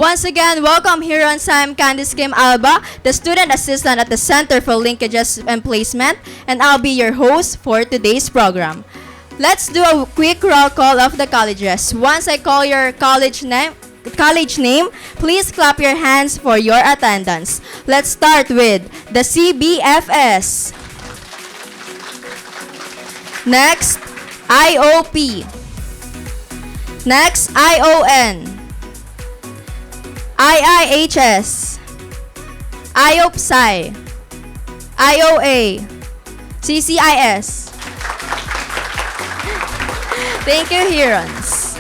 Once again, welcome here on Sam Candice Kim Alba, the student assistant at the Center for Linkages and Placement, and I'll be your host for today's program. Let's do a quick roll call of the colleges. Once I call your college name, please clap your hands for your attendance. Let's start with the CBFS. Next, IOP. Next, ION. IIHS, IOPSI, IOA, CCIS. Thank you, Herons.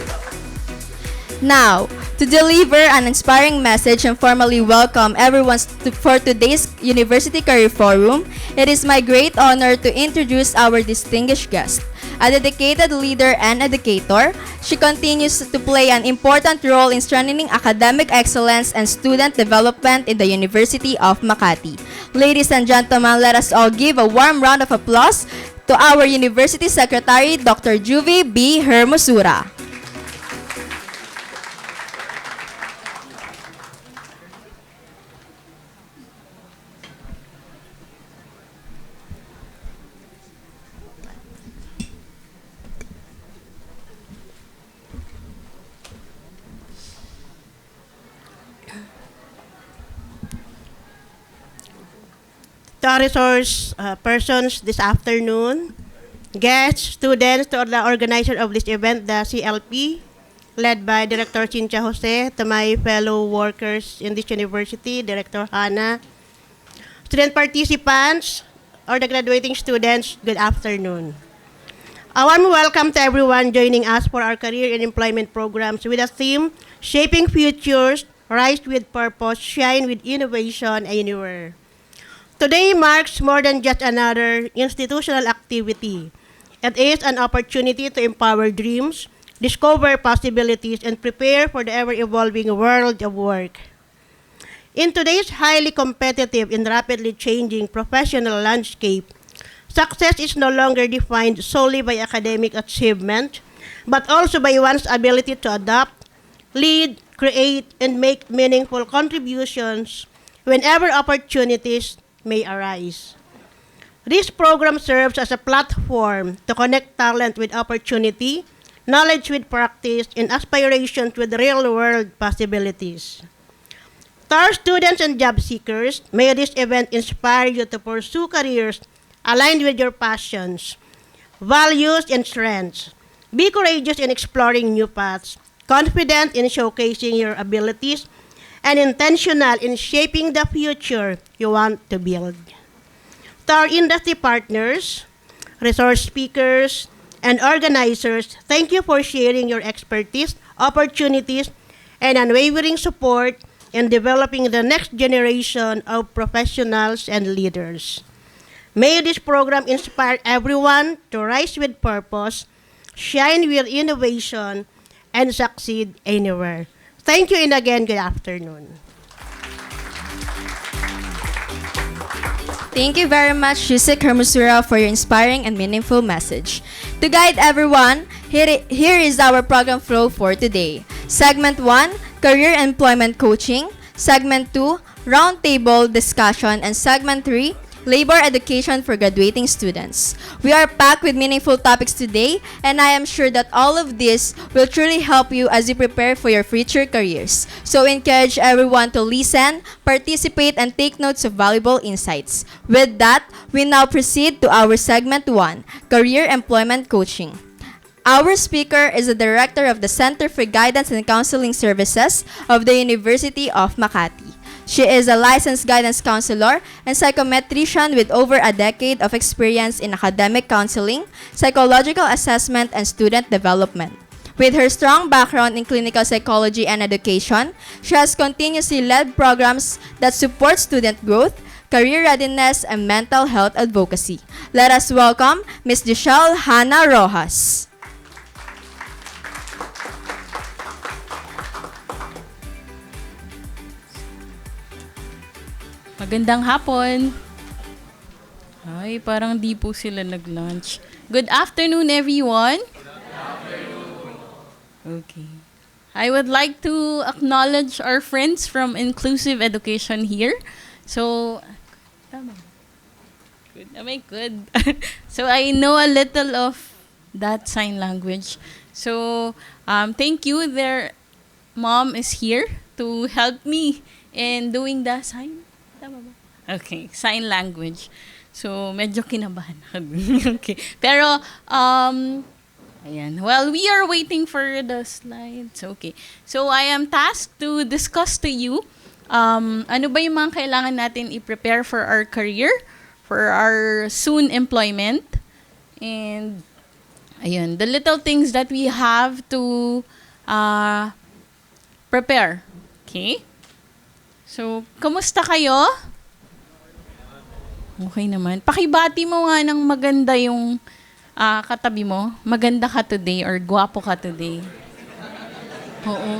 Now, to deliver an inspiring message and formally welcome everyone for today's University Career Forum, it is my great honor to introduce our distinguished guest. A dedicated leader and educator, she continues to play an important role in strengthening academic excellence and student development in the University of Makati. Ladies and gentlemen, let us all give a warm round of applause to our University Secretary, Dr. Juvie B. Hermosura. To our resource persons this afternoon, guests, students, to the organizer of this event, the CLP, led by Director Cynthia Jose, to my fellow workers in this university, Director Hannah, student participants, or the graduating students, good afternoon. A warm welcome to everyone joining us for our career and employment programs with a theme, Shaping Futures, Rise with Purpose, Shine with Innovation Anywhere. Today marks more than just another institutional activity. It is an opportunity to empower dreams, discover possibilities, and prepare for the ever-evolving world of work. In today's highly competitive and rapidly changing professional landscape, success is no longer defined solely by academic achievement, but also by one's ability to adapt, lead, create, and make meaningful contributions whenever opportunities may arise. This program serves as a platform to connect talent with opportunity, knowledge with practice, and aspirations with real-world possibilities. To our students and job seekers, may this event inspire you to pursue careers aligned with your passions, values, and strengths. Be courageous in exploring new paths, confident in showcasing your abilities, and intentional in shaping the future you want to build. To our industry partners, resource speakers, and organizers, thank you for sharing your expertise, opportunities, and unwavering support in developing the next generation of professionals and leaders. May this program inspire everyone to rise with purpose, shine with innovation, and succeed anywhere. Thank you, and again, good afternoon. Thank you very much, Yusek Hermosura, for your inspiring and meaningful message. To guide everyone, here is our program flow for today. Segment 1, Career Employment Coaching. Segment 2, Roundtable Discussion. And Segment 3, Labor Education for Graduating Students. We are packed with meaningful topics today, and I am sure that all of this will truly help you as you prepare for your future careers. So encourage everyone to listen, participate, and take notes of valuable insights. With that, we now proceed to our segment 1, Career Employment Coaching. Our speaker is the director of the Center for Guidance and Counseling Services of the University of Makati. She is a licensed guidance counselor and psychometrician with over a decade of experience in academic counseling, psychological assessment, and student development. With her strong background in clinical psychology and education, she has continuously led programs that support student growth, career readiness, and mental health advocacy. Let us welcome Ms. Giselle Hannah Rojas. Magandang hapon. Ay, parang di po sila nag-lunch. Good afternoon, everyone. Good afternoon. Okay. I would like to acknowledge our friends from Inclusive Education here. So, tama. Good. Am I good? So, I know a little of that sign language. So, thank you. Their mom is here to help me in doing the sign. Tama ba? Okay, sign language. So, medyo kinabahan ako. Okay. Pero, ayan. While we are waiting for the slides, okay. So, I am tasked to discuss to you ano ba yung mga kailangan natin i-prepare for our career, for our soon employment, and ayun, the little things that we have to prepare. Okay? So, kamusta kayo? Okay naman. Pakibati mo nga ng maganda yung katabi mo. Maganda ka today or gwapo ka today. Oo.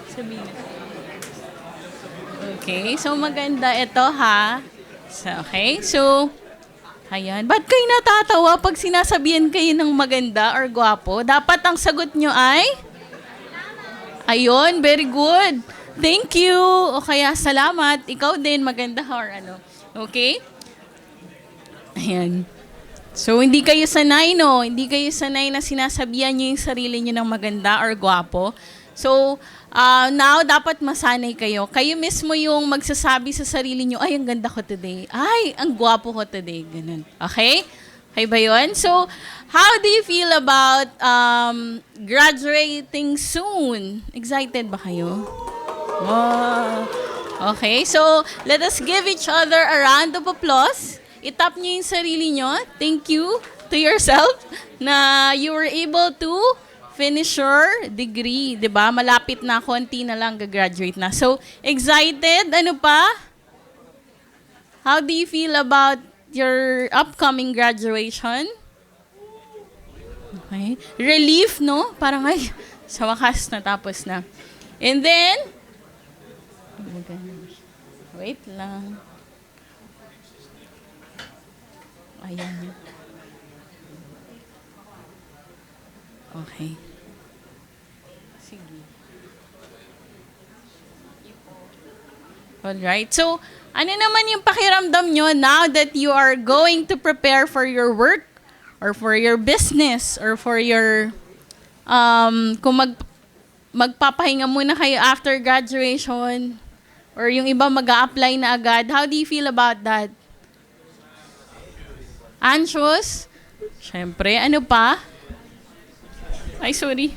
Sabihin. Okay. So, maganda ito ha. So, okay. So, ayan. Ba't kayo natatawa pag sinasabihan kayo ng maganda or gwapo? Dapat ang sagot nyo ay? Ayun. Very good. Thank you. O kaya, salamat. Ikaw din, maganda ka or ano. Okay? Ayan. So, hindi kayo sanay, no? Hindi kayo sanay na sinasabihan nyo yung sarili nyo ng maganda or gwapo. So, now, dapat masanay kayo. Kayo mismo yung magsasabi sa sarili nyo, ay, ang ganda ko today. Ay, ang gwapo ko today. Ganun. Okay? Okay ba yun? So, how do you feel about graduating soon? Excited ba kayo? Wow. Okay, so, let us give each other a round of applause. Itap nyo yung sarili nyo. Thank you to yourself na you were able to finish your degree. Diba? Malapit na, konti na lang, gagraduate na. So, excited? Ano pa? How do you feel about your upcoming graduation? Okay. Relief, no? Parang, ay, sa wakas natapos na. And then, wait lang. Ayan. Okay. Sige. Alright. So, ano naman yung pakiramdam nyo now that you are going to prepare for your work or for your business or for your, kung magpapahinga muna kayo after graduation or yung iba mag-a-apply na agad, how do you feel about that? Anxious? Siyempre. Ano pa? Ay, sorry.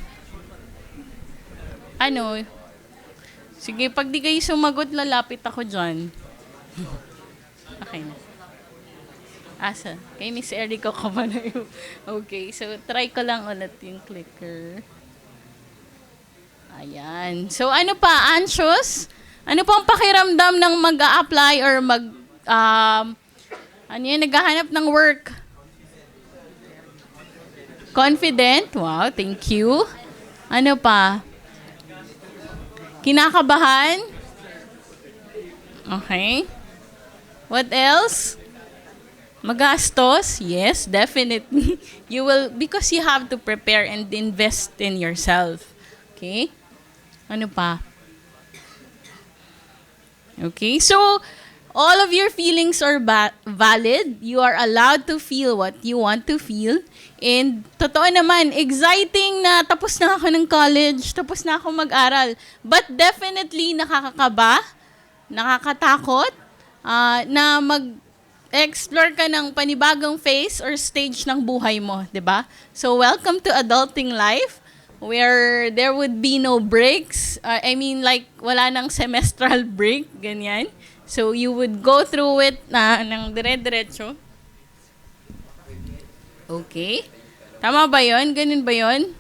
Ano? Sige, pag di kayo sumagot, lalapit ako dyan. Okay na. Asa? Kay Miss Erica ko pa na yun. Okay, so try ko lang ulit yung clicker. Ayan. So, ano pa? Anxious? Ano pang pakiramdam ng mag-a-apply or ano yun, naghahanap ng work? Confident? Wow, thank you. Ano pa? Kinakabahan? Okay. What else? Magastos? Yes, definitely. You will, because you have to prepare and invest in yourself. Okay? Ano pa? Okay, so, all of your feelings are valid. You are allowed to feel what you want to feel. And totoo naman, exciting na tapos na ako ng college, tapos na ako mag-aral. But definitely nakakakaba, nakakatakot, na mag-explore ka ng panibagong phase or stage ng buhay mo, 'di ba? So welcome to adulting life where there would be no breaks. Like wala nang semestral break, ganyan. So, you would go through it ng dire-diretso. Okay. Tama ba yun? Ganun ba yun?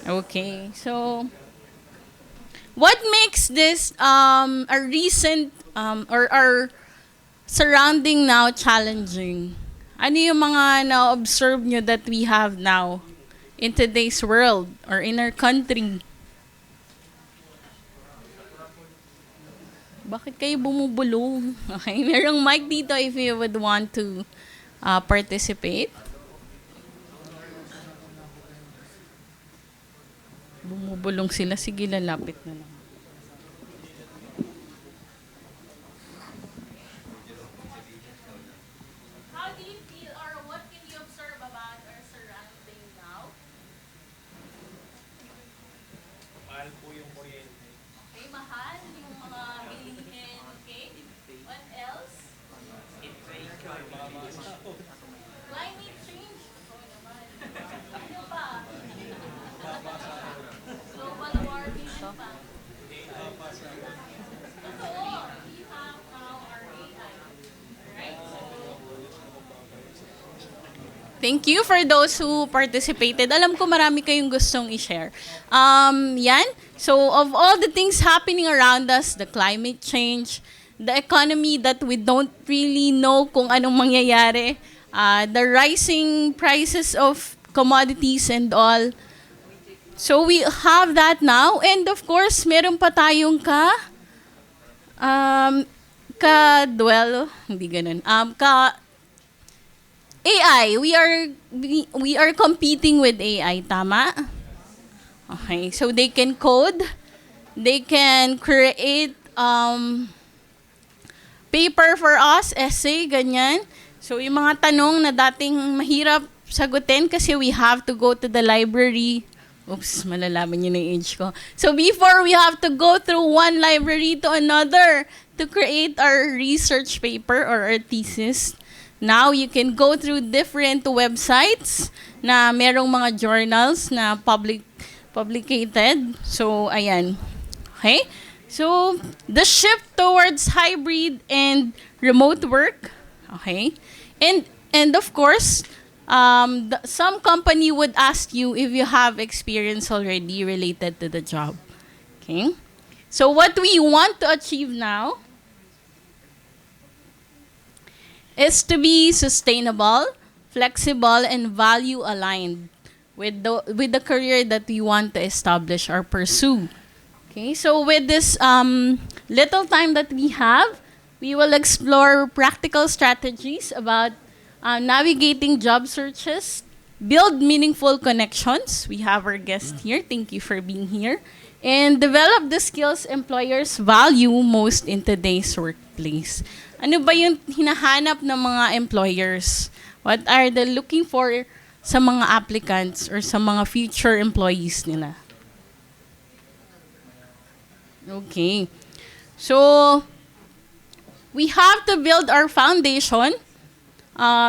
Okay. So, what makes this a recent or our surrounding now challenging? Ano yung mga na-observe nyo that we have now in today's world or in our country? Bakit kayo bumubulong? Okay, merong mic dito if you would want to participate. Nagbubulong sila. Sige, lalapit na lang. How do you feel or what can you observe about our surrounding now? Mahal po yung kuryente. Okay, mahal yung mga bilihin. Okay, what else? Climate change. Oo naman. Ano pa? Global warming. Ano pa? Totoo. We have now our AI. Alright? Thank you for those who participated. Alam ko marami kayong gustong i-share. Yan. So, of all the things happening around us, the climate change, the economy that we don't really know kung anong mangyayari, the rising prices of commodities and all. So, we have that now. And of course, meron pa tayong hindi ganun. AI, we are competing with AI, tama? Okay, so they can code, they can create paper for us, essay, ganyan. So yung mga tanong na dating mahirap sagutin kasi we have to go to the library. Oops, malalaman yun yung age ko. So before, we have to go through one library to another to create our research paper or our thesis. Now, you can go through different websites na merong mga journals na publicated. So, ayan. Okay? So, the shift towards hybrid and remote work. Okay? And of course, some company would ask you if you have experience already related to the job. Okay? So, what we want to achieve now is to be sustainable, flexible, and value-aligned with the career that we want to establish or pursue. Okay, so with this little time that we have, we will explore practical strategies about navigating job searches, build meaningful connections. We have our guest here. Thank you for being here. And develop the skills employers value most in today's workplace. Ano ba yung hinahanap ng mga employers? What are they looking for sa mga applicants or sa mga future employees nila? Okay. So, we have to build our foundation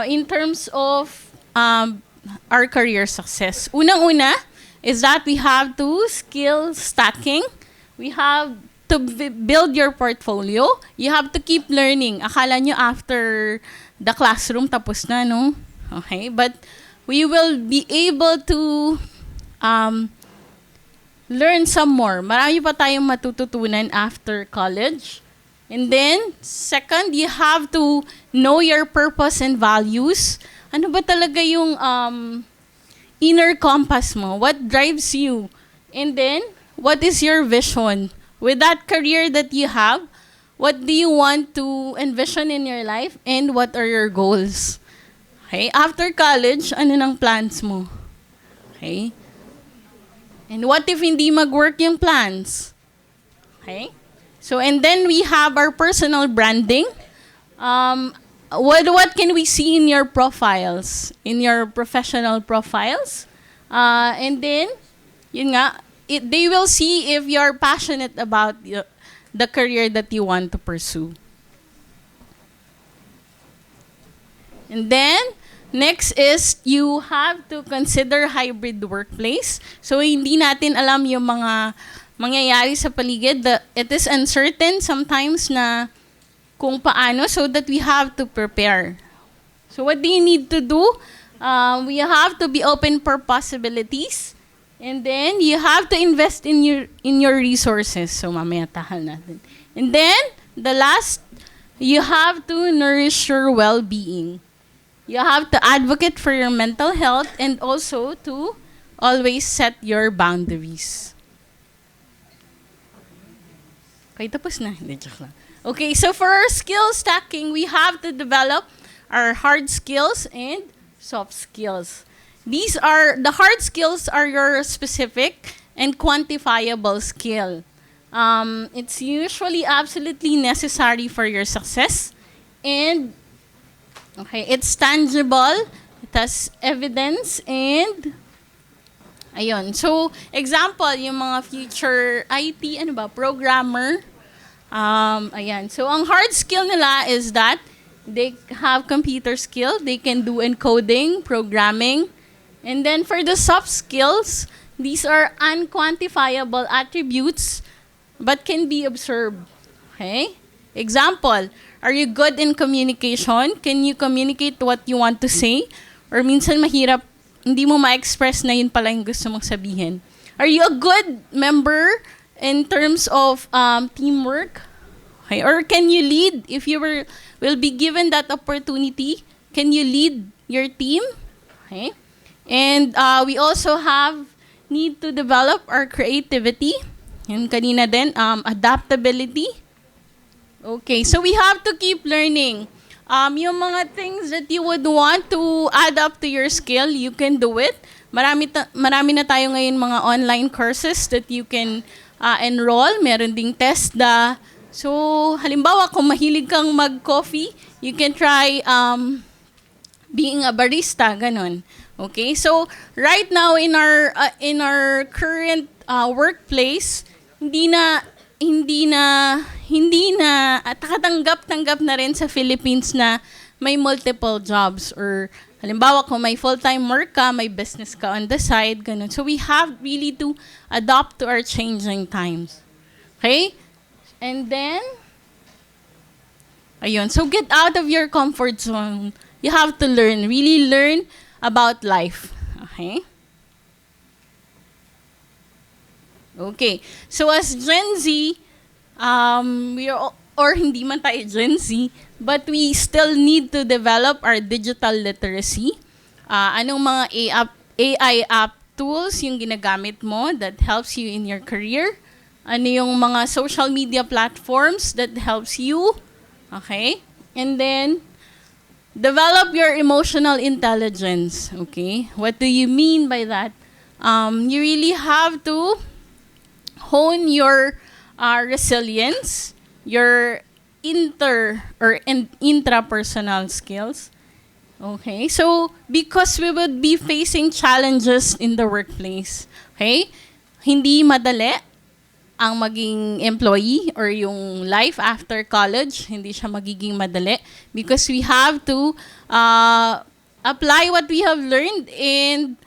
in terms of our career success. Unang-una is that we have to skill stacking. We have to build your portfolio. You have to keep learning. Akala nyo after the classroom, tapos na, no? Okay? But we will be able to learn some more. Marami pa tayong matututunan after college. And then, second, you have to know your purpose and values. Ano ba talaga yung inner compass mo? What drives you? And then, what is your vision? With that career that you have, what do you want to envision in your life and what are your goals? Okay? After college, ano nang plans mo? Okay? And what if hindi mag-work yung plans? Okay? So, and then we have our personal branding. What can we see in your profiles? In your professional profiles? And then, yun nga, they will see if you're passionate about the career that you want to pursue. And then, next is you have to consider hybrid workplace. So, hindi natin alam yung mga mangyayari sa paligid. It is uncertain sometimes na kung paano, so that we have to prepare. So, what do you need to do? We have to be open for possibilities. And then, you have to invest in your resources. So, mamaya tahal natin. And then, the last, you have to nourish your well-being. You have to advocate for your mental health and also to always set your boundaries. Okay, tapos na. Hindi, joke lang. Okay, so for our skill stacking, we have to develop our hard skills and soft skills. The hard skills are your specific and quantifiable skill. It's usually absolutely necessary for your success, and okay, it's tangible, it has evidence, and ayun. So, example, yung mga future IT, programmer. Ayan. So, ang hard skill nila is that they have computer skill, they can do encoding, programming. And then for the soft skills, these are unquantifiable attributes but can be observed. Okay? Example, are you good in communication? Can you communicate what you want to say? Or minsan mahirap, hindi mo ma-express na yun pala yung gusto mong sabihin. Are you a good member in terms of teamwork? Okay. Or can you lead? If you will be given that opportunity, can you lead your team? Okay. And we also need to develop our creativity. Yun kanina din, adaptability. Okay, so we have to keep learning. Yung mga things that you would want to add up to your skill, you can do it. Marami na tayo ngayon mga online courses that you can enroll. Meron ding TESDA. So, halimbawa, kung mahilig kang mag-coffee, you can try being a barista, ganun. Okay, so right now in our current workplace, hindi na at katanggap-tanggap na rin sa Philippines na may multiple jobs, or halimbawa kung may full-time work ka, may business ka on the side, ganun. So we have really to adapt to our changing times. Okay? And then, ayun, so get out of your comfort zone. You have to really learn about life. Okay? Okay. So as Gen Z, or hindi man tayo Gen Z, but we still need to develop our digital literacy. Anong mga AI app tools yung ginagamit mo that helps you in your career? Ano yung mga social media platforms that helps you? Okay? And then, develop your emotional intelligence. Okay? What do you mean by that? You really have to hone your resilience, your intrapersonal skills. Okay? So, because we would be facing challenges in the workplace. Okay? Hindi madali ang maging employee or yung life after college, hindi siya magiging madali because we have to apply what we have learned, and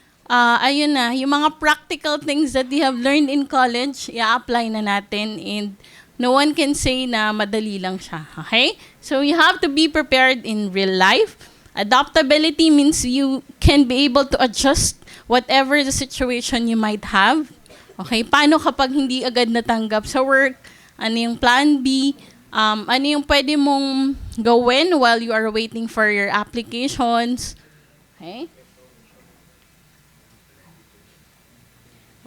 ayun na, yung mga practical things that we have learned in college, i-apply na natin, and no one can say na madali lang siya. Okay? So you have to be prepared in real life. Adaptability means you can be able to adjust whatever the situation you might have. Okay, paano kapag hindi agad natanggap sa work? Ano yung plan B? Ano yung pwede mong gawin while you are waiting for your applications? Okay?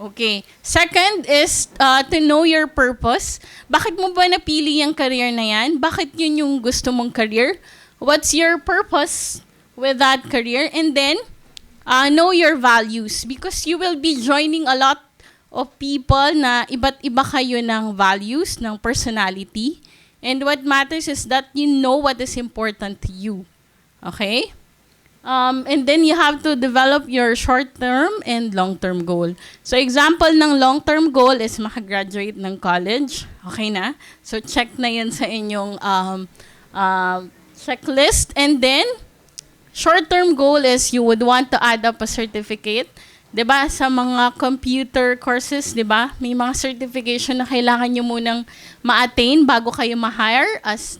Okay. Second is to know your purpose. Bakit mo ba napili yung career na yan? Bakit yun yung gusto mong career? What's your purpose with that career? And then, know your values, because you will be joining a lot of people na iba't iba kayo ng values, ng personality. And what matters is that you know what is important to you. Okay? And then you have to develop your short-term and long-term goal. So example ng long-term goal is makagraduate ng college. Okay na? So check na yun sa inyong checklist. And then, short-term goal is you would want to add up a certificate. 'Di ba, sa mga computer courses, 'di ba, may mga certification na kailangan nyo munang ma-attain bago kayo ma-hire as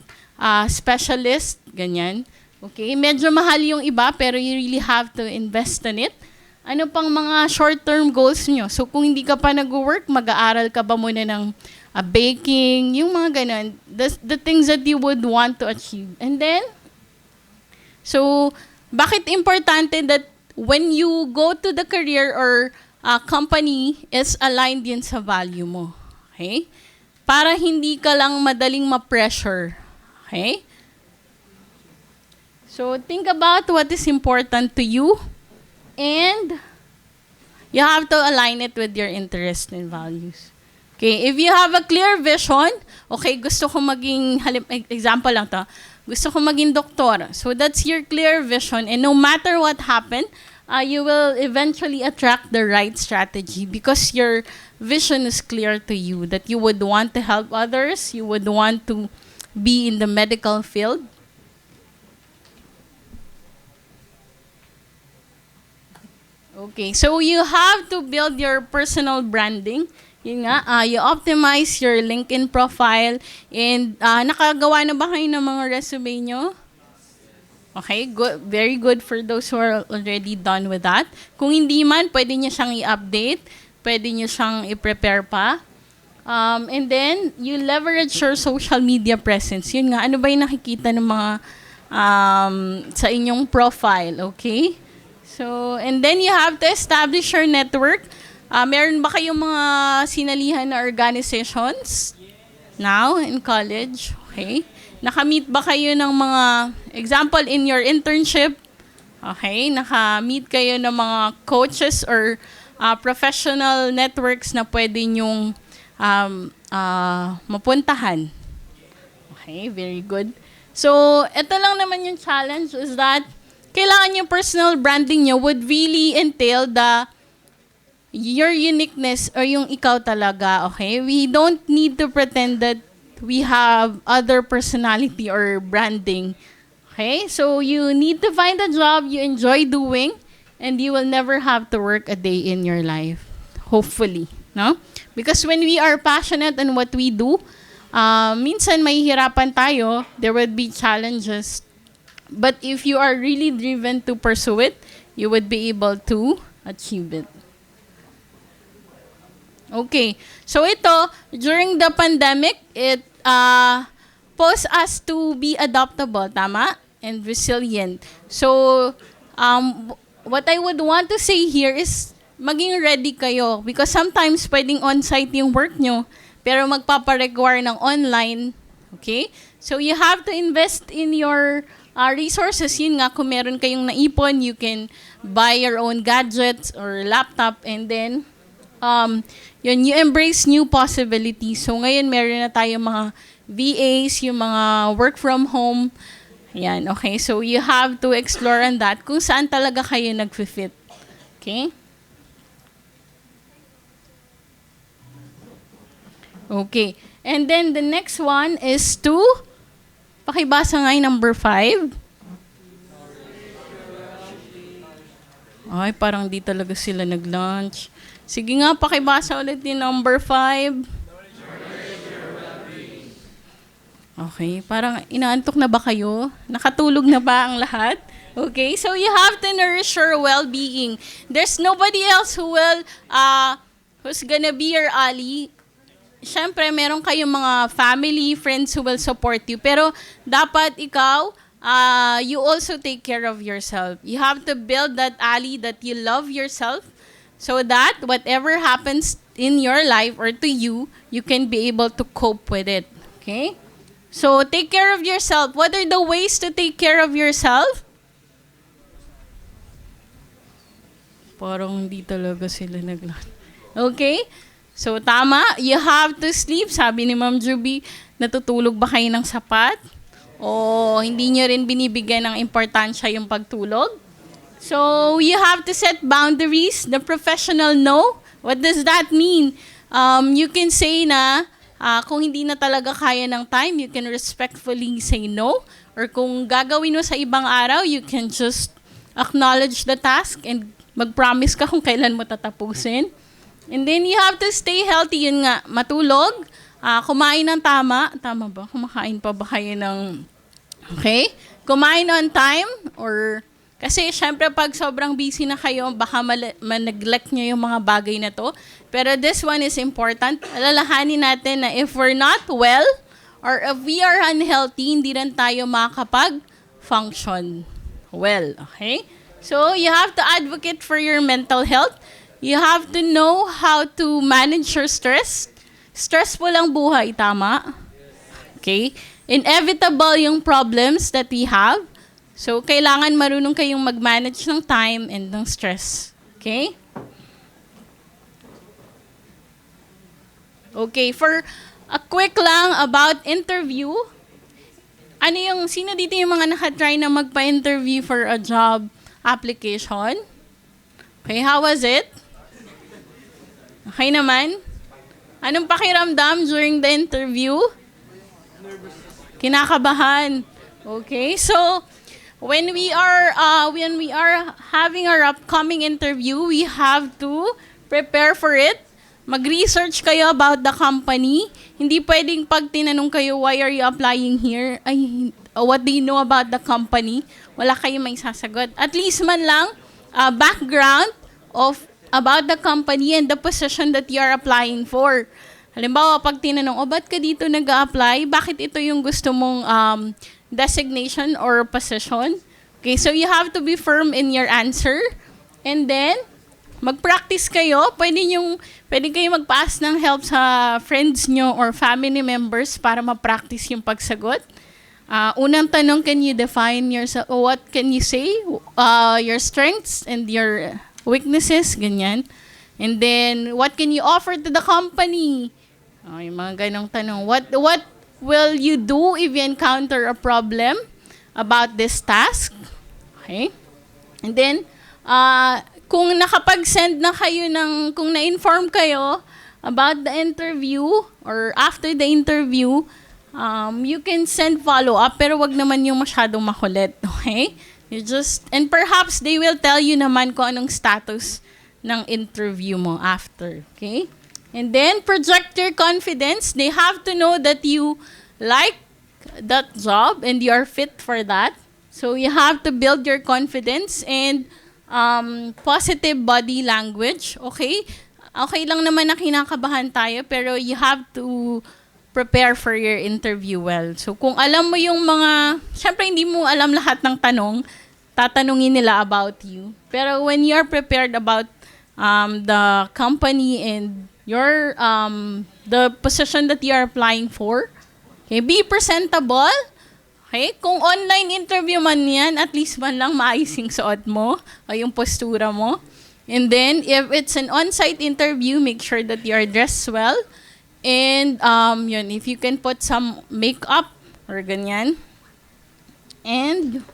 specialist, ganyan. Okay, medyo mahal yung iba pero you really have to invest in it. Ano pang mga short-term goals nyo? So kung hindi ka pa nag-work, mag-aaral ka ba muna ng baking, yung mga ganun, the things that you would want to achieve. And then, so bakit importante that when you go to the career or company is aligned din sa value mo. Okay? Para hindi ka lang madaling ma-pressure. Okay? So, think about what is important to you, and you have to align it with your interests and values. Okay, if you have a clear vision, okay, gusto ko maging, example lang to, gusto ko maging doktor. So that's your clear vision, and no matter what happen, you will eventually attract the right strategy because your vision is clear to you, that you would want to help others, you would want to be in the medical field. Okay, so you have to build your personal branding. Yun nga, you optimize your LinkedIn profile, and nakagawa na ba kayo ng mga resume nyo? Okay, good, very good for those who are already done with that. Kung hindi man, pwede nyo siyang i-update, pwede nyo siyang i-prepare pa. And then, you leverage your social media presence. Yun nga, ano ba yung nakikita ng mga sa inyong profile, okay? So, and then you have to establish your network. Meron ba kayong mga sinalihan na organizations now in college? Okay. Nakamit ba kayo ng mga, example, in your internship? Okay. Nakamit kayo ng mga coaches or professional networks na pwede nyong mapuntahan? Okay, very good. So, ito lang naman yung challenge is that kailangan yung personal branding nyo would really entail your uniqueness or yung ikaw talaga, okay? We don't need to pretend that we have other personality or branding, okay? So you need to find a job you enjoy doing, and you will never have to work a day in your life, hopefully, no? Because when we are passionate in what we do, minsan mahihirapan tayo, there will be challenges. But if you are really driven to pursue it, you would be able to achieve it. Okay. So ito, during the pandemic, it posed us to be adaptable, tama? And resilient. So, what I would want to say here is maging ready kayo. Because sometimes pwedeng on-site yung work nyo, pero magpaparequire ng online. Okay? So you have to invest in your resources. Yun nga, kung meron kayong naipon, you can buy your own gadgets or laptop, and then yun, you embrace new possibilities. So ngayon meron na tayong mga VAs, yung mga work from home. Yan, okay. So you have to explore on that kung saan talaga kayo nag-fit. Okay? Okay. And then the next one is to pakibasa nga yung number 5. Ay, parang di talaga sila nag-lunch. Sige nga, pakibasa ulit yung number 5. Okay, parang inaantok na ba kayo? Nakatulog na ba ang lahat? Okay, so you have to nourish your well-being. There's nobody else who will, who's gonna be your ally. Siyempre, meron kayong mga family, friends who will support you. Pero dapat ikaw, you also take care of yourself. You have to build that ally that you love yourself so that whatever happens in your life or to you, you can be able to cope with it. Okay? So, take care of yourself. What are the ways to take care of yourself? Parang hindi talaga sila naglaan. Okay? So, tama. You have to sleep. Sabi ni Ma'am Juby, natutulog ba kayo ng sapat? O hindi nyo rin binibigyan ng importansya yung pagtulog? So, you have to set boundaries. The professional no. What does that mean? You can say na, kung hindi na talaga kaya ng time, you can respectfully say no. Or kung gagawin mo sa ibang araw, you can just acknowledge the task and mag-promise ka kung kailan mo tatapusin. And then you have to stay healthy. Yun nga, matulog, kumain ng tama. Tama ba? Kumakain pa ba kayo ng... Okay? Kumain on time or... Kasi syempre pag sobrang busy na kayo, baka ma-neglect nyo yung mga bagay na to. Pero this one is important. Alalahanin natin na if we're not well or if we are unhealthy, hindi rin tayo makakapag-function well. Okay? So you have to advocate for your mental health. You have to know how to manage your stress. Stressful ang buhay, tama? Okay? Inevitable yung problems that we have. So, kailangan marunong kayong mag-manage ng time and ng stress. Okay? Okay, for a quick lang about interview, sino dito yung mga nakatry na magpa-interview for a job application? Okay, how was it? Okay naman? Anong pakiramdam during the interview? Kinakabahan. Okay, so when we are having our upcoming interview, we have to prepare for it. Mag-research kayo about the company. Hindi pwedeng pag tinanong kayo, why are you applying here? What do you know about the company? Wala kayo may sasagot. At least man lang, background about the company and the position that you are applying for. Halimbawa, pag tinanong, ba't ka dito nag-a-apply? Bakit ito yung gusto mong designation or position? Okay, so you have to be firm in your answer. And then, mag-practice kayo. Pwede kayo mag-pass ng help sa friends nyo or family members para ma-practice yung pagsagot. Unang tanong, can you define yourself? What can you say? Your strengths and your weaknesses, ganyan. And then, what can you offer to the company? Yung mga ganong tanong. What will you do if you encounter a problem about this task? Okay. And then, kung nakapag-send na kayo kung na-inform kayo about the interview or after the interview, you can send follow-up pero wag naman yung masyadong makulit, okay? And perhaps they will tell you naman kung anong status ng interview mo after, okay? And then, project your confidence. They have to know that you like that job and you are fit for that. So, you have to build your confidence and positive body language, okay? Okay lang naman na kinakabahan tayo, pero you have to prepare for your interview well. So, kung alam mo yung syempre hindi mo alam lahat ng tanong, tatanungin nila about you. Pero when you are prepared about the company and your the position that you are applying for, okay, be presentable. Okay? Kung online interview man yan, at least man lang maayos yung suot mo o yung postura mo. And then, if it's an on-site interview, make sure that you are dressed well. And, if you can put some makeup or ganyan. And,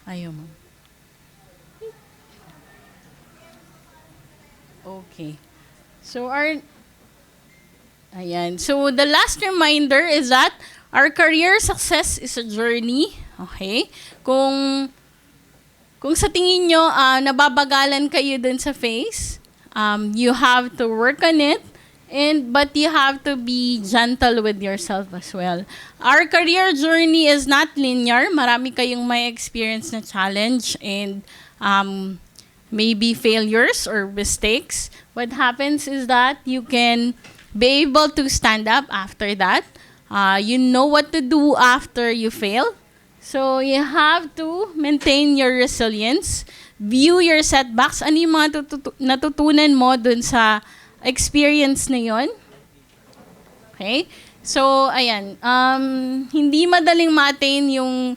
ayaw mo. Okay. So, So, the last reminder is that our career success is a journey. Okay? Kung sa tingin nyo, nababagalan kayo dun sa phase, you have to work on it, but you have to be gentle with yourself as well. Our career journey is not linear. Marami kayong may experience na challenge and maybe failures or mistakes. What happens is that you can be able to stand up after that. You know what to do after you fail. So, you have to maintain your resilience. View your setbacks. Ano yung mga natutunan mo dun sa experience na yun? Okay? So, ayan. Hindi madaling ma-attain yung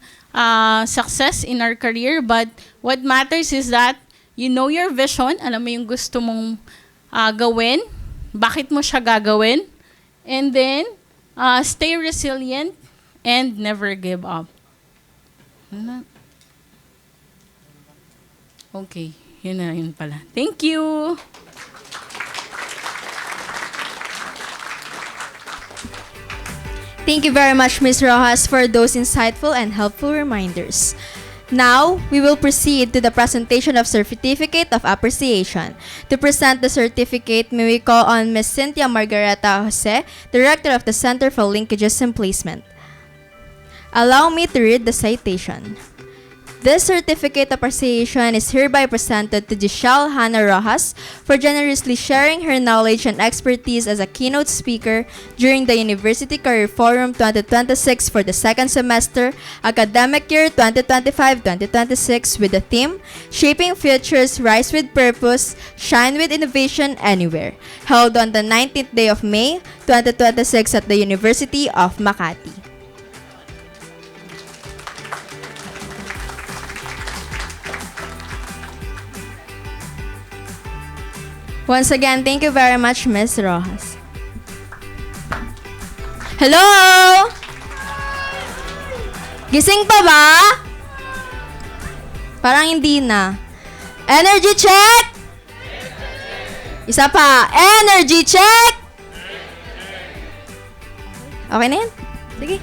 success in our career, but what matters is that you know your vision. Alam mo yung gusto mong gawin. Bakit mo siya gagawin? And then, stay resilient and never give up. Okay, yun pala. Thank you! Thank you very much, Ms. Rojas, for those insightful and helpful reminders. Now, we will proceed to the presentation of Certificate of Appreciation. To present the certificate, may we call on Ms. Cynthia Margareta Jose, Director of the Center for Linkages and Placement. Allow me to read the citation. This Certificate of Appreciation is hereby presented to Giselle Hannah Rojas for generously sharing her knowledge and expertise as a keynote speaker during the University Career Forum 2026 for the second semester, academic year 2025-2026 with the theme, Shaping Futures, Rise with Purpose, Shine with Innovation Anywhere, held on the 19th day of May 2026 at the University of Makati. Once again, thank you very much, Miss Rojas. Hello? Gising pa ba? Parang hindi na. Energy check! Isa pa. Energy check! Okay na yan? Sige.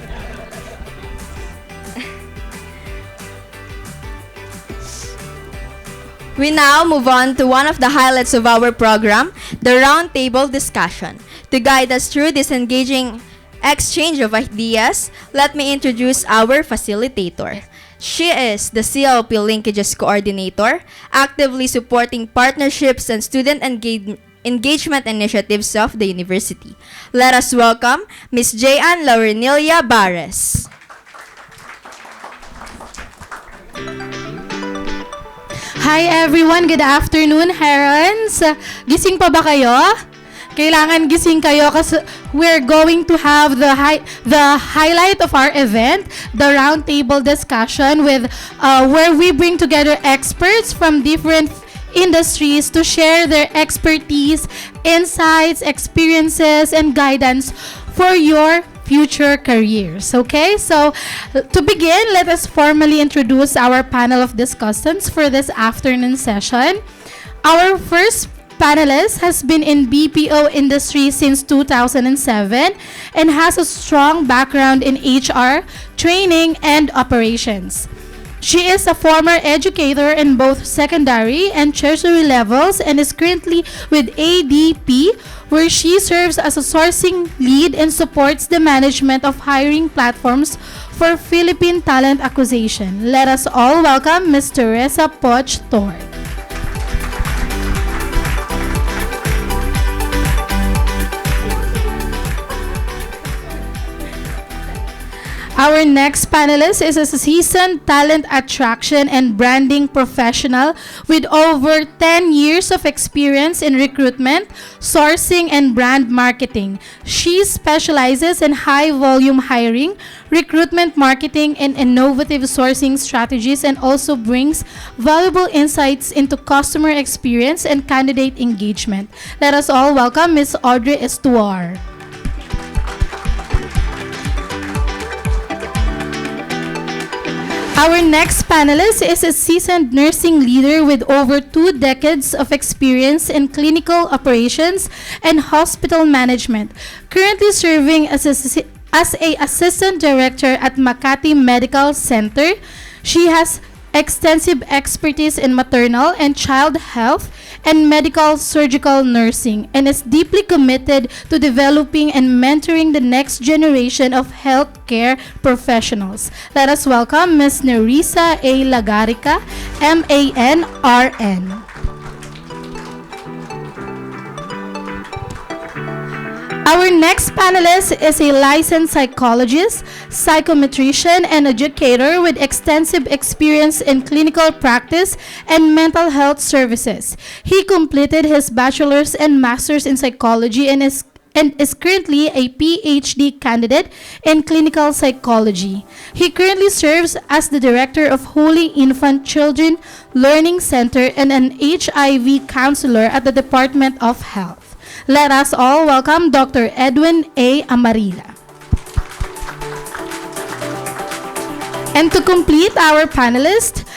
We now move on to one of the highlights of our program, the Roundtable discussion. To guide us through this engaging exchange of ideas, let me introduce our facilitator. She is the CLP Linkages Coordinator, actively supporting partnerships and student engagement initiatives of the university. Let us welcome Ms. J.Ann Laurenilia Bares. Hi everyone, good afternoon, Herons. Gising pa ba kayo? Kailangan gising kayo kasi we're going to have the highlight of our event, the roundtable discussion with where we bring together experts from different industries to share their expertise, insights, experiences, and guidance for your future careers. Okay, so to begin, let us formally introduce our panel of discussants for this afternoon session. Our first panelist has been in BPO industry since 2007 and has a strong background in HR, training, and operations. She is a former educator in both secondary and tertiary levels and is currently with ADP, where she serves as a sourcing lead and supports the management of hiring platforms for Philippine talent acquisition. Let us all welcome Ms. Teresa Poch Thor. Our next panelist is a seasoned talent attraction and branding professional with over 10 years of experience in recruitment, sourcing, and brand marketing. She specializes in high-volume hiring, recruitment marketing, and innovative sourcing strategies, and also brings valuable insights into customer experience and candidate engagement. Let us all welcome Ms. Audrey Estuar. Our next panelist is a seasoned nursing leader with over 2 decades of experience in clinical operations and hospital management, currently serving as a assistant director at Makati Medical Center. She has extensive expertise in maternal and child health and medical surgical nursing and is deeply committed to developing and mentoring the next generation of healthcare professionals. Let us welcome Ms. Nerissa A. Lagarica, MANRN. Our next panelist is a licensed psychologist, psychometrician, and educator with extensive experience in clinical practice and mental health services. He completed his bachelor's and master's in psychology and is currently a PhD candidate in clinical psychology. He currently serves as the director of Holy Infant Children Learning Center and an HIV counselor at the Department of Health. Let us all welcome Dr. Edwin A. Amarilla. And to complete our panelist,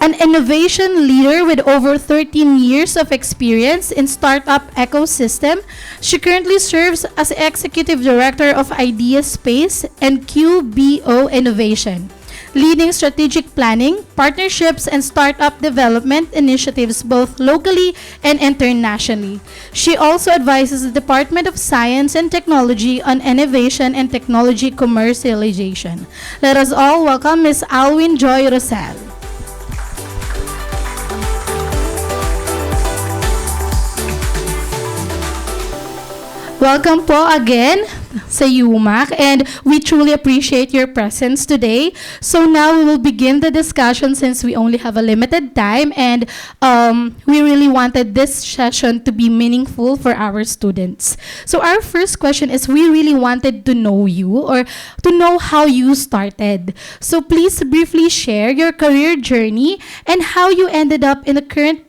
an innovation leader with over 13 years of experience in startup ecosystem, she currently serves as executive director of Idea Space and QBO Innovation, leading strategic planning, partnerships, and startup development initiatives both locally and internationally. She also advises the Department of Science and Technology on innovation and technology commercialization. Let us all welcome Ms. Alwin Joy Rosal. Welcome po again sa UMak, and we truly appreciate your presence today. So now we will begin the discussion since we only have a limited time, and we really wanted this session to be meaningful for our students. So our first question is, we really wanted to know you or to know how you started. So please briefly share your career journey and how you ended up in the current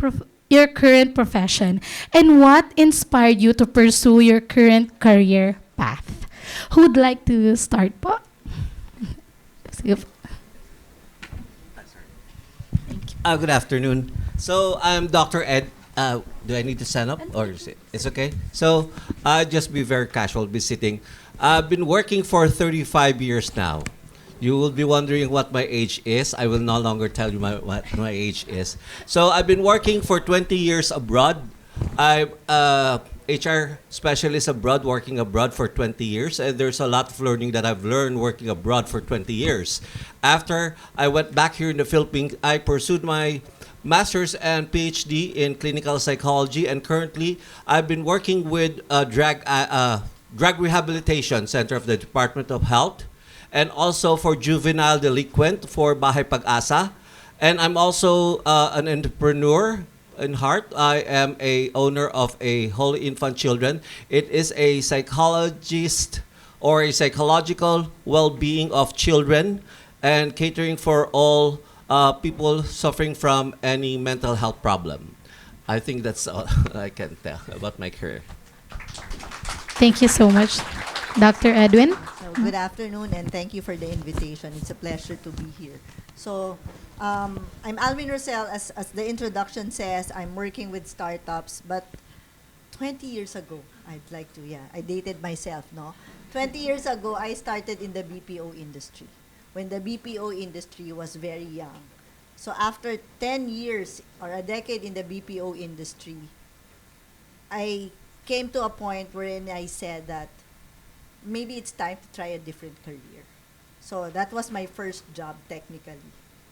your current profession? And what inspired you to pursue your current career path? Who'd like to start po? Sige po. Good afternoon. So I'm Dr. Ed. Do I need to stand up or is it's okay? So just be very casual, be sitting. I've been working for 35 years now. You will be wondering what my age is. I will no longer tell you what my age is. So I've been working for 20 years abroad. I'm HR specialist abroad, working abroad for 20 years. And there's a lot of learning that I've learned working abroad for 20 years. After I went back here in the Philippines, I pursued my master's and PhD in clinical psychology. And currently, I've been working with drug rehabilitation center of the Department of Health, and also for juvenile delinquent for Bahay Pag-asa. And I'm also an entrepreneur in heart. I am a owner of a Holy Infant Children. It is a psychologist or a psychological well-being of children and catering for all people suffering from any mental health problem. I think that's all I can tell about my career. Thank you so much, Dr. Edwin. So, good afternoon and thank you for the invitation. It's a pleasure to be here. So, I'm Alvin Rosell. As the introduction says, I'm working with startups, but 20 years ago, I dated myself, no? 20 years ago, I started in the BPO industry, when the BPO industry was very young. So after 10 years or a decade in the BPO industry, I came to a point wherein I said that maybe it's time to try a different career. So that was my first job technically.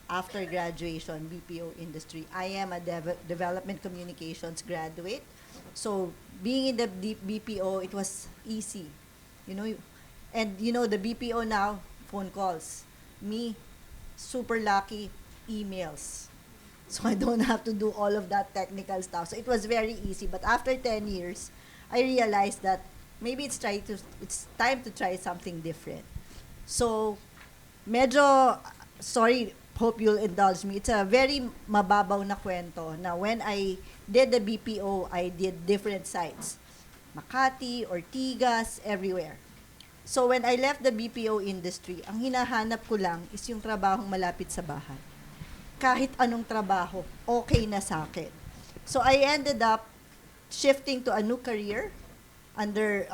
After graduation, BPO industry. I am a development communications graduate. So being in the BPO, it was easy. And the BPO now, phone calls. Me, super lucky, emails. So I don't have to do all of that technical stuff. So it was very easy. But after 10 years, I realized that maybe it's time to try something different. So, medyo, sorry, hope you'll indulge me. It's a very mababaw na kwento na when I did the BPO, I did different sites. Makati, Ortigas, everywhere. So when I left the BPO industry, ang hinahanap ko lang is yung trabahong malapit sa bahay. Kahit anong trabaho, okay na sa akin. So I ended up shifting to a new career under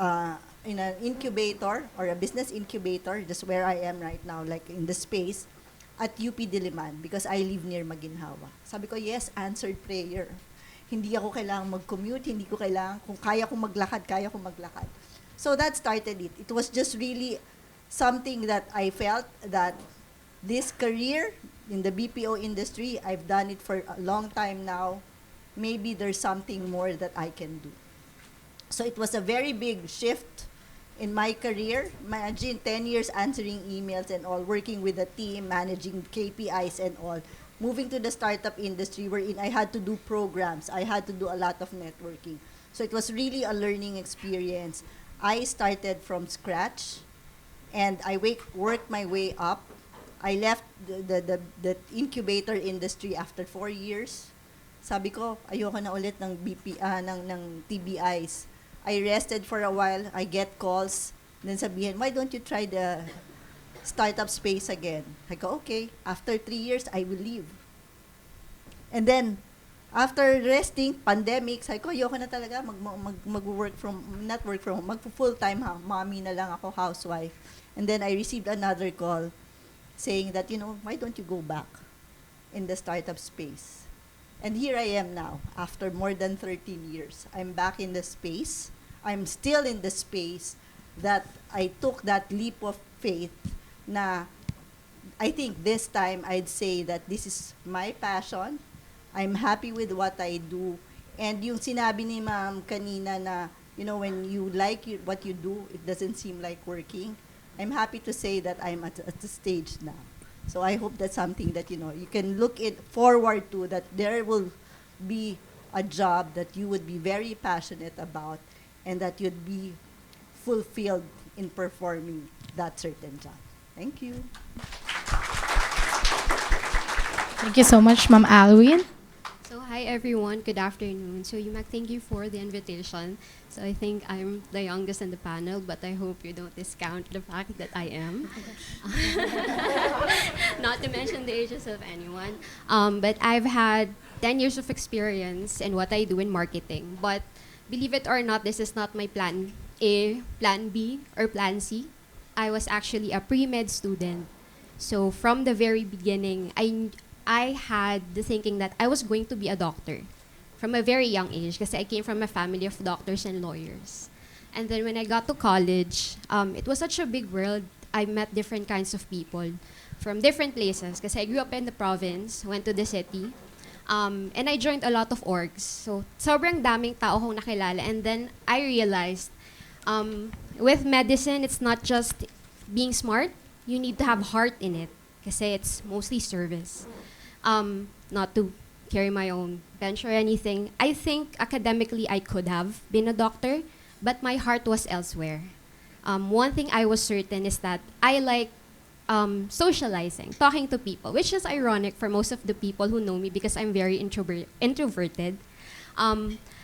in an incubator or a business incubator, just where I am right now, like in the space, at UP Diliman because I live near Maginhawa. Sabi ko, yes, answered prayer. Hindi ako kailangang mag-commute, hindi ko kailangan, kung kaya kong maglakad, kaya kong maglakad. So that started it. It was just really something that I felt that this career in the BPO industry, I've done it for a long time now. Maybe there's something more that I can do. So it was a very big shift in my career. Imagine 10 years answering emails and all, working with a team, managing KPIs and all. Moving to the startup industry wherein I had to do programs. I had to do a lot of networking. So it was really a learning experience. I started from scratch and I worked my way up. I left the incubator industry after 4 years. Sabi ko, ayoko na ulit ng ng TBIs. I rested for a while. I get calls. Then sabihin, why don't you try the startup space again? I go, okay. After 3 years, I will leave. And then, after resting, pandemic, sabi ko, ayoko na talaga mag-work from, not work from home, mag-full-time mommy na lang ako, housewife. And then I received another call saying that, why don't you go back in the startup space? And here I am now, after more than 13 years. I'm back in the space. I'm still in the space that I took that leap of faith na I think this time I'd say that this is my passion. I'm happy with what I do. And yung sinabi ni ma'am kanina na, when you like what you do, it doesn't seem like working. I'm happy to say that I'm at the stage now. So I hope that's something that, you can look forward to, that there will be a job that you would be very passionate about and that you'd be fulfilled in performing that certain job. Thank you. Thank you so much, Ma'am Alwin. So So hi everyone, good afternoon. So UMak, thank you for the invitation. So I think I'm the youngest in the panel, but I hope you don't discount the fact that I am. Not to mention the ages of anyone. But I've had 10 years of experience in what I do in marketing. But believe it or not, this is not my plan A, plan B, or plan C. I was actually a pre-med student. So from the very beginning, I had the thinking that I was going to be a doctor from a very young age because I came from a family of doctors and lawyers. And then when I got to college, it was such a big world. I met different kinds of people from different places because I grew up in the province, went to the city, and I joined a lot of orgs. So sobrang daming tao kong nakilala. And then I realized with medicine, it's not just being smart. You need to have heart in it kasi it's mostly service. Not to carry my own bench or anything. I think academically I could have been a doctor, but my heart was elsewhere. One thing I was certain is that I like socializing, talking to people, which is ironic for most of the people who know me because I'm very introverted.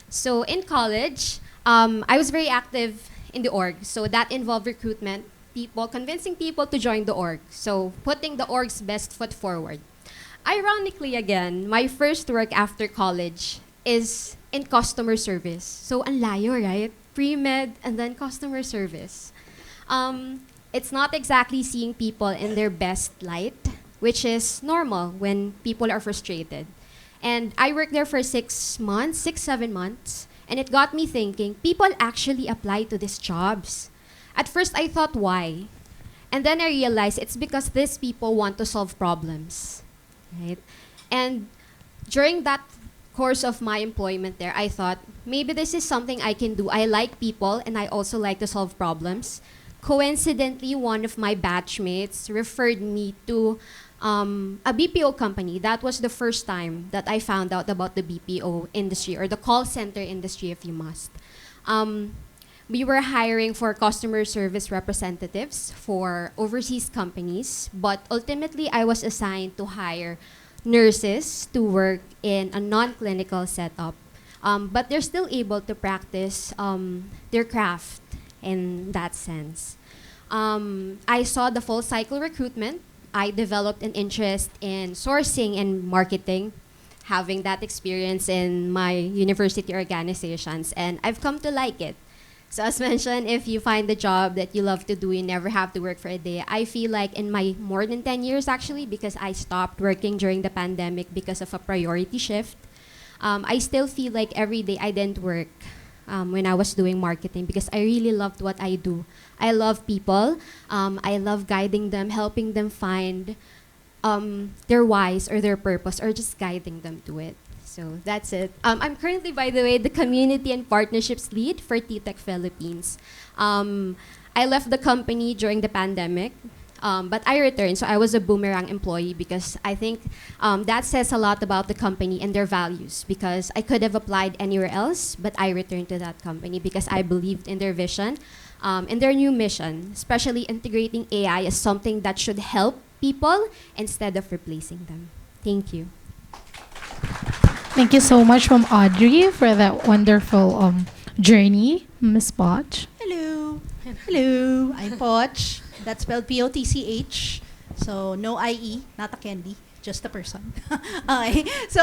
So in college, I was very active in the org. So that involved recruitment, people, convincing people to join the org. So putting the org's best foot forward. Ironically again, my first work after college is in customer service. So ang layo, right? Pre-med and then customer service. It's not exactly seeing people in their best light, which is normal when people are frustrated. And I worked there for 6 months, 7 months, and it got me thinking, people actually apply to these jobs. At first, I thought, why? And then I realized it's because these people want to solve problems, right? And during that course of my employment there, I thought, maybe this is something I can do. I like people, and I also like to solve problems. Coincidentally, one of my batchmates referred me to a BPO company. That was the first time that I found out about the BPO industry, or the call center industry, if you must. We were hiring for customer service representatives for overseas companies, but ultimately I was assigned to hire nurses to work in a non-clinical setup. But they're still able to practice their craft in that sense. I saw the full cycle recruitment. I developed an interest in sourcing and marketing, having that experience in my university organizations, and I've come to like it. So as mentioned, if you find the job that you love to do, you never have to work for a day. I feel like in my more than 10 years actually, because I stopped working during the pandemic because of a priority shift, I still feel like every day I didn't work when I was doing marketing because I really loved what I do. I love people. I love guiding them, helping them find their whys or their purpose, or just guiding them to it. So that's it. I'm currently, by the way, the Community and Partnerships Lead for TTEC Philippines. I left the company during the pandemic, but I returned. So I was a boomerang employee because I think that says a lot about the company and their values, because I could have applied anywhere else, but I returned to that company because I believed in their vision and their new mission, especially integrating AI as something that should help people instead of replacing them. Thank you. Thank you so much, from Audrey, for that wonderful journey, Miss Potch. Hello. Hello. I'm Potch. That's spelled Potch. So no IE, not a candy, just a person. Okay. So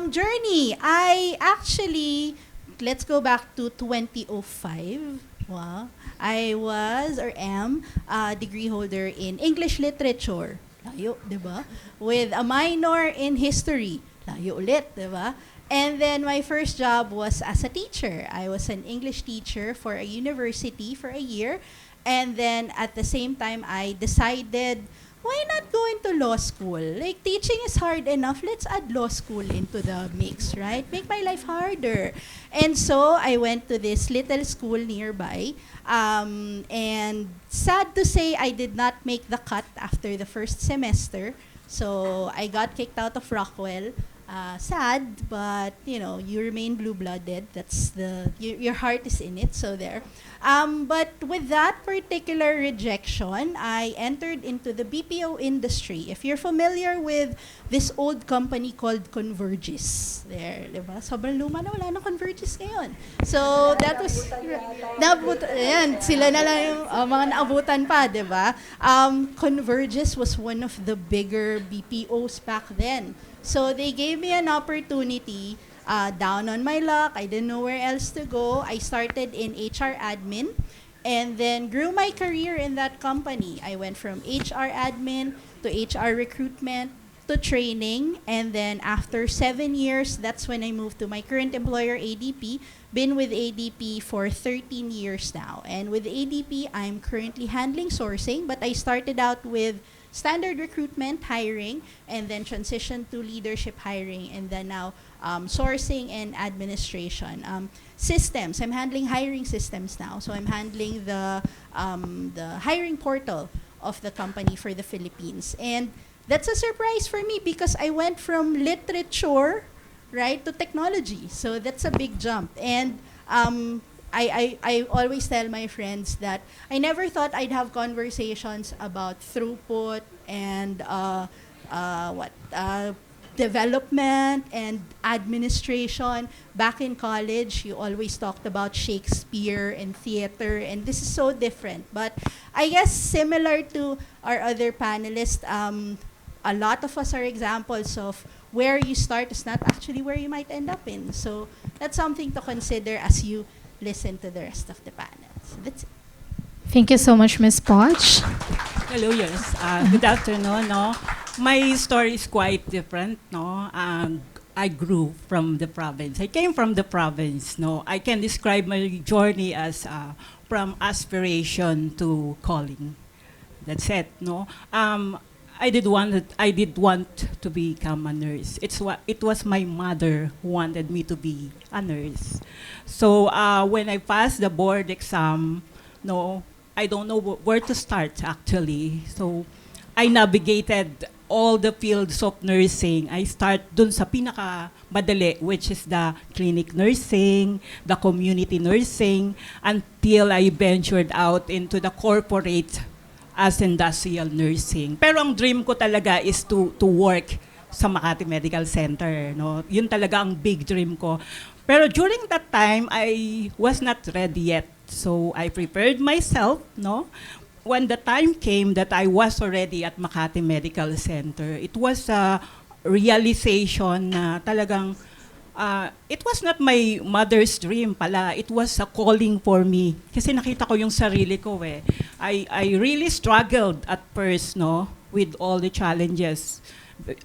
journey. I actually, let's go back to 2005. Wow. I was or am a degree holder in English literature. Layo, diba? With a minor in history. Layo ulit, diba? And then my first job was as a teacher. I was an English teacher for a university for a year. And then at the same time, I decided, why not go into law school? Like, teaching is hard enough. Let's add law school into the mix, right? Make my life harder. And so I went to this little school nearby. And sad to say, I did not make the cut after the first semester. So I got kicked out of Rockwell. sad, but you remain blue-blooded. That's your heart is in it, so there. But with that particular rejection, I entered into the BPO industry. If you're familiar with this old company called Convergys, there, diba? Sobrang luma na, wala na Convergys ngayon. So that was, ayan, sila na lang yung mga naabutan pa, diba? Convergys was one of the bigger BPOs back then. So they gave me an opportunity. Down on my luck, I didn't know where else to go. I started in HR admin and then grew my career in that company. I went from HR admin to HR recruitment to training, and then after 7 years, that's when I moved to my current employer, ADP. Been with ADP for 13 years now. And with ADP, I'm currently handling sourcing, but I started out with standard recruitment, hiring, and then transition to leadership hiring, and then now sourcing and administration. Systems, I'm handling hiring systems now. So I'm handling the hiring portal of the company for the Philippines. And that's a surprise for me because I went from literature, right, to technology. So that's a big jump. And I always tell my friends that I never thought I'd have conversations about throughput and development and administration. Back in college, you always talked about Shakespeare and theater, and this is so different. But I guess similar to our other panelists, a lot of us are examples of where you start is not actually where you might end up in. So that's something to consider as you listen to the rest of the panel. So that's it. Thank you so much, Ms. Poch. Hello, yes. Good afternoon. No, my story is quite different. No, I grew from the province. I came from the province. No, I can describe my journey as from aspiration to calling. That's it. No, I did want to become a nurse. It was my mother who wanted me to be a nurse. So when I passed the board exam, no, I don't know where to start actually. So I navigated all the fields of nursing. I start dun sa pinaka madali, which is the clinic nursing, the community nursing, until I ventured out into the corporate as industrial nursing. Pero ang dream ko talaga is to work sa Makati Medical Center. No? Yun talaga ang big dream ko. Pero during that time, I was not ready yet. So I prepared myself. No? When the time came that I was already at Makati Medical Center, it was a realization na talagang it was not my mother's dream pala. It was a calling for me. Kasi nakita ko yung sarili ko eh. I really struggled at first, no, with all the challenges.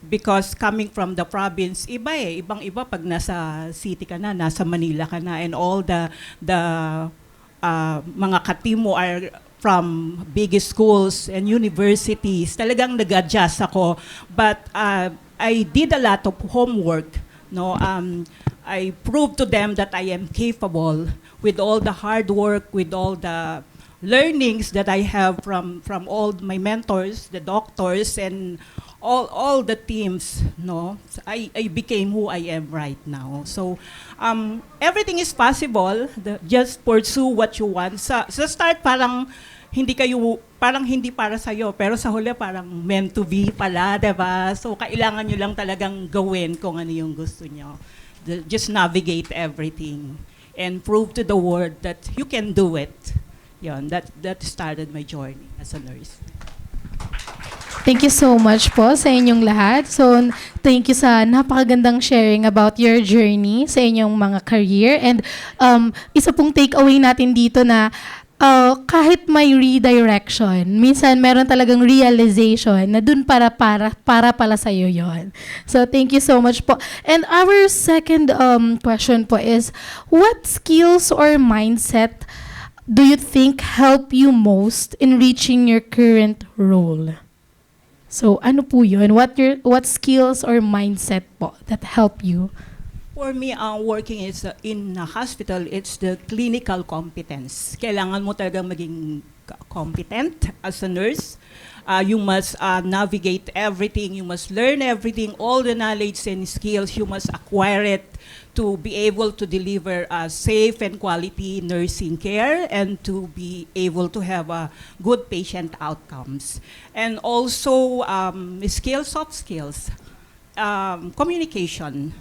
Because coming from the province, iba eh. Ibang-iba pag nasa city ka na, nasa Manila ka na, and all the mga katimo are from big schools and universities. Talagang nag-adjust ako. But I did a lot of homework. No, I proved to them that I am capable with all the hard work, with all the learnings that I have from all my mentors, the doctors, and all the teams. No, I became who I am right now. So everything is possible. Just pursue what you want. Sa start parang hindi para sa'yo, pero sa huli parang meant to be pala, diba? So kailangan nyo lang talagang gawin kung ano yung gusto nyo. Just navigate everything and prove to the world that you can do it. Yun, that started my journey as a nurse. Thank you so much po sa inyong lahat. So, thank you sa napakagandang sharing about your journey sa inyong mga career. And isa pong takeaway natin dito na kahit may redirection, minsan meron talagang realization na dun para pala sa'yo yon. So, thank you so much po. And our second question po is, what skills or mindset do you think help you most in reaching your current role? So, ano po yun? What skills or mindset po that help you? For me, working in a hospital, it's the clinical competence. Kailangan mo talagang maging competent as a nurse. You must navigate everything. You must learn everything, all the knowledge and skills. You must acquire it to be able to deliver safe and quality nursing care and to be able to have good patient outcomes. And also skills, soft skills, communication,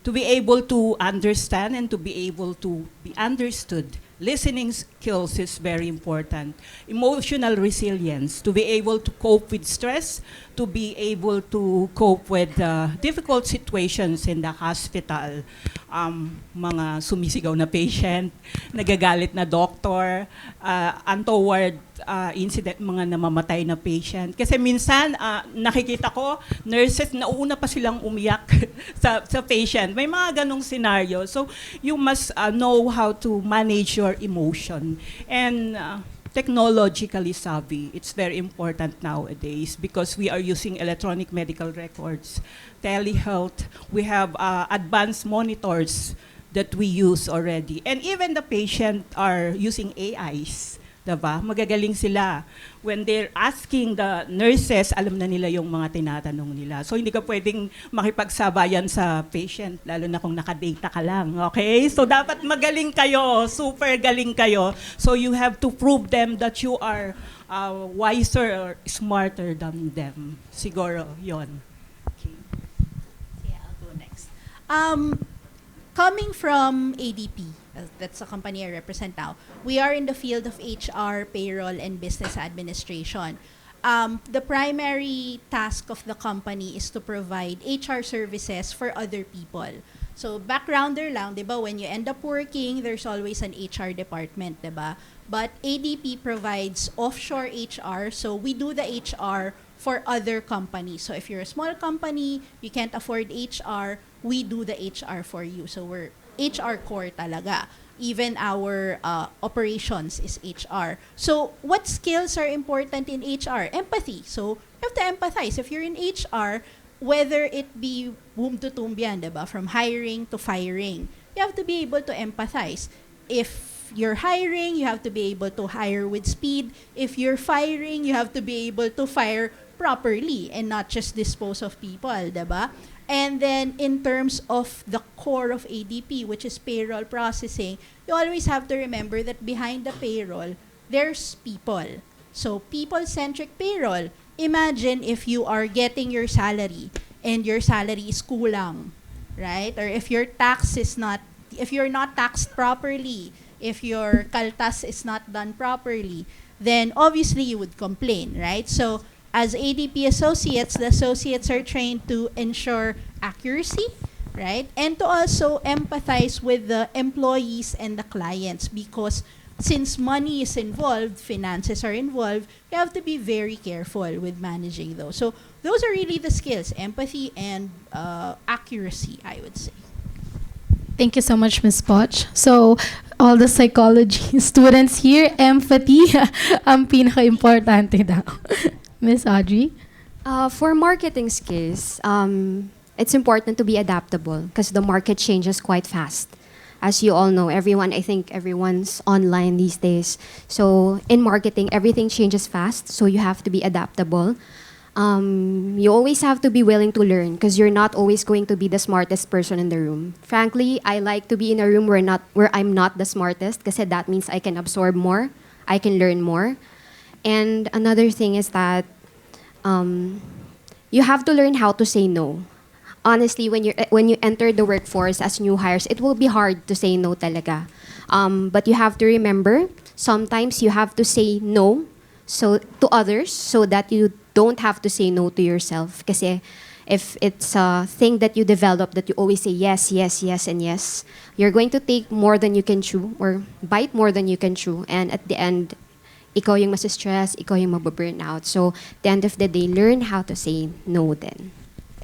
to be able to understand and to be able to be understood. Listening skills is very important. Emotional resilience, to be able to cope with stress, to be able to cope with difficult situations in the hospital. Mga sumisigaw na patient, nagagalit na doctor, untoward incident, mga namamatay na patient. Kasi minsan, nakikita ko, nurses, nauna pa silang umiyak sa patient. May mga ganong scenario. So, you must know how to manage your emotion. And technologically savvy, it's very important nowadays because we are using electronic medical records, telehealth, we have advanced monitors that we use already. And even the patient are using AIs. Diba? Magagaling sila. When they're asking the nurses, alam na nila yung mga tinatanong nila. So hindi ka pwedeng makipagsabayan sa patient, lalo na kung nakadata ka lang. Okay? So dapat magaling kayo, super galing kayo. So you have to prove them that you are wiser or smarter than them. Siguro, yon. Okay. Yeah, I'll go next. Coming from ADP, that's a company I represent now, we are in the field of HR, payroll, and business administration. The primary task of the company is to provide HR services for other people. So backgrounder lang, di ba, when you end up working, there's always an HR department, di ba? But ADP provides offshore HR, so we do the HR for other companies. So if you're a small company, you can't afford HR, we do the HR for you. So we're HR core talaga. Even our operations is HR. So what skills are important in HR? Empathy. So you have to empathize. If you're in HR, whether it be womb to tomb yan, diba? From hiring to firing, you have to be able to empathize. If you're hiring, you have to be able to hire with speed. If you're firing, you have to be able to fire properly and not just dispose of people, diba? And then in terms of the core of ADP, which is payroll processing, you always have to remember that behind the payroll, there's people. So people-centric payroll. Imagine if you are getting your salary and your salary is kulang, right? Or if your tax is not, if you're not taxed properly, if your kaltas is not done properly, then obviously you would complain, right? So as ADP associates, the associates are trained to ensure accuracy, right? And to also empathize with the employees and the clients, because since money is involved, finances are involved, you have to be very careful with managing those. So those are really the skills, empathy and accuracy, I would say. Thank you so much, Ms. Poch. So, all the psychology students here, empathy ang pinaka-importante daw. Ms. Audrey? For marketing skills, it's important to be adaptable because the market changes quite fast. As you all know, I think everyone's online these days. So in marketing, everything changes fast, so you have to be adaptable. You always have to be willing to learn because you're not always going to be the smartest person in the room. Frankly, I like to be in a room where I'm not the smartest because that means I can absorb more, I can learn more. And another thing is that you have to learn how to say no. Honestly, when you enter the workforce as new hires, it will be hard to say no talaga. But you have to remember, sometimes you have to say no to others so that you don't have to say no to yourself. Kasi if it's a thing that you develop that you always say yes, yes, yes, and yes, you're going to take more than you can chew or bite more than you can chew. And at the end, ikaw yung mas-stress, ikaw yung mababurn out. So, at the end of the day, learn how to say no then.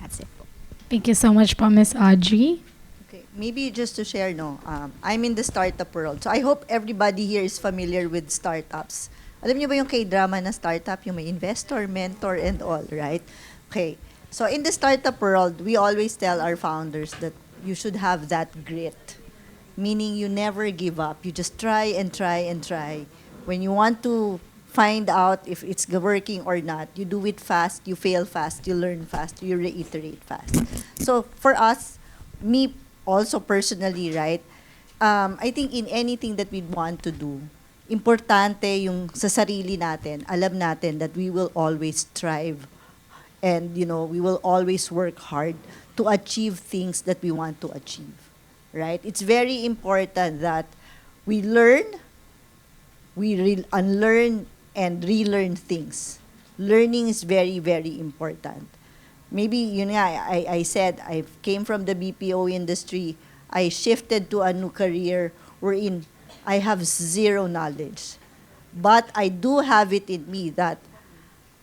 That's it. Thank you so much po, Ms. Audrey. Okay, maybe just to share, I'm in the startup world. So I hope everybody here is familiar with startups. Alam niyo ba yung K-drama na startup, yung may investor, mentor, and all, right? Okay, so in the startup world, we always tell our founders that you should have that grit. Meaning you never give up. You just try and try and try. When you want to find out if it's working or not. You do it fast, you fail fast, you learn fast, you reiterate fast. So for us, me also personally, right, I think in anything that we want to do, importante yung sa sarili natin, alam natin that we will always strive and, you know, we will always work hard to achieve things that we want to achieve, right? It's very important that we learn, we unlearn, and relearn things. Learning is very, very important. Maybe, yun nga, I said, I came from the BPO industry, I shifted to a new career wherein I have zero knowledge. But I do have it in me that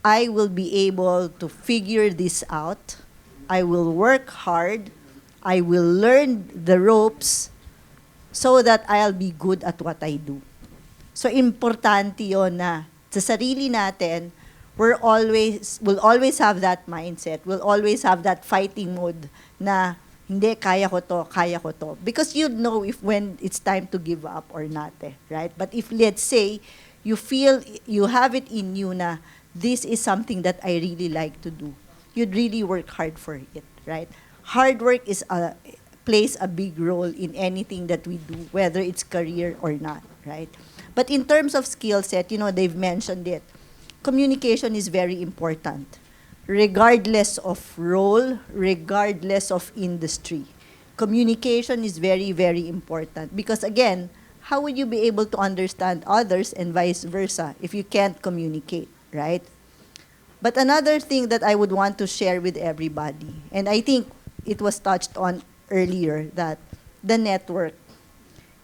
I will be able to figure this out. I will work hard. I will learn the ropes so that I'll be good at what I do. So, importante yun na sa sarili natin, we'll always have that mindset. We'll always have that fighting mode na hindi, kaya ko to, kaya ko to. Because you know if when it's time to give up or not, right? But if, let's say, you feel, you have it in you na this is something that I really like to do, you'd really work hard for it, right? Hard work plays a big role in anything that we do, whether it's career or not, right? But in terms of skill set, you know, they've mentioned it. Communication is very important, regardless of role, regardless of industry. Communication is very, very important because, again, how would you be able to understand others and vice versa if you can't communicate, right? But another thing that I would want to share with everybody, and I think it was touched on earlier, that the network.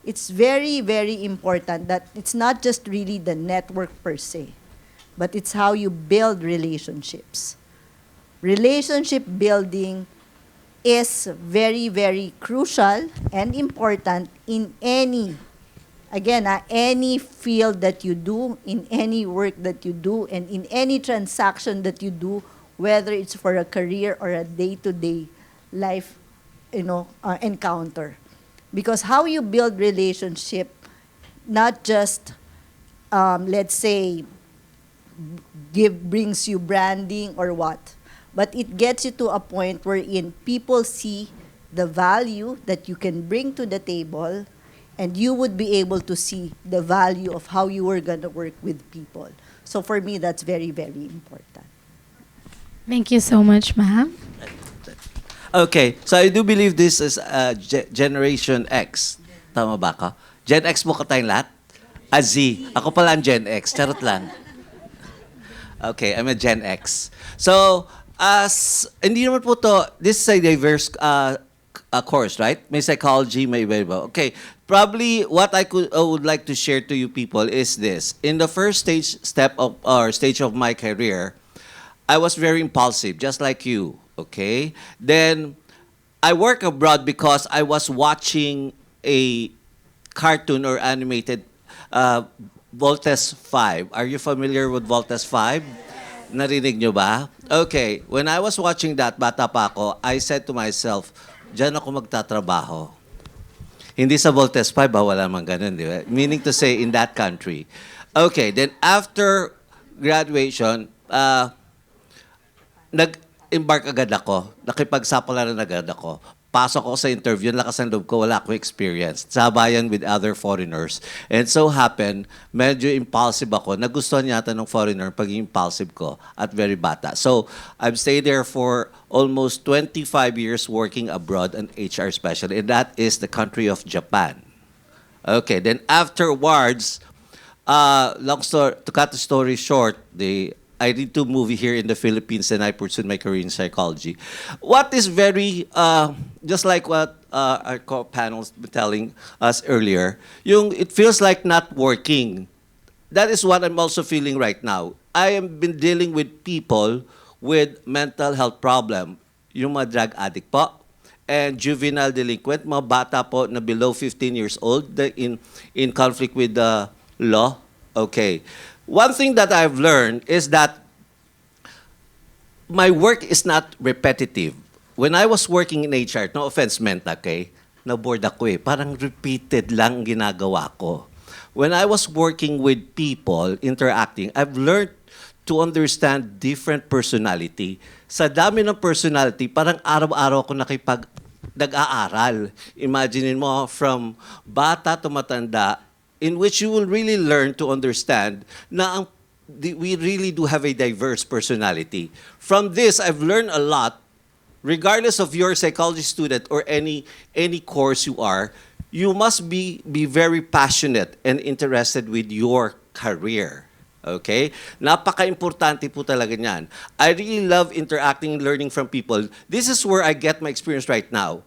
It's very, very important that it's not just really the network per se, but it's how you build relationships. Relationship building is very, very crucial and important in any field that you do, in any work that you do, and in any transaction that you do, whether it's for a career or a day-to-day life, encounter. Because how you build relationship, not just, let's say, brings you branding or what, but it gets you to a point wherein people see the value that you can bring to the table, and you would be able to see the value of how you are going to work with people. So for me, that's very, very important. Thank you so much, ma'am. Okay, so I do believe this is Generation X. Tama ba ka? Gen X mo ka tayong lahat? Z. Ako pala ang Gen X. Charot lang. Okay, I'm a Gen X. So, hindi naman po to, this is a diverse course, right? May psychology, may iba-iba. Okay, probably what I would like to share to you people is this. In the first stage of my career, I was very impulsive, just like you. Okay? Then, I work abroad because I was watching a cartoon or animated Voltes 5. Are you familiar with Voltes 5? Narinig nyo ba? Okay. When I was watching that, bata pa ako, I said to myself, diyan ako magtatrabaho. Hindi sa Voltes 5, wala man ganun, di ba? Meaning to say, in that country. Okay. Then, after graduation, nag-embark agad ako. Nakipagsapalaran agad ako. Pasok ako sa interview, lakas ng loob ko, wala akong experience. Sabayan with other foreigners. And so happened, medyo impulsive ako. Nagustuhan yata ng foreigner pagiging impulsive ko at very bata. So, I've stayed there for almost 25 years working abroad, an HR specialist, and that is the country of Japan. Okay, then afterwards, to cut the story short, I did 2 movies here in the Philippines and I pursued my career in psychology. What is very, just like what our co-panels were telling us earlier, it feels like not working. That is what I'm also feeling right now. I have been dealing with people with mental health problem. Yung mga drug addict po, and juvenile delinquent, mga bata po na below 15 years old in conflict with the law. Okay. One thing that I've learned is that my work is not repetitive. When I was working in HR, no offense meant, okay, na-bored ako eh. Parang repeated lang ginagawa ko. when I was working with people, interacting, I've learned to understand different personality. Sa dami ng personality, parang araw-araw ako nag-aaral. Imagine mo, from bata to matanda, in which you will really learn to understand na we really do have a diverse personality. From this, I've learned a lot. Regardless of your psychology student or any course you are, you must be very passionate and interested with your career. Okay? Napaka-importante po talaga niyan. I really love interacting and learning from people. This is where I get my experience right now.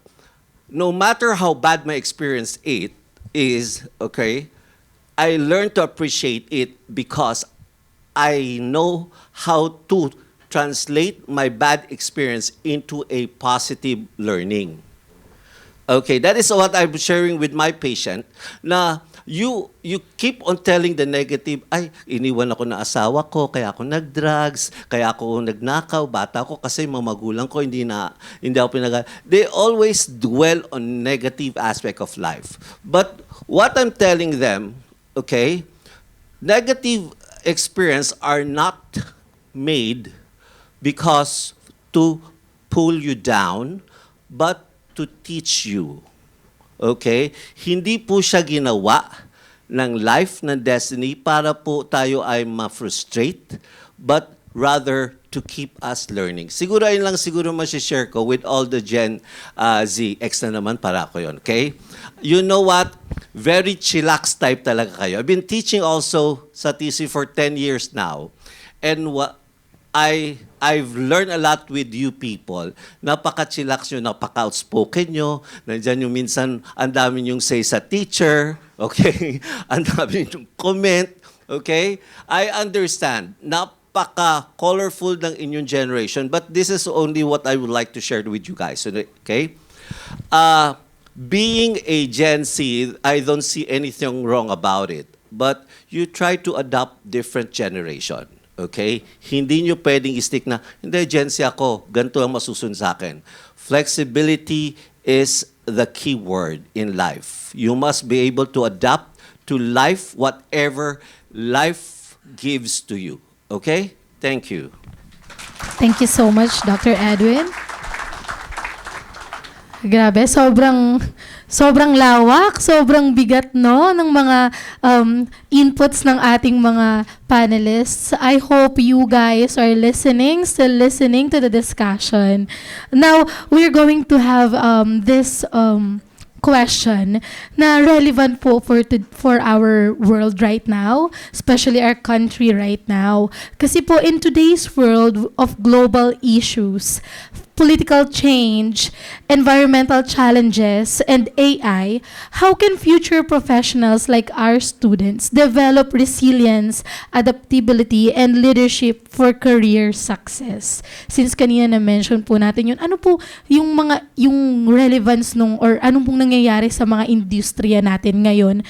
No matter how bad my experience is, okay, I learn to appreciate it because I know how to translate my bad experience into a positive learning. Okay, that is what I'm sharing with my patient, na you keep on telling the negative, ay, iniwan ako na asawa ko, kaya ako nag-drugs, kaya ako nagnakaw, bata ko kasi mga magulang ko hindi ako pinag. They always dwell on negative aspect of life. But what I'm telling them, okay, negative experience are not made because to pull you down, but to teach you. Okay? Hindi po siya ginawa ng life, ng destiny, para po tayo ay ma-frustrate, but rather to keep us learning. Siguro ayun lang siguro share ko with all the Gen Z. X na naman para ako yun. Okay? You know what? Very chillax type talaga kayo. I've been teaching also sa TC for 10 years now. And I've learned a lot with you people. Napaka-chillax nyo, napaka-outspoken nyo. Nandiyan yung minsan, ang dami yung say sa teacher. Okay? Ang dami yung comment. Okay? I understand. Napaka-colorful ng inyong generation. But this is only what I would like to share with you guys. Okay? Being a Gen Z, I don't see anything wrong about it. But you try to adopt different generation. Okay? Hindi nyo pwedeng stick na, hindi, Gen Z ako, ganito ang masusunod sa akin. Flexibility is the key word in life. You must be able to adapt to life, whatever life gives to you. Okay? Thank you. Thank you so much, Dr. Edwin. Grabe, sobrang lawak, sobrang bigat, no, ng mga inputs ng ating mga panelists. I hope you guys are still listening to the discussion. Now, we're going to have this question na relevant po for our world right now, especially our country right now. Kasi po in today's world of global issues, political change, environmental challenges, and AI, how can future professionals like our students develop resilience, adaptability, and leadership for career success? Since kanina na-mention po natin yun, ano po yung relevance or anong pong nangyayari sa mga industriya natin ngayon,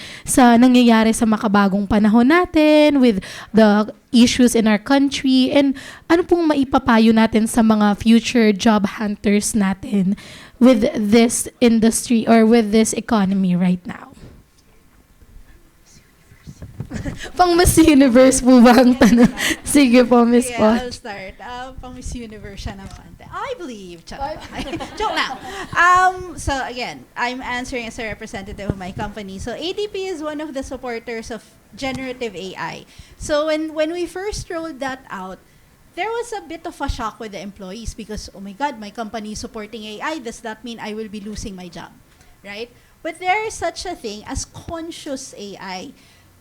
nangyayari sa makabagong panahon natin with the issues in our country, and ano pong maipapayo natin sa mga future job hunters natin with this industry or with this economy right now? Pang Miss Universe po ba ang tanong? Sige po, Miss Po. I'll start. Pang Miss Universe siya ng konti. I believe. Joke lang. So again, I'm answering as a representative of my company. So ADP is one of the supporters of generative AI. So when we first rolled that out, there was a bit of a shock with the employees because, oh my God, my company is supporting AI. Does that mean I will be losing my job? Right? But there is such a thing as conscious AI.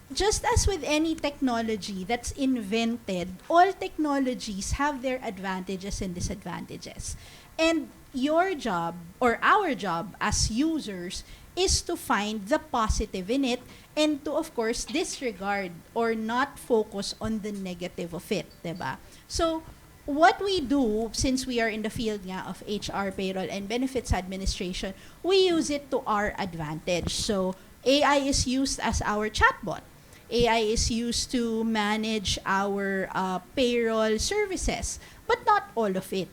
Just as with any technology that's invented, all technologies have their advantages and disadvantages. And your job, or our job as users, is to find the positive in it and to, of course, disregard or not focus on the negative of it, diba? So, what we do, since we are in the field nga of HR, payroll, and benefits administration, we use it to our advantage. So, AI is used as our chatbot. AI is used to manage our payroll services, but not all of it,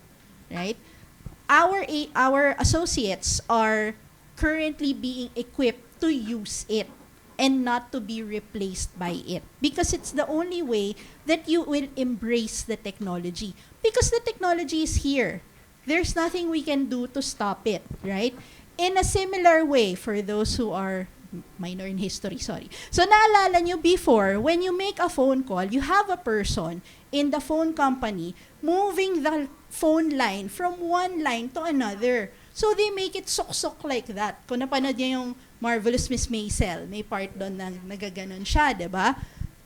right? Our associates are currently being equipped to use it and not to be replaced by it. Because it's the only way that you will embrace the technology. Because the technology is here. There's nothing we can do to stop it, right? In a similar way, for those who are minor in history, sorry. So naalala nyo before, when you make a phone call, you have a person in the phone company moving the phone line from one line to another. So they make it sok-sok like that. Kung napanood niyo yung Marvelous Miss Maisel, may part doon na nagaganon siya, diba?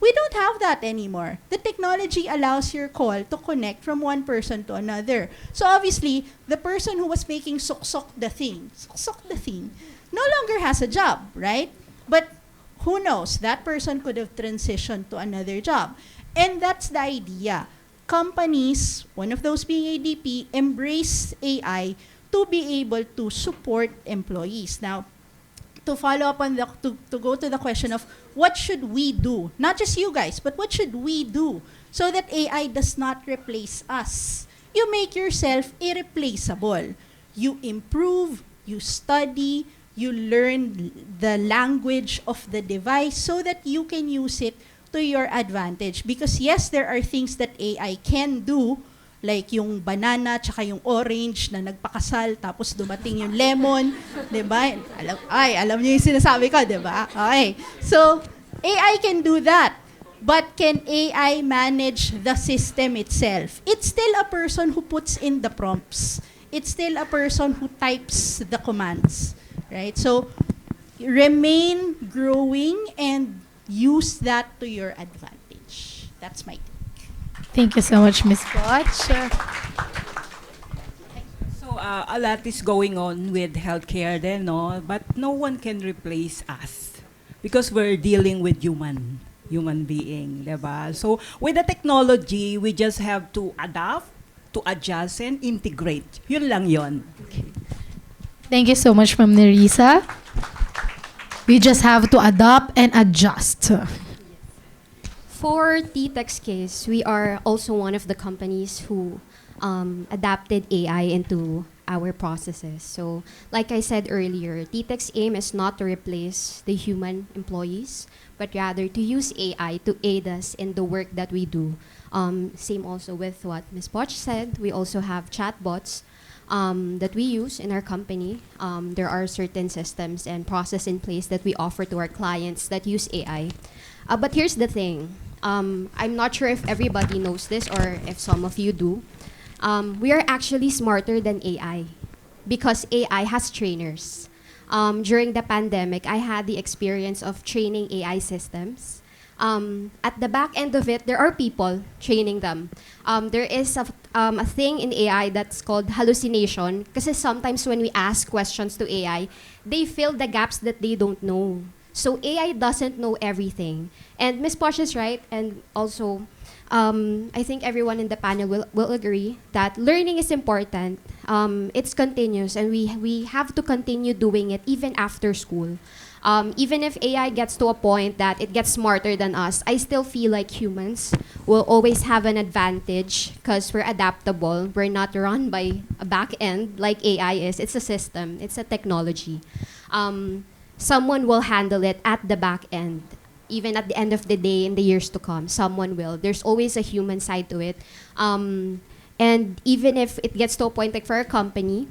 We don't have that anymore. The technology allows your call to connect from one person to another. So obviously, the person who was making sok-sok the thing, no longer has a job, right? But who knows? That person could have transitioned to another job. And that's the idea. Companies, one of those being ADP, embrace AI to be able to support employees. Now, to follow up on to go to the question of what should we do, not just you guys, but what should we do so that AI does not replace us? You make yourself irreplaceable. You improve, you study, you learn the language of the device so that you can use it to your advantage. Because yes, there are things that AI can do, like yung banana tsaka yung orange na nagpakasal tapos dumating yung lemon, 'di ba? Alam niyo yung sinasabi ko, 'di ba? Okay. So, AI can do that. But can AI manage the system itself? It's still a person who puts in the prompts. It's still a person who types the commands, right? So, remain growing and use that to your advantage. That's my take. Thank you so much, Ms. Potch. So a lot is going on with healthcare then, no? But no one can replace us because we're dealing with human being, diba? So with the technology, we just have to adapt, to adjust, and integrate. Yun lang yun. Thank you so much, Ma'am Nerissa. We just have to adapt and adjust. For TTEC's case, we are also one of the companies who adapted AI into our processes. So, like I said earlier, TTEC's aim is not to replace the human employees, but rather to use AI to aid us in the work that we do. Same also with what Ms. Potch said. We also have chatbots that we use in our company. There are certain systems and process in place that we offer to our clients that use AI. But here's the thing. I'm not sure if everybody knows this or if some of you do. We are actually smarter than AI because AI has trainers. During the pandemic, I had the experience of training AI systems. At the back end of it, there are people training them. There is a thing in AI that's called hallucination because sometimes when we ask questions to AI, they fill the gaps that they don't know. So AI doesn't know everything. And Ms. Posh is right, and also I think everyone in the panel will agree that learning is important. It's continuous, and we have to continue doing it even after school. Even if AI gets to a point that it gets smarter than us, I still feel like humans will always have an advantage because we're adaptable. We're not run by a back end like AI is. It's a system. It's a technology. Someone will handle it at the back end. Even at the end of the day, in the years to come, someone will. There's always a human side to it. And even if it gets to a point like for a company,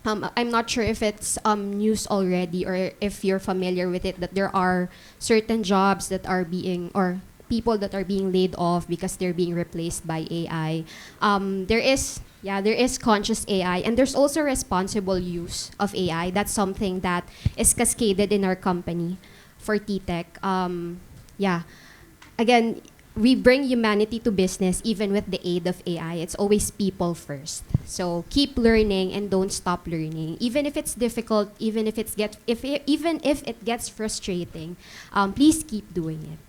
I'm not sure if it's news already or if you're familiar with it, that there are certain jobs that are being, or people that are being laid off because they're being replaced by AI. There is conscious AI, and there's also responsible use of AI. That's something that is cascaded in our company for TTEC. Again, we bring humanity to business even with the aid of AI. It's always people first. So keep learning and don't stop learning. Even if it's difficult, even if it gets frustrating, please keep doing it.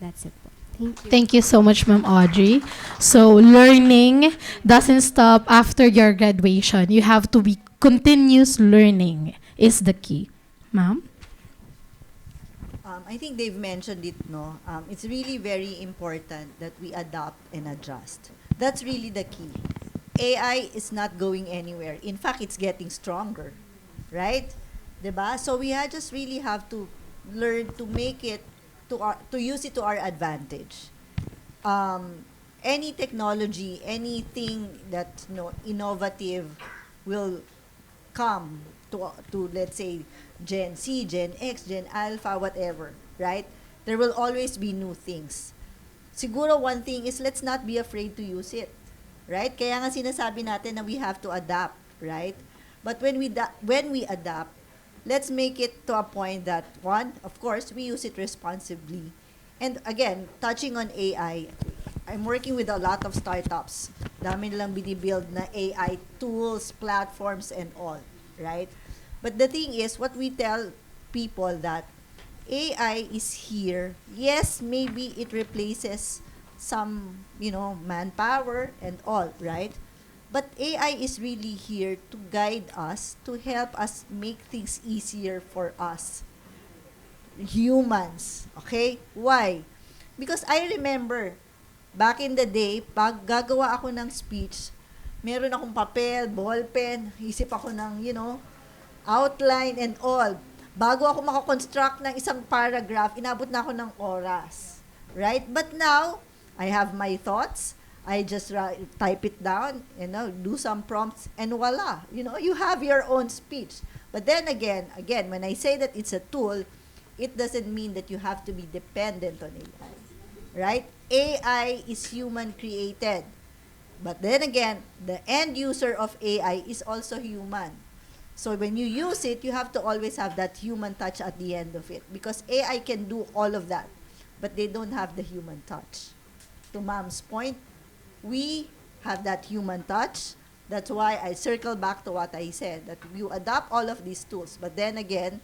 That's it. Thank you. Thank you so much, Ma'am Audrey. So learning doesn't stop after your graduation. You have to be continuous learning is the key. Ma'am? I think they've mentioned it, no? It's really very important that we adapt and adjust. That's really the key. AI is not going anywhere. In fact, it's getting stronger, right? Diba? So we just really have to learn to make it to use it to our advantage. Any technology, anything that innovative will come to let's say Gen C, Gen X, Gen Alpha, whatever, right? There will always be new things. Siguro one thing is let's not be afraid to use it, right? Kaya nga sinasabi natin na we have to adapt, right? But when we adapt, let's make it to a point that one, of course, we use it responsibly. And again, touching on AI, I'm working with a lot of startups. Dami nilang binibuild na AI tools, platforms, and all, right? But the thing is, what we tell people that AI is here. Yes, maybe it replaces some, manpower and all, right? But AI is really here to guide us, to help us make things easier for us, humans. Okay? Why? Because I remember, back in the day, pag gagawa ako ng speech, meron akong papel, ballpen, isip ako ng, outline and all. Bago ako makakonstruct ng isang paragraph, inabot na ako ng oras. Right? But now, I have my thoughts. I just type it down, do some prompts, and voila. You have your own speech. But then again, when I say that it's a tool, it doesn't mean that you have to be dependent on AI. Right? AI is human created. But then again, the end user of AI is also human. So when you use it, you have to always have that human touch at the end of it. Because AI can do all of that, but they don't have the human touch. To Mom's point, we have that human touch. That's why I circle back to what I said, that you adopt all of these tools. But then again,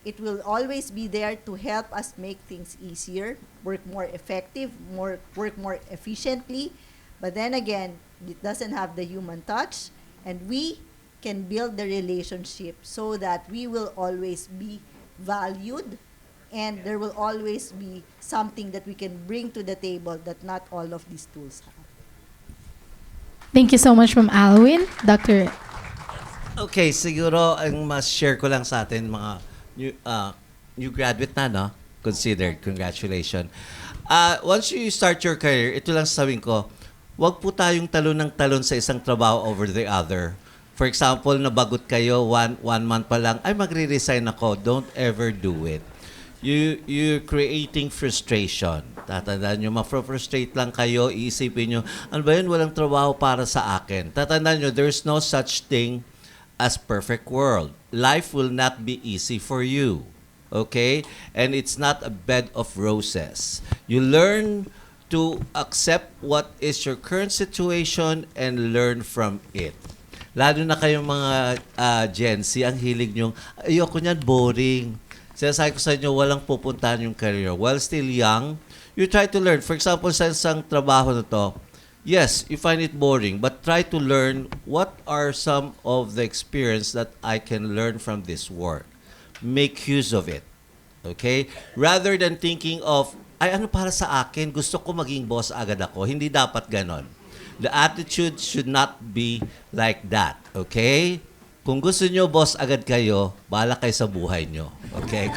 it will always be there to help us make things easier, work more effective, work more efficiently. But then again, it doesn't have the human touch, and we can build the relationship so that we will always be valued, and there will always be something that we can bring to the table that not all of these tools have. Thank you so much, Ma'am Alwin. Dr. Okay, siguro ang mas share ko lang sa atin mga new graduate na, no? Considered. Congratulations. Once you start your career, ito lang sasabihin ko, wag po tayong talon ng talon sa isang trabaho over the other. For example, nabagot kayo, one month pa lang, ay magre-resign ako. Don't ever do it. You're creating frustration. Tatandaan nyo, ma-frustrate lang kayo, iisipin nyo, ano ba yun, walang trabaho para sa akin. Tatandaan nyo, there's no such thing as perfect world. Life will not be easy for you. Okay? And it's not a bed of roses. You learn to accept what is your current situation and learn from it. Lalo na kayong mga Gen Z, ang hilig nyo, ayoko niyan, boring. Sinasabi ko sa inyo, walang pupuntahan yung career. While still young, you try to learn. For example, sa isang trabaho na to, yes, you find it boring, but try to learn what are some of the experience that I can learn from this work. Make use of it. Okay? Rather than thinking of, ay ano para sa akin, gusto ko maging boss agad ako. Hindi dapat ganon. The attitude should not be like that. Okay? Kung gusto nyo boss agad kayo, bahala kayo sa buhay nyo. Okay?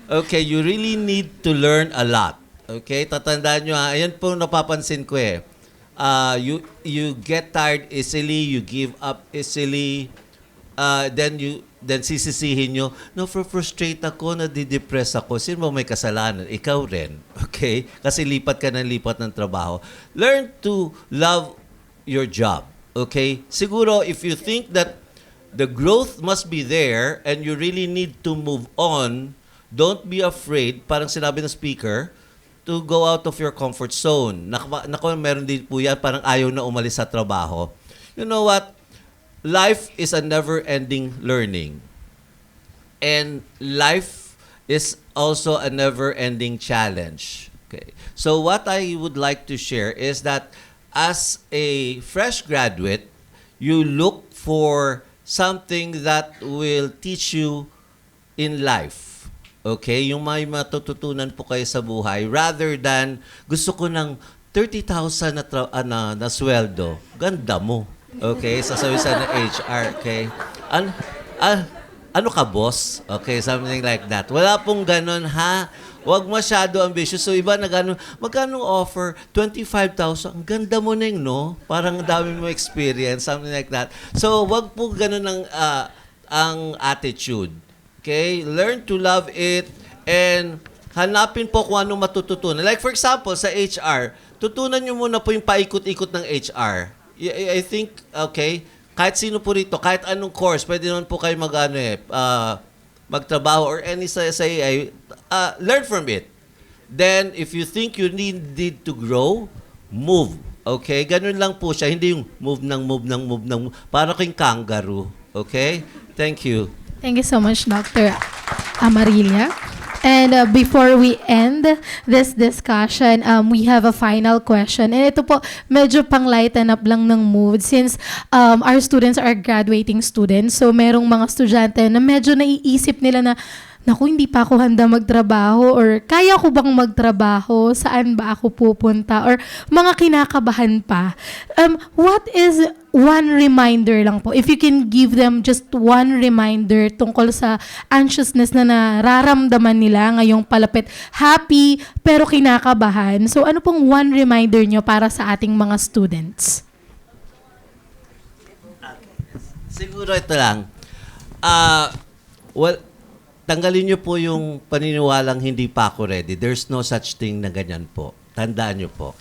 Okay, you really need to learn a lot. Okay? Tatandaan nyo ha. Ayan po napapansin ko eh. You get tired easily, you give up easily, then sisisihin nyo, frustrate ako, nadidepress ako. Sino ba may kasalanan? Ikaw rin. Okay? Kasi lipat ka ng lipat ng trabaho. Learn to love your job. Okay? Siguro, if you think that the growth must be there and you really need to move on, don't be afraid, parang sinabi ng speaker, to go out of your comfort zone. Naku, meron din po yan, parang ayaw na umalis sa trabaho. You know what? Life is a never-ending learning. And life is also a never-ending challenge. Okay. So what I would like to share is that as a fresh graduate, you look for something that will teach you in life. Okay? Yung may matututunan po kayo sa buhay rather than gusto ko ng 30,000 na sweldo. Ganda mo. Okay? Sasabi sa ng HR. Okay? ano ka, boss? Okay, something like that. Wala pong ganun, ha? Huwag masyado ambitious. So, iba na ganun, magkano offer? 25,000. Ang ganda mo na no? Parang dami mo experience, something like that. So, wag po ganun ang attitude. Okay? Learn to love it and hanapin po kung anong matututunan. Like for example, sa HR, tutunan nyo muna po yung paikot-ikot ng HR. I think, okay, kahit sino po rito, kahit anong course, pwede naman po kayo magtrabaho or any sa AI, learn from it. Then, if you think you need to grow, move. Okay? Ganun lang po siya. Hindi yung move ng move. Para kayong kangaroo. Okay? Thank you. Thank you so much, Dr. Amarilla. And before we end this discussion, we have a final question. And ito po, medyo pang lighten up lang ng mood since our students are graduating students. So merong mga estudyante na medyo naiisip nila na, naku, hindi pa ako handa magtrabaho or kaya ko bang magtrabaho? Saan ba ako pupunta? Or mga kinakabahan pa. What is one reminder lang po? If you can give them just one reminder tungkol sa anxiousness na nararamdaman nila ngayong palapit. Happy pero kinakabahan. So ano pong one reminder nyo para sa ating mga students? Siguro ito lang. Tanggalin niyo po yung paniniwalang hindi pa ako ready. There's no such thing na ganyan po. Tandaan niyo po.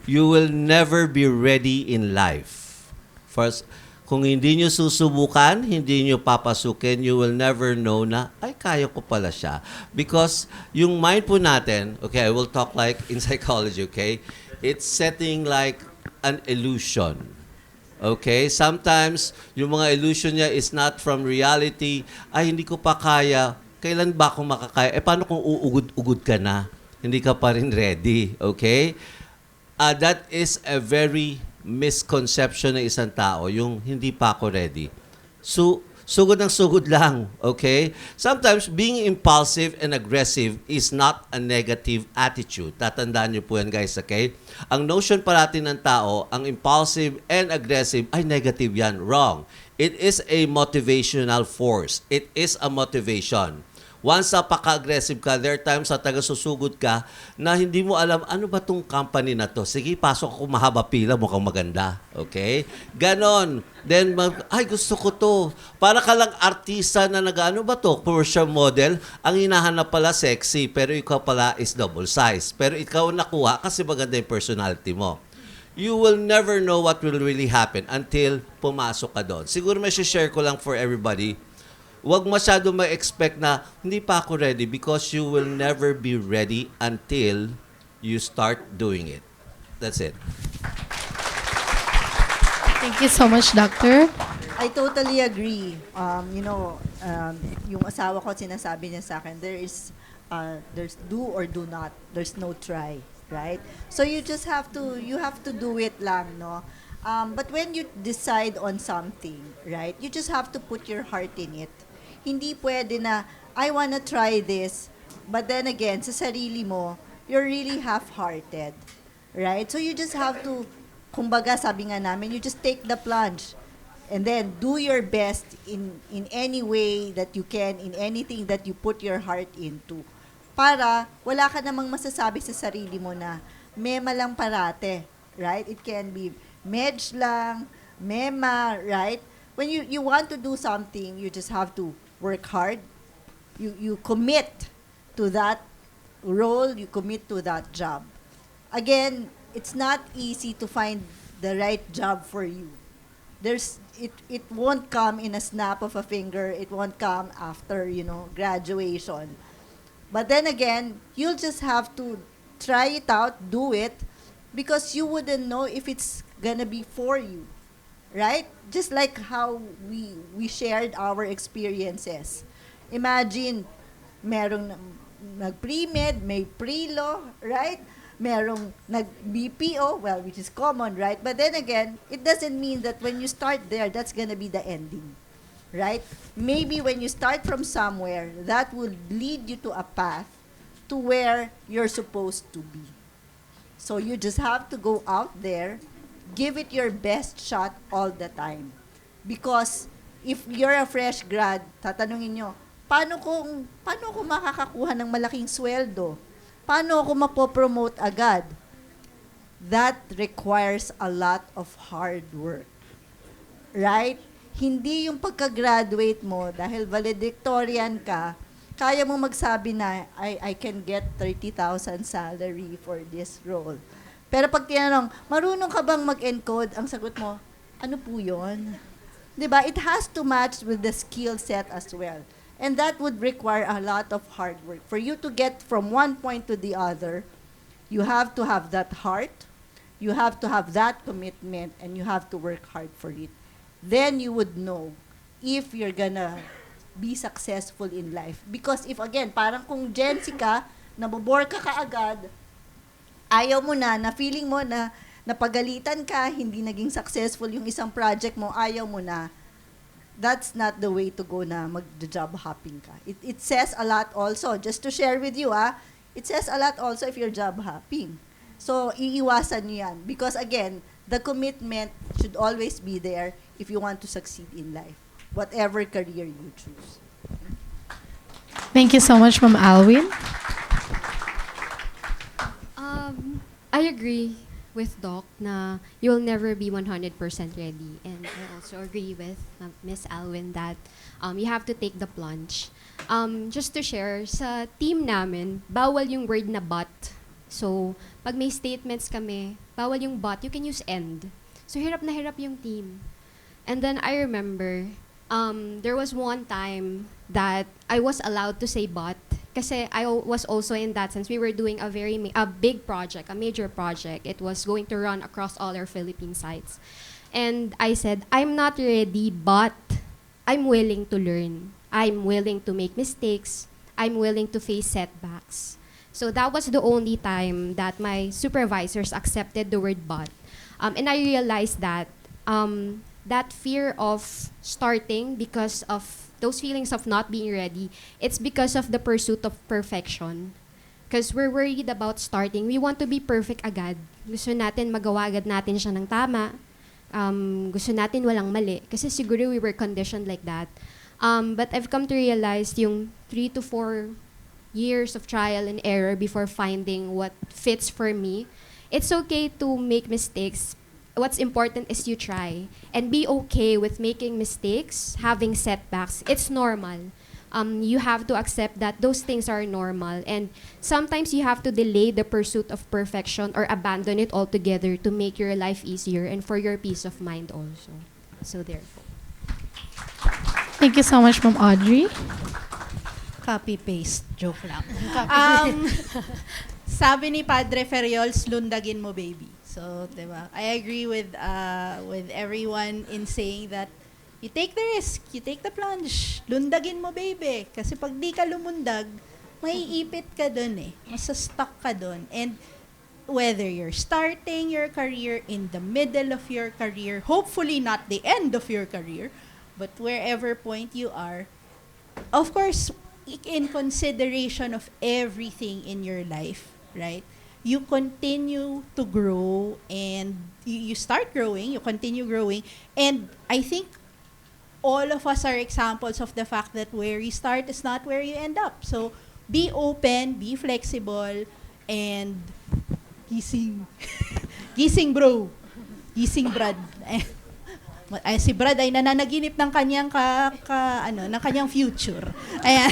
You will never be ready in life. First, kung hindi niyo susubukan, hindi niyo papasukin, you will never know na, ay, kaya ko pala siya. Because yung mind po natin, okay, I will talk like in psychology, okay? It's setting like an illusion. Okay? Sometimes, yung mga illusion niya is not from reality. Ay, hindi ko pa kaya. Kailan ba ako makakaya? Paano kung uugod-ugod ka na? Hindi ka pa rin ready. Okay? That is a very misconception ng isang tao, yung hindi pa ako ready. So, sugod ng sugod lang. Okay? Sometimes, being impulsive and aggressive is not a negative attitude. Tatandaan niyo po yan, guys. Okay? Ang notion parati ng tao, ang impulsive and aggressive, ay negative yan. Wrong. It is a motivational force. It is a motivation. Once napaka-aggressive ka, there are times sa taga-susugod ka na hindi mo alam, ano ba tong company na to? Sige, pasok ako, mahaba pila, mukhang maganda. Okay? Ganon. Then, ay, gusto ko to. Para ka lang artista na ano ba to? Commercial model. Ang hinahanap pala sexy, pero ikaw pala is double size. Pero ikaw nakuha kasi maganda yung personality mo. You will never know what will really happen until pumasok ka doon. Siguro may share ko lang for everybody. Huwag masyado ma-expect na hindi pa ako ready because you will never be ready until you start doing it. That's it. Thank you so much, Doctor. I totally agree. Yung asawa ko, sinasabi niya sa akin, there's do or do not. There's no try, right? So you have to do it lang, no? But when you decide on something, right, you just have to put your heart in it. Hindi pwede na, I wanna try this, but then again, sa sarili mo, you're really half-hearted, right? So you just have to, kumbaga, sabi nga namin, you just take the plunge and then do your best in any way that you can, in anything that you put your heart into. Para wala ka namang masasabi sa sarili mo na mema lang parate, right? It can be medj lang, mema, right? When you want to do something, you just have to work hard. You commit to that role, you commit to that job. Again, it's not easy to find the right job for you. It won't come in a snap of a finger. It won't come after, graduation. But then again, you'll just have to try it out, do it, because you wouldn't know if it's gonna be for you. Right? Just like how we shared our experiences. Imagine, merong nag-pre-med, may pre-law, right? Merong nag-BPO, well, which is common, right? But then again, it doesn't mean that when you start there, that's gonna be the ending, right? Maybe when you start from somewhere, that will lead you to a path to where you're supposed to be. So you just have to go out there, give it your best shot all the time. Because if you're a fresh grad, tatanungin nyo, paano ako makakakuha ng malaking sweldo? Paano ako mapopromote agad? That requires a lot of hard work. Right? Hindi yung pagka-graduate mo, dahil valedictorian ka, kaya mo magsabi na, I can get 30,000 salary for this role. Pero pag tinanong, marunong ka bang mag-encode? Ang sagot mo, ano po yun? Diba? It has to match with the skill set as well. And that would require a lot of hard work. For you to get from one point to the other, you have to have that heart, you have to have that commitment, and you have to work hard for it. Then you would know if you're gonna be successful in life. Because if, again, parang kung Gen Z ka, nabobore ka kaagad, ayaw mo na feeling mo na napagalitan ka, hindi naging successful yung isang project mo, ayaw mo na, that's not the way to go na mag-job hopping ka. It says a lot also, just to share with you, it says a lot also if you're job hopping. So, iiwasan nyo yan. Because again, the commitment should always be there if you want to succeed in life, whatever career you choose. Thank you so much, Ma'am Alwin. I agree with Doc na you'll never be 100% ready. And I also agree with Miss Alwin that you have to take the plunge. Just to share, sa team namin, bawal yung word na but. So, pag may statements kami, bawal yung but, you can use and. So, hirap na hirap yung team. And then I remember, there was one time that I was allowed to say but, kasi I was also in that sense. We were doing a big project, a major project. It was going to run across all our Philippine sites. And I said, I'm not ready, but I'm willing to learn. I'm willing to make mistakes. I'm willing to face setbacks. So that was the only time that my supervisors accepted the word but. And I realized that that fear of starting because of those feelings of not being ready, it's because of the pursuit of perfection. Because we're worried about starting. We want to be perfect agad. Gusto natin magawa agad natin siya ng tama. Gusto natin walang mali. Kasi siguro we were conditioned like that. But I've come to realize yung 3 to 4 years of trial and error before finding what fits for me. It's okay to make mistakes. What's important is you try and be okay with making mistakes, having setbacks. It's normal. You have to accept that those things are normal, and sometimes you have to delay the pursuit of perfection or abandon it altogether to make your life easier and for your peace of mind also. So therefore. Thank you so much, Ma'am Audrey. Copy-paste. Joke lang. Sabi ni Padre Ferriols, lundagin mo, baby. So, diba? I agree with everyone in saying that you take the risk, you take the plunge, lundagin mo, baby. Kasi pag di ka lumundag, maiipit ka dun eh. Masa-stuck ka dun. And whether you're starting your career, in the middle of your career, hopefully not the end of your career, but wherever point you are, of course, in consideration of everything in your life, right? You continue to grow, and you start growing, you continue growing, and I think all of us are examples of the fact that where you start is not where you end up. So, be open, be flexible, and gising. Gising, bro. Gising, Brad. Si Brad ay nananaginip ng kanyang ng kanyang future. Ayan.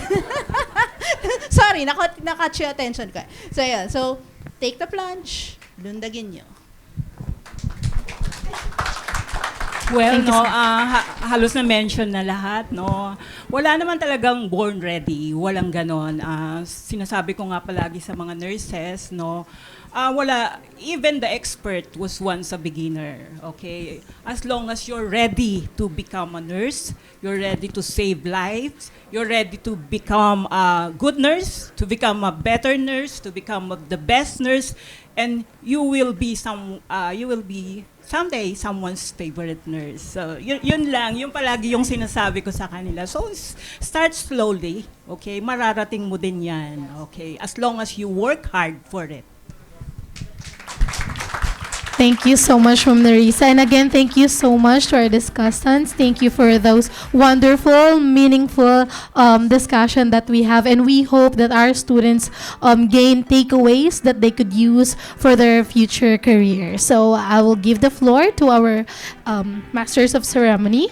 Sorry, na-catch your attention ko. So, yeah. So, take the plunge. Lundagin nyo. Well, no, halos na mention na lahat, no. Wala naman talagang born ready, walang ganon. Sinasabi ko nga palagi sa mga nurses, no. Wala, even the expert was once a beginner, okay? As long as you're ready to become a nurse, you're ready to save lives, you're ready to become a good nurse, to become a better nurse, to become the best nurse, and you will be someday someone's favorite nurse. So, yun lang, yung palagi yung sinasabi ko sa kanila. So, start slowly, okay? Mararating mo din yan, okay? As long as you work hard for it. Thank you so much, Ma'am Nerissa. And again, thank you so much to our discussants. Thank you for those wonderful, meaningful discussion that we have. And we hope that our students gain takeaways that they could use for their future career. So I will give the floor to our Masters of Ceremony.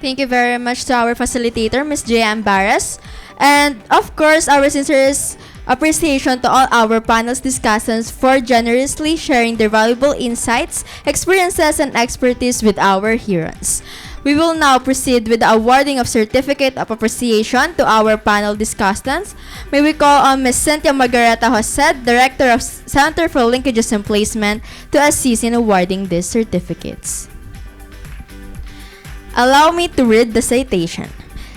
Thank you very much to our facilitator, Ms. J.M. Barras. And of course, our sincerest appreciation to all our panel's discussants for generously sharing their valuable insights, experiences, and expertise with our heroes. We will now proceed with the awarding of Certificate of Appreciation to our panel discussants. May we call on Ms. Cynthia Margareta Jose, Director of Center for Linkages and Placement, to assist in awarding these certificates. Allow me to read the citation.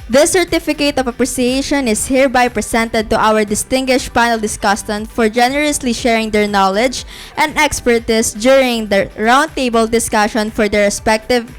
This Certificate of Appreciation is hereby presented to our distinguished panel discussant for generously sharing their knowledge and expertise during the roundtable discussion for their respective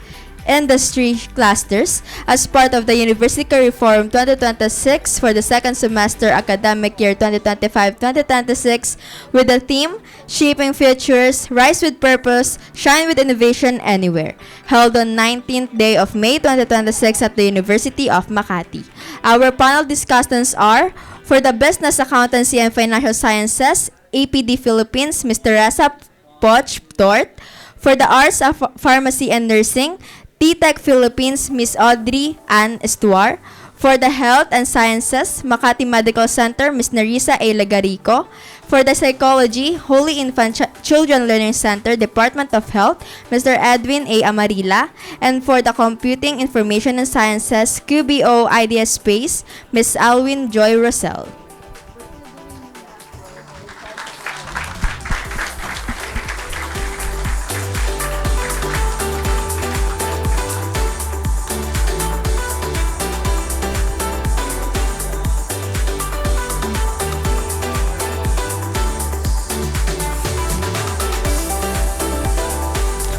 industry clusters as part of the University Career Forum 2026 for the second semester academic year 2025-2026 with the theme Shaping Futures, Rise with Purpose, Shine with Innovation Anywhere, held on 19th day of May 2026 at the University of Makati. Our panel discussants are for the Business Accountancy and Financial Sciences, APD Philippines, Ms. Teresa Poch Tort, for the Arts of Pharmacy and Nursing, T-Tech Philippines, Ms. Audrey Ann Estuar. For the Health and Sciences, Makati Medical Center, Ms. Nerissa A. Lagarico. For the Psychology, Holy Infant Children Learning Center, Department of Health, Mr. Edwin A. Amarilla. And for the Computing, Information and Sciences, QBO Idea Space, Ms. Alwin Joy Rosell.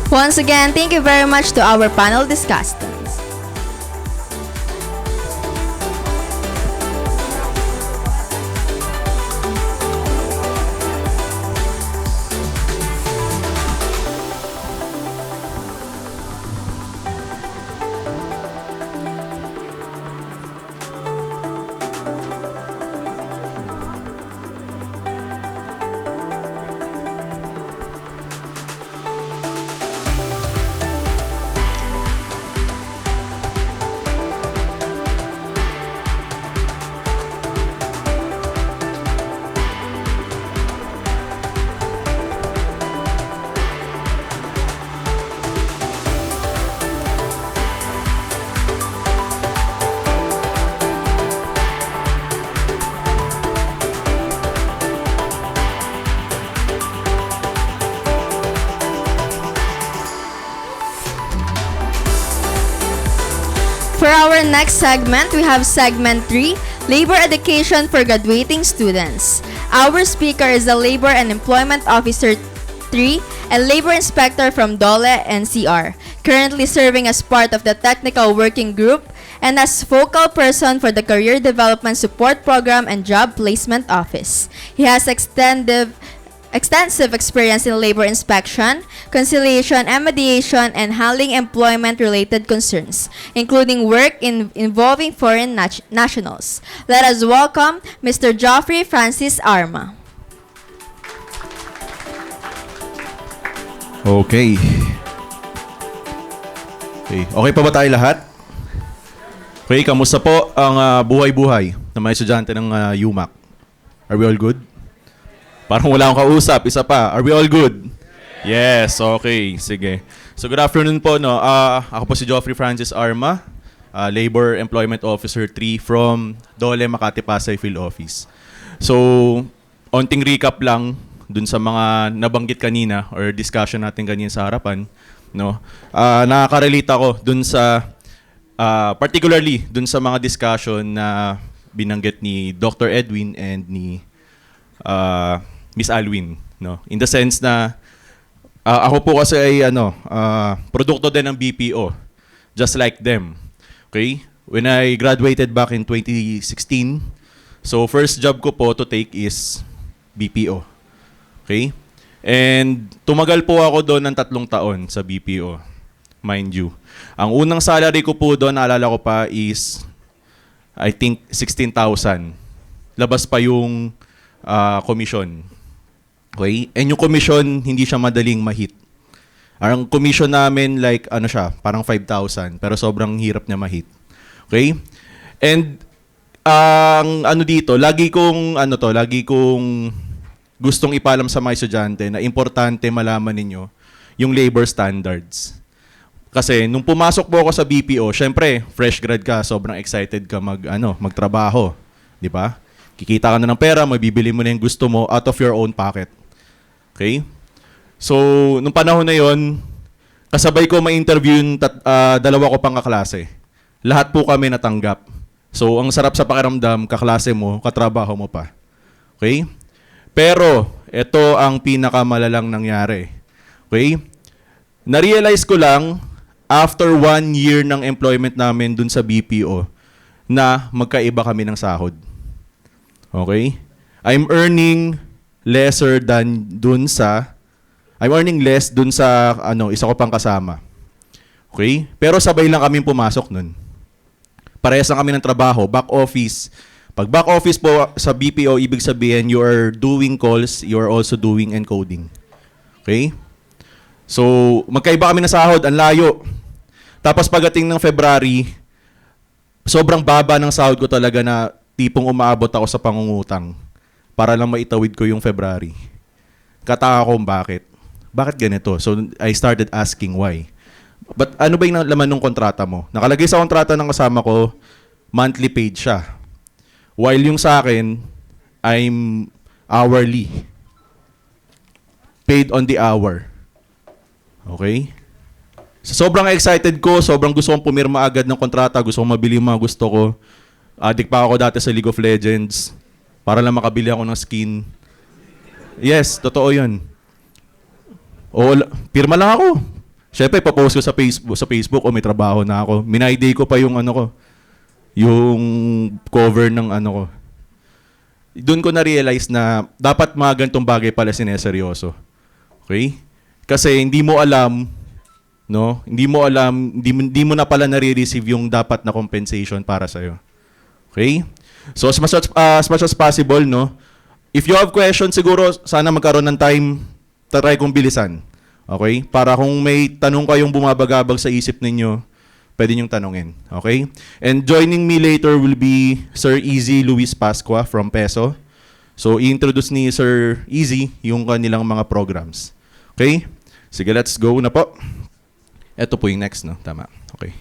Once again, thank you very much to our panel discussants. For our next segment, we have segment 3, Labor Education for Graduating Students. Our speaker is the Labor and Employment Officer 3 and Labor Inspector from DOLE NCR, currently serving as part of the Technical Working Group and as focal person for the Career Development Support Program and Job Placement Office. He has extensive experience in labor inspection, conciliation and mediation, and handling employment-related concerns, including work involving foreign nationals. Let us welcome Mr. Geoffrey Francis Arma. Okay. Okay pa ba tayo lahat? Okay, kamusta po ang buhay-buhay ng mga estudyante ng UMak? Are we all good? Parang wala akong kausap. Isa pa. Are we all good? Yes. Okay. Sige. So, good afternoon po. No? Ako po si Geoffrey Francis Arma, Labor Employment Officer 3 from DOLE Makati Pasay Field Office. So, onting recap lang dun sa mga nabanggit kanina or discussion natin kanina sa harapan. No? Nakaka-relate ako dun sa, particularly dun sa mga discussion na binanggit ni Dr. Edwin and ni Miss Alwin, no? In the sense na ako po kasi ay produkto din ng BPO, just like them. Okay? When I graduated back in 2016, so first job ko po to take is BPO. Okay? And tumagal po ako doon ng 3 taon sa BPO, mind you. Ang unang salary ko po doon, naalala ko pa, is I think 16,000. Labas pa yung commission. Okay? And yung commission, hindi siya madaling ma-hit. Ang commission namin, like, ano siya, parang 5,000. Pero sobrang hirap niya ma-hit. Okay? And, ang ano dito, lagi kong gustong ipalam sa mga estudyante na importante malaman ninyo yung labor standards. Kasi nung pumasok po ako sa BPO, syempre, fresh grad ka, sobrang excited ka magtrabaho, 'di ba? Kikita ka na ng pera, mabibili mo na yung gusto mo out of your own pocket. Okay? So, nung panahon na 'yon, kasabay ko ma-interview yung 2 ko pang kaklase. Lahat po kami natanggap. So, ang sarap sa pakiramdam, kaklase mo, katrabaho mo pa. Okay? Pero, ito ang pinakamalalang nangyari. Okay? Na-realize ko lang, after 1 year ng employment namin dun sa BPO, na magkaiba kami ng sahod. Okay? I'm earning less dun sa isa ko pang kasama. Okay? Pero sabay lang kami pumasok nun. Parehas lang kami ng trabaho, back office. Pag back office po sa BPO, ibig sabihin you are doing calls, you are also doing encoding. Okay? So, magkaiba kami ng sahod, ang layo. Tapos pagdating ng February, sobrang baba ng sahod ko talaga na tipong umaabot ako sa pangungutang para lang maitawid ko yung February. Kataka ko bakit. Bakit ganito? So, I started asking why. But ano ba yung laman ng kontrata mo? Nakalagay sa kontrata ng kasama ko, monthly paid siya. While yung sa akin, I'm hourly. Paid on the hour. Okay? So, sobrang excited ko, sobrang gusto kong pumirma agad ng kontrata, gusto kong mabili yung mga gusto ko. Addict pa ako dati sa League of Legends para lang makabili ako ng skin. Yes, totoo yun. Pirma lang ako. Siyempre, ipapost ko sa Facebook, may trabaho na ako. Minayday ko pa yung yung cover ng ko. Doon ko na-realize na dapat mga ganitong bagay pala sineseryoso. Okay? Kasi hindi mo alam, hindi mo na pala nare-receive yung dapat na compensation para sa'yo. Okay? So, as much as possible, if you have questions, siguro, sana magkaroon ng time, try kong bilisan. Okay? Para kung may tanong kayong bumabagabag sa isip ninyo, pwede niyong tanungin. Okay? And joining me later will be Sir Easy Luis Pascua from PESO. So, i-introduce ni Sir Easy yung kanilang mga programs. Okay? Sige, let's go na po. Ito po yung next, Tama. Okay.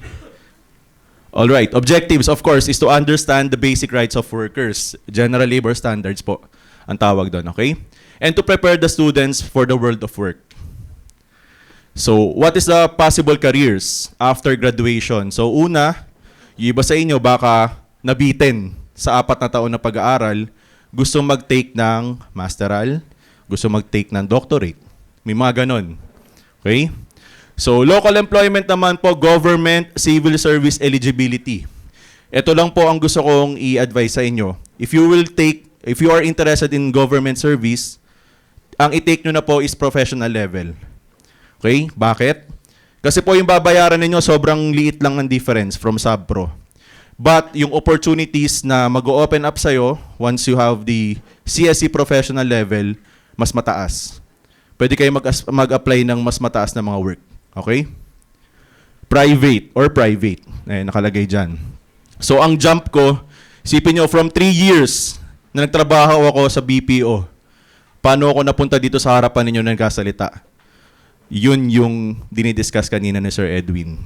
Alright, objectives, of course, is to understand the basic rights of workers. General labor standards po ang tawag doon, okay? And to prepare the students for the world of work. So, what is the possible careers after graduation? So, una, yung iba sa inyo baka nabitin sa 4 na taon na pag-aaral, gusto mag-take ng masteral, gusto mag-take ng doctorate. May mga ganon. Okay? So, local employment naman po, government, civil service eligibility. Ito lang po ang gusto kong i-advise sa inyo. If you are interested in government service, ang i-take nyo na po is professional level. Okay? Bakit? Kasi po yung babayaran ninyo, sobrang liit lang ng difference from sub-pro. But yung opportunities na mag-open up sa'yo, once you have the CSE professional level, mas mataas. Pwede kayo mag-apply ng mas mataas na mga work. Okay? Private. Nakalagay dyan. So, ang jump ko, isipin nyo, from 3 years na nagtrabaho ako sa BPO, paano ako napunta dito sa harapan ninyo na nagkasalita? Yun yung dinidiscuss kanina ni Sir Edwin.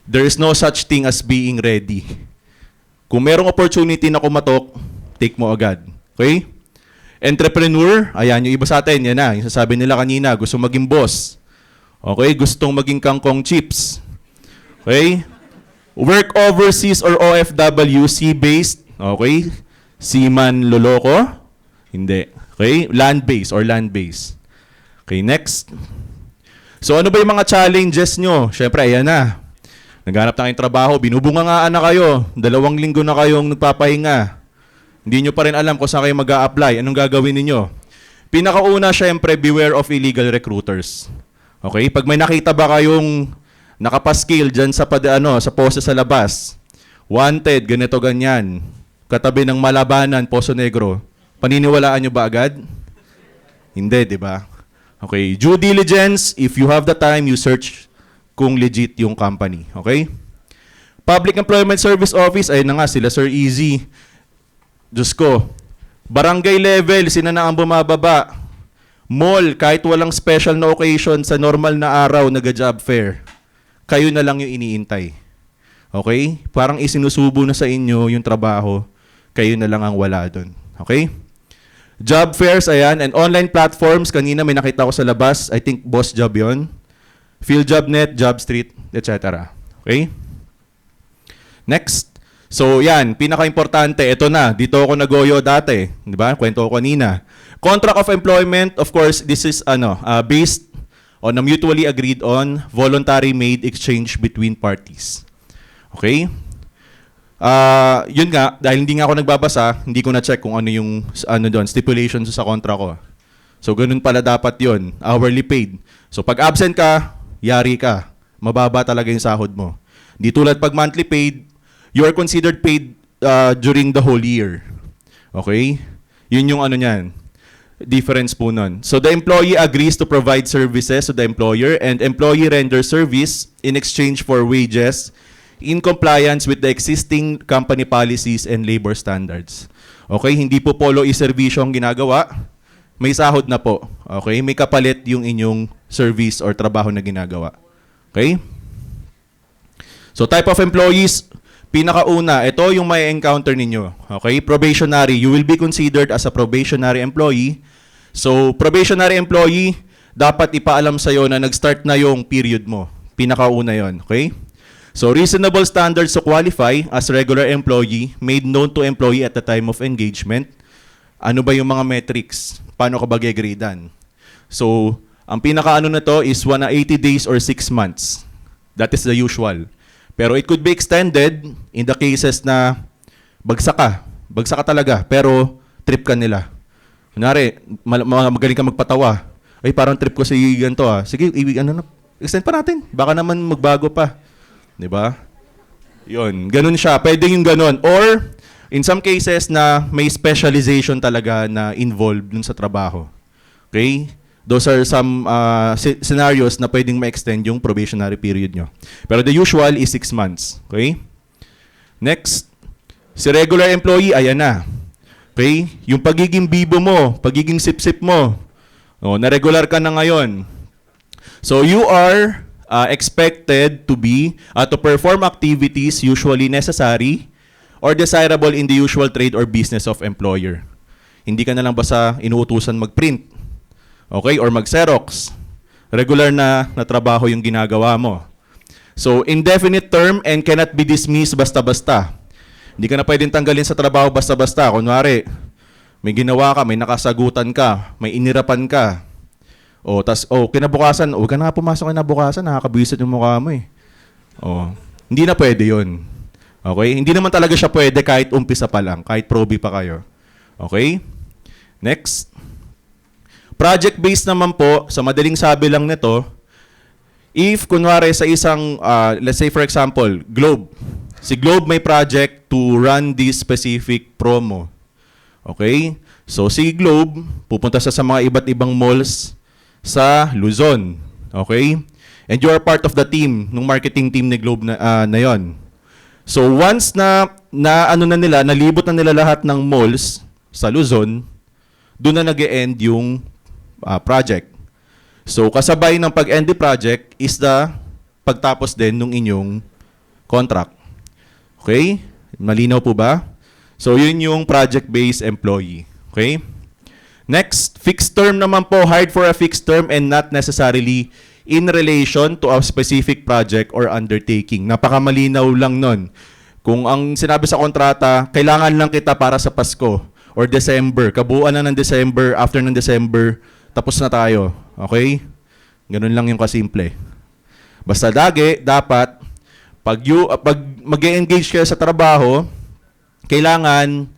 There is no such thing as being ready. Kung merong opportunity na kumatok, take mo agad. Okay? Entrepreneur, ayan, yung iba sa atin, yan na. Yung sasabi nila kanina, gusto maging boss. Okay? Gustong maging kangkong chips. Okay? Work overseas or OFW, sea-based. Okay? Seaman loloko? Hindi. Okay? Land-based or land-based. Okay, next. So, ano ba yung mga challenges nyo? Siyempre, ayan na. Naghanap na kayong trabaho, binubungangaan na kayo. 2 linggo na kayong nagpapahinga. Hindi nyo pa rin alam kung saan kayo mag-a-apply. Anong gagawin ninyo? Pinakauna, syempre, beware of illegal recruiters. Okay? Pag may nakita ba kayong nakapaskil dyan sa, sa poste sa labas, wanted, ganito, ganyan, katabi ng Malabanan, Poso Negro, paniniwalaan nyo ba agad? Hindi, di ba? Okay, due diligence, if you have the time, you search kung legit yung company. Okay? Public Employment Service Office, ayun na nga, sila Sir Easy. Diyos ko, barangay level, sina na ang bumababa. Mall, kahit walang special na occasion sa normal na araw, nag-job fair. Kayo na lang yung iniintay. Okay? Parang isinusubo na sa inyo yung trabaho, kayo na lang ang wala doon. Okay? Job fairs, ayan, and online platforms, kanina may nakita ko sa labas, I think Boss Job yon, PhilJobNet, JobStreet, etc. Okay? Next. So yan, pinaka-importante, ito na, dito ako nagoyo dati, di ba? Kwento ko kanina. Contract of employment, of course, this is based on a mutually agreed on voluntary made exchange between parties. Okay? Yun nga, dahil hindi nga ako nagbabasa, hindi ko na-check kung ano yung stipulations sa kontra ko. So, ganun pala dapat yun, hourly paid. So, pag absent ka, yari ka. Mababa talaga yung sahod mo. Di tulad pag monthly paid, you are considered paid during the whole year. Okay? Yun yung niyan. Difference po nun. So, the employee agrees to provide services to the employer and employee renders service in exchange for wages in compliance with the existing company policies and labor standards. Okay, hindi po polo i-servisyo ang ginagawa, may sahod na po. Okay, may kapalit yung inyong service or trabaho na ginagawa. Okay? So type of employees, pinakauna, ito yung may encounter ninyo. Okay, probationary, you will be considered as a probationary employee. So probationary employee, dapat ipaalam sa'yo na nag-start na yung period mo. Pinakauna yon. Okay? So, reasonable standards to qualify as regular employee made known to employee at the time of engagement. Ano ba yung mga metrics? Paano ka ba gegradean? So, ang pinakaano na to is 180 days or 6 months. That is the usual. Pero it could be extended in the cases na bagsak ka. Bagsak ka talaga, pero trip ka nila. Kunwari, magaling ka magpatawa. Ay, parang trip ko si ganito ah. Sige, extend pa natin. Baka naman magbago pa. Diba? Yun, ganun siya. Pwede yung ganun. Or, in some cases na may specialization talaga na involved dun sa trabaho. Okay? Those are some scenarios na pwedeng ma-extend yung probationary period nyo. Pero the usual is 6 months. Okay? Next, si regular employee, ayan na. Okay? Yung pagiging bibo mo, pagiging sip-sip mo, na-regular ka na ngayon. So, you are expected to perform activities usually necessary or desirable in the usual trade or business of employer. Hindi ka na lang basta inuutusan mag-print, okay, or mag-xerox. Regular na trabaho yung ginagawa mo. So, indefinite term and cannot be dismissed basta-basta. Hindi ka na pwedeng tanggalin sa trabaho basta-basta. Kunwari, may ginawa ka, may nakasagutan ka, may inirapan ka, kinabukasan, huwag ka na pumasok kinabukasan, nakakabwisit yung mukha mo eh. Hindi na pwede yun. Okay? Hindi naman talaga siya pwede kahit umpisa pa lang, kahit proby pa kayo. Okay? Next. Project-based naman po, sa madaling sabi lang nito, if kunwari sa isang, let's say for example, Globe. Si Globe may project to run this specific promo. Okay? So si Globe, pupunta sa mga iba't ibang malls sa Luzon. Okay? And you are part of the team, nung marketing team ni Globe na yon. So once nalibot na nila lahat ng malls sa Luzon, doon na nag-e-end yung project. So kasabay ng pag-end the project is the pagtapos din ng inyong contract. Okay? Malinaw po ba? So yun yung project-based employee. Okay? Next, fixed term naman po, hired for a fixed term and not necessarily in relation to a specific project or undertaking. Napakamalinaw lang nun. Kung ang sinabi sa kontrata, kailangan lang kita para sa Pasko or December, kabuuan na ng December, after ng December, tapos na tayo. Okay? Ganun lang yung kasimple. Basta dapat, pag mag-engage kayo sa trabaho, kailangan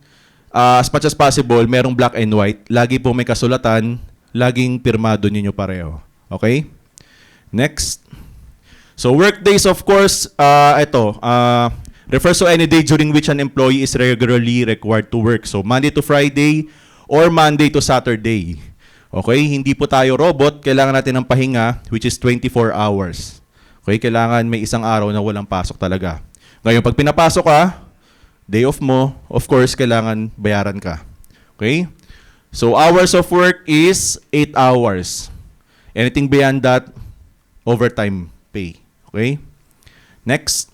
as much as possible, merong black and white. Lagi po may kasulatan, laging pirmado ninyo pareho. Okay? Next. So work days, of course, refers to any day during which an employee is regularly required to work. So Monday to Friday or Monday to Saturday. Okay? Hindi po tayo robot. Kailangan natin ng pahinga, which is 24 hours. Okay? Kailangan may isang araw na walang pasok talaga. Ngayon, pag pinapasok ka, day off mo, of course, kailangan bayaran ka. Okay? So hours of work is 8 hours. Anything beyond that, overtime pay. Okay? Next.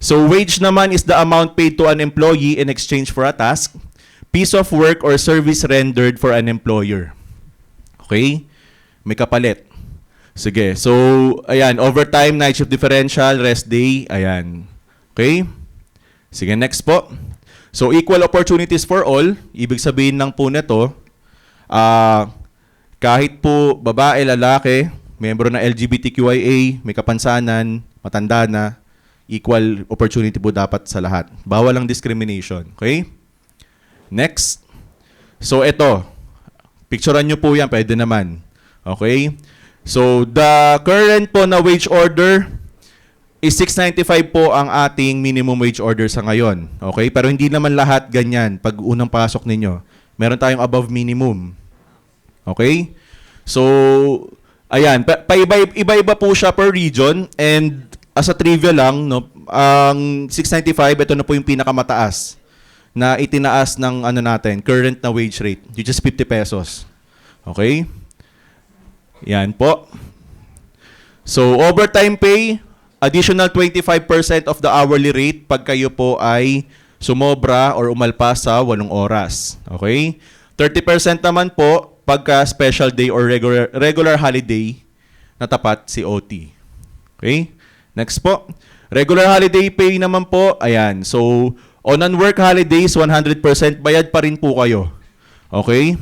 So wage naman is the amount paid to an employee in exchange for a task, piece of work, or service rendered for an employer. Okay? May kapalit. Sige. So, ayan, overtime, night shift differential, rest day, ayan. Okay? Sige, next po. So, equal opportunities for all, ibig sabihin lang po nito, kahit po babae, lalaki, membro ng LGBTQIA, may kapansanan, matanda na, equal opportunity po dapat sa lahat. Bawal ang discrimination. Okay? Next. So, ito. Picturean nyo po yan. Pwede naman. Okay? So, the current po na wage order is 695 po ang ating minimum wage order sa ngayon. Okay? Pero hindi naman lahat ganyan pag unang pasok ninyo. Meron tayong above minimum. Okay? So, ayan. Iba-iba po siya per region. And as a trivia lang, no, ang 695, ito na po yung pinakamataas na itinaas ng natin, current na wage rate, which is 50 pesos. Okay? Yan po. So, overtime pay, additional 25% of the hourly rate pag kayo po ay sumobra or umalpas sa 8 oras. Okay? 30% naman po pagka special day or regular holiday na tapat si OT. Okay? Next po. Regular holiday pay naman po, ayan. So, on non-work holidays, 100% bayad pa rin po kayo. Okay?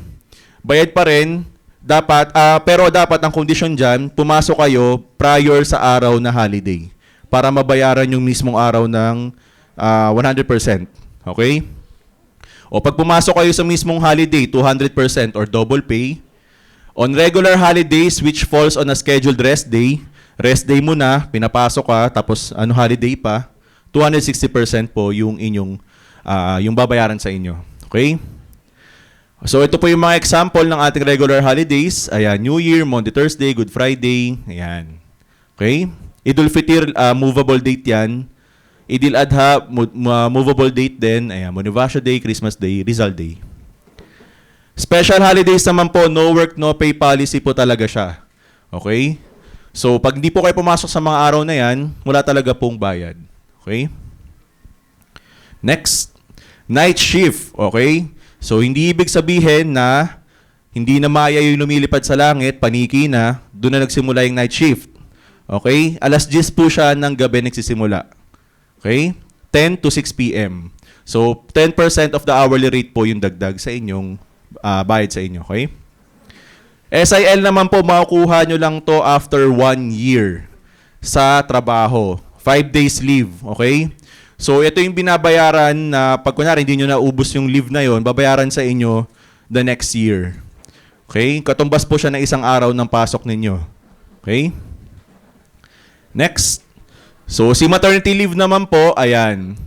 Bayad pa rin. Dapat, pero dapat ang condition dyan, pumasok kayo prior sa araw na holiday para mabayaran yung mismong araw ng 100%. Okay? O pag pumasok kayo sa mismong holiday, 200% or double pay. On regular holidays which falls on a scheduled rest day mo na, pinapasok ka, tapos holiday pa, 260% po yung inyong, yung babayaran sa inyo. Okay? So ito po yung mga example ng ating regular holidays. Ayan, New Year, Monday, Thursday, Good Friday. Ayan. Okay? Idul Fitr, movable date yan. Idil Adha, movable date din. Ayan, Bonifacio Day, Christmas Day, Rizal Day. Special holidays naman po, no work, no pay policy po talaga siya. Okay? So, pag hindi po kayo pumasok sa mga araw na yan, wala talaga pong bayad. Okay? Next, night shift. Okay? So, hindi ibig sabihin na hindi na maya yung lumilipad sa langit, paniki na, doon na nagsimula yung night shift. Okay? Alas 10 po siya ng gabi nagsisimula. Okay? 10 to 6 p.m. So, 10% of the hourly rate po yung dagdag sa inyong bayad sa inyo. Okay? SIL naman po, makukuha nyo lang to after 1 year sa trabaho. 5 days leave. Okay? So, ito yung binabayaran na pag kunwari hindi nyo naubos yung leave na yon, babayaran sa inyo the next year. Okay? Katumbas po siya ng isang araw ng pasok ninyo. Okay? Next. So, si maternity leave naman po, ayan.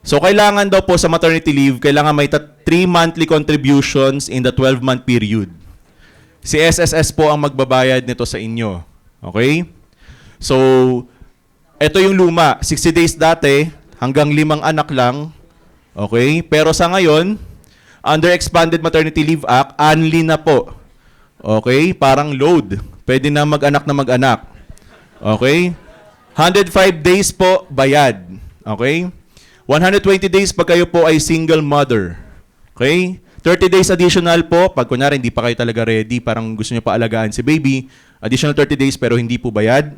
So, kailangan daw po sa maternity leave, kailangan may 3 monthly contributions in the 12-month period. Si SSS po ang magbabayad nito sa inyo. Okay? So, ito yung luma. 60 days dati, hanggang 5 anak lang. Okay? Pero sa ngayon, under Expanded Maternity Leave Act, anli na po. Okay? Parang load. Pwede na mag-anak. Okay? 105 days po, bayad. Okay? 120 days pag kayo po ay single mother. Okay? 30 days additional po, pag kunyari hindi pa kayo talaga ready, parang gusto nyo pa alagaan si baby, additional 30 days pero hindi po bayad.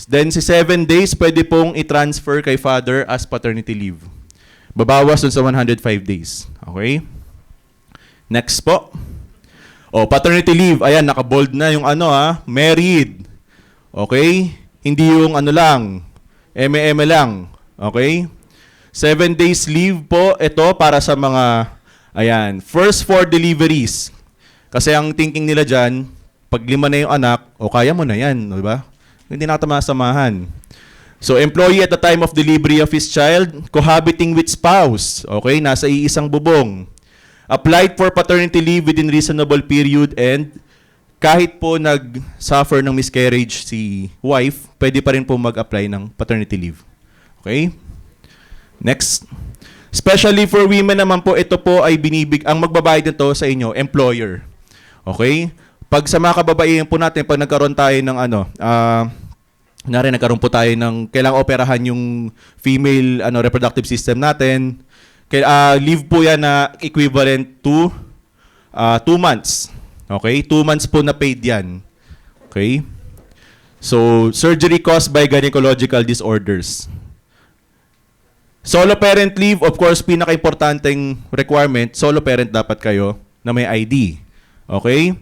Then si 7 days, pwede pong i-transfer kay father as paternity leave. Babawas dun sa 105 days. Okay? Next po. O, paternity leave. Ayan, naka-bold na yung married. Okay? Hindi yung lang, eme lang. Okay? 7 days leave po, ito para sa mga Ayan. First 4 deliveries. Kasi ang thinking nila dyan, pag 5 na yung anak, o kaya mo na yan, di ba? Hindi na masamahan. So, employee at the time of delivery of his child, cohabiting with spouse. Okay, nasa iisang bubong. Applied for paternity leave within reasonable period and kahit po nag-suffer ng miscarriage si wife, pwede pa rin po mag-apply ng paternity leave. Okay? Next. Especially for women naman po, ito po ay ang magbabayad nito sa inyo, employer. Okay? Pag sa mga kababaihan po natin, pag nagkaroon tayo ng nagkaroon po tayo ng kailangang operahan yung female reproductive system natin, leave po yan na equivalent to 2 months. Okay? 2 months po na paid yan. Okay? So, surgery caused by gynecological disorders. Solo parent leave, of course, pinaka-importanting requirement, solo parent dapat kayo na may ID. Okay?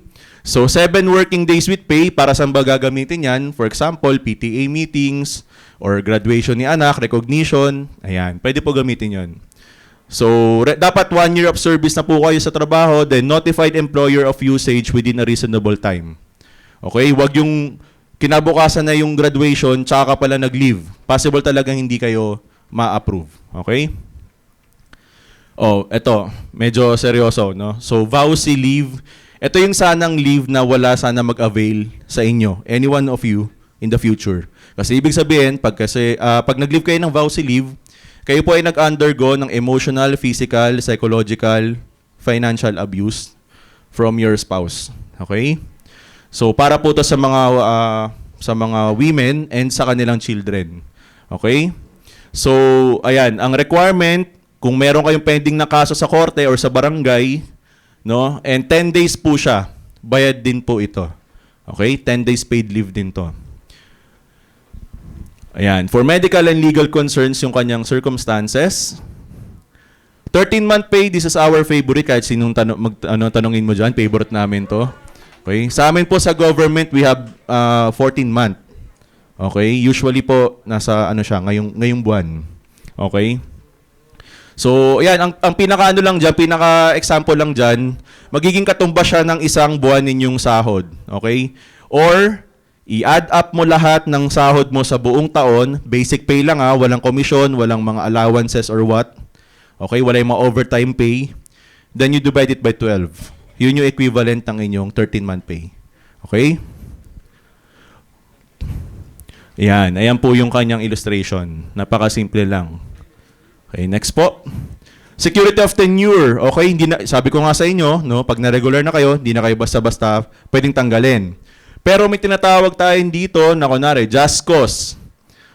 So, 7 working days with pay, para saan ba gagamitin yan? For example, PTA meetings, or graduation ni anak, recognition. Ayan, pwede po gamitin yon. So, dapat 1 year of service na po kayo sa trabaho, then notified employer of usage within a reasonable time. Okay? Huwag yung kinabukasan na yung graduation, tsaka ka pala nag-leave. Possible talagang hindi kayo ma-approve. Okay? Oh, eto, medyo seryoso, no? So, vowsy leave. Ito yung sanang leave na wala sana mag-avail sa inyo, any one of you, in the future. Kasi ibig sabihin, pag nag-leave kayo ng vowsy leave, kayo po ay nag-undergo ng emotional, physical, psychological, financial abuse from your spouse. Okay? So, para po to sa mga women and sa kanilang children. Okay? So, ayan, ang requirement, kung meron kayong pending na kaso sa korte or sa barangay, no, and 10 days po siya, bayad din po ito. Okay? 10 days paid leave din to. Ayan, for medical and legal concerns, yung kanyang circumstances. 13-month pay, this is our favorite. Kahit sinong tanongin mo dyan, favorite namin to. Okay? Sa amin po sa government, we have 14-month. Okay? Usually po, nasa ngayong buwan. Okay? So, ayan, ang pinaka-ano lang dyan, pinaka-example lang dyan, magiging katumbas siya ng isang buwan ninyong sahod. Okay? Or, i-add up mo lahat ng sahod mo sa buong taon, basic pay lang walang commission, walang mga allowances or what. Okay? Wala yung mga overtime pay. Then you divide it by 12. Yun yung equivalent ng inyong 13-month pay. Okay? Ayan, ayan po yung kanyang illustration. Napakasimple lang. Okay, next po. Security of tenure. Okay, hindi na, sabi ko nga sa inyo, no, pag na-regular na kayo, hindi na kayo basta-basta pwedeng tanggalin. Pero may tinatawag tayo dito na kunwari, just cause.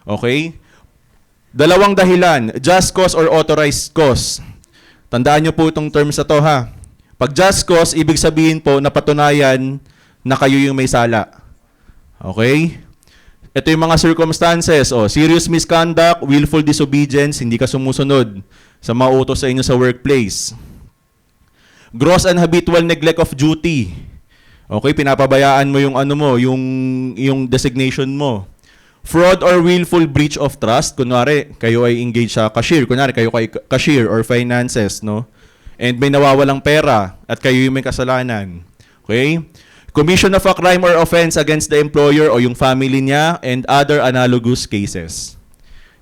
Okay? Dalawang dahilan, just cause or authorized cause. Tandaan nyo po itong terms na to, ha. Pag just cause, ibig sabihin po, napatunayan na kayo yung may sala. Okay? Ito yung mga circumstances. Serious misconduct, willful disobedience, hindi ka sumusunod sa mga utos sa inyo sa workplace. Gross and habitual neglect of duty. Okay, pinapabayaan mo yung yung designation mo. Fraud or willful breach of trust. Kunwari, kayo ay engaged sa cashier. Kunwari, kayo kay cashier or finances, no? And may nawawalang pera at kayo yung may kasalanan. Okay? Commission of a crime or offense against the employer o yung family niya and other analogous cases.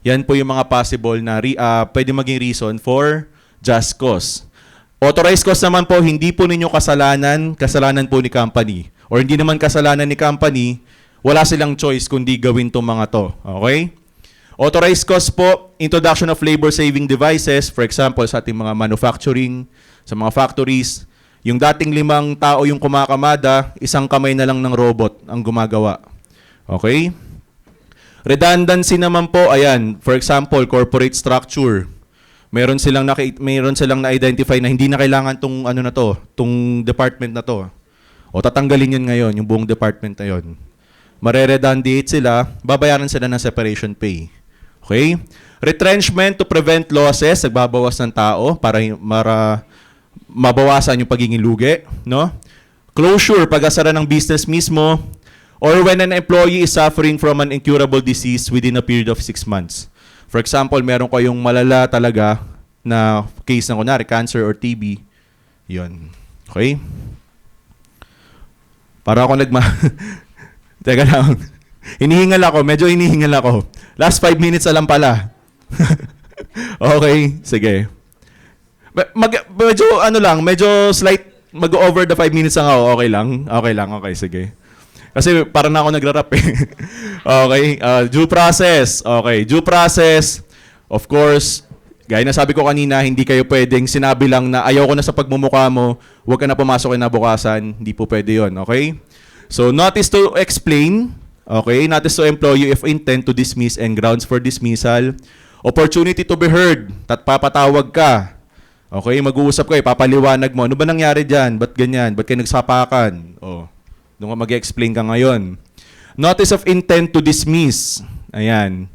Yan po yung mga possible na pwede maging reason for just cause. Authorized cause naman po, hindi po ninyo kasalanan po ni company. Or hindi naman kasalanan ni company, wala silang choice kundi gawin tong mga to. Okay? Authorized cause po, introduction of labor-saving devices, for example, sa ating mga manufacturing, sa mga factories. Yung dating 5 tao yung kumakamada, isang kamay na lang ng robot ang gumagawa. Okay? Redundancy naman po, ayan, for example, corporate structure. Meron silang na-identify na hindi na kailangan tong department na to. O tatanggalin yun ngayon, yung buong department na yun. Mare-redundate sila, babayaran sila ng separation pay. Okay? Retrenchment to prevent losses, nagbabawas ng tao para mabawasan yung pagiging lugi, no? Closure, pag-asara ng business mismo, or when an employee is suffering from an incurable disease within a period of 6 months. For example, meron kayong malala talaga na case ng kunwari, cancer or TB, Yun. Okay? Para ako Teka lang. Hinihingal ako. Medyo hinihingal ako. Last 5 minutes na lang pala. Okay, sige. Medyo medyo slight, mag-over the 5 minutes lang ako. Okay lang? Okay lang, okay, sige. Kasi parang na ako nagra-rap eh. Okay, due process. Okay, due process. Of course, gaya na sabi ko kanina, hindi kayo pwedeng sinabi lang na ayaw ko na sa pagmumukha mo, huwag ka na pumasok kinabukasan. Hindi po pwede yun, okay? So, notice to explain. Okay, notice to employ you if intent to dismiss and grounds for dismissal. Opportunity to be heard. Papatawag ka. Okay, mag-uusap kayo, papaliwanag mo. Ano ba nangyari dyan? Ba't ganyan? Ba't kayo nagsapakan? Oh, doon ka mag-explain ka ngayon. Notice of intent to dismiss. Ayan.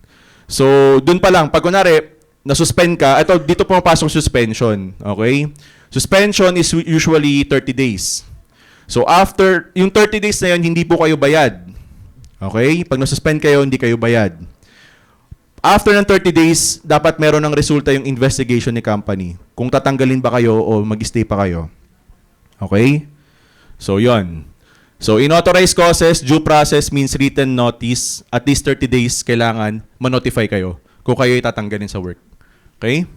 So, doon pa lang, pag kunwari, na-suspend ka, dito pumapasok suspension. Okay? Suspension is usually 30 days. So, after, yung 30 days na yun, hindi po kayo bayad. Okay? Pag na-suspend kayo, hindi kayo bayad. After ng 30 days, dapat meron ng resulta yung investigation ni company. Kung tatanggalin ba kayo o mag-stay pa kayo. Okay? So, yon. So, in-authorized causes, due process means written notice. At least 30 days, kailangan ma-notify kayo kung kayo itatanggalin sa work. Okay?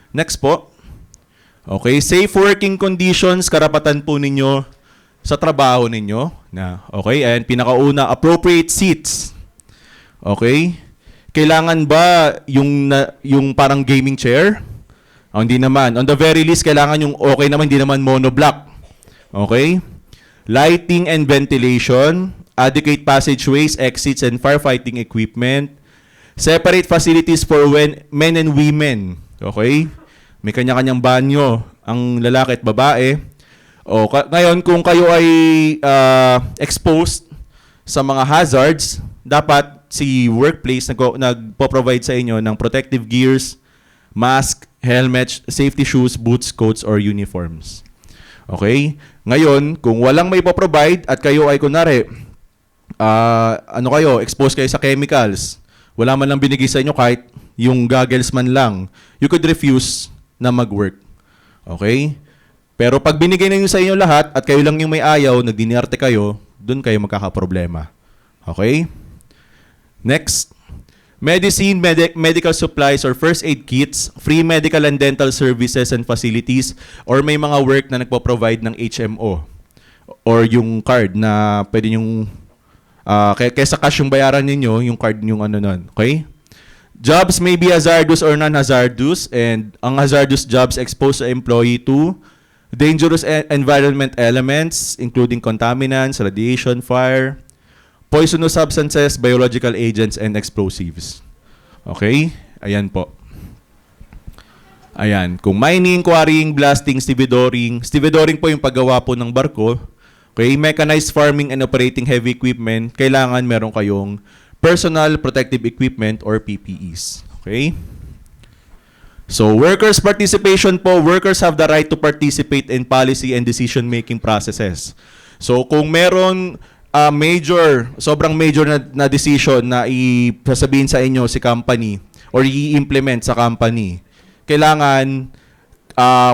Next po. Okay, safe working conditions, karapatan po ninyo sa trabaho ninyo. Okay, and pinakauna, appropriate seats. Okay? Kailangan ba yung parang gaming chair? Hindi naman. On the very least, kailangan yung okay naman, hindi naman monoblock. Okay? Lighting and ventilation, adequate passageways, exits, and firefighting equipment. Separate facilities for men and women. Okay? May kanya-kanyang banyo ang lalaki at babae. Ngayon, kung kayo ay exposed sa mga hazards, dapat si workplace nagpo-provide sa inyo ng protective gears, mask, helmet, safety shoes, boots, coats, or uniforms. Okay? Ngayon, kung walang may po-provide at kayo ay kunwari, exposed kayo sa chemicals, wala man lang binigay sa inyo kahit yung goggles man lang, you could refuse na mag-work. Okay? Pero pag binigay na yun sa inyo lahat at kayo lang yung may ayaw, nagdinerte kayo, dun kayo magkakaproblema. Okay? Next. Medicine, medical supplies or first aid kits, free medical and dental services and facilities, or may mga work na nagpo-provide ng HMO or yung card na pwede yung kaysa cash yung bayaran ninyo, yung card yung nun. Okay? Jobs may be hazardous or non-hazardous, and ang hazardous jobs expose the employee to dangerous environment elements, including contaminants, radiation, fire, poisonous substances, biological agents, and explosives. Okay? Ayan po. Ayan. Kung mining, quarrying, blasting, stevedoring po yung paggawa po ng barko. Okay? Mechanized farming and operating heavy equipment, kailangan meron kayong personal protective equipment or PPEs. Okay? So, workers' participation po, workers have the right to participate in policy and decision-making processes. So, kung meron sobrang major na decision na sasabihin sa inyo si company or i-implement sa company, kailangan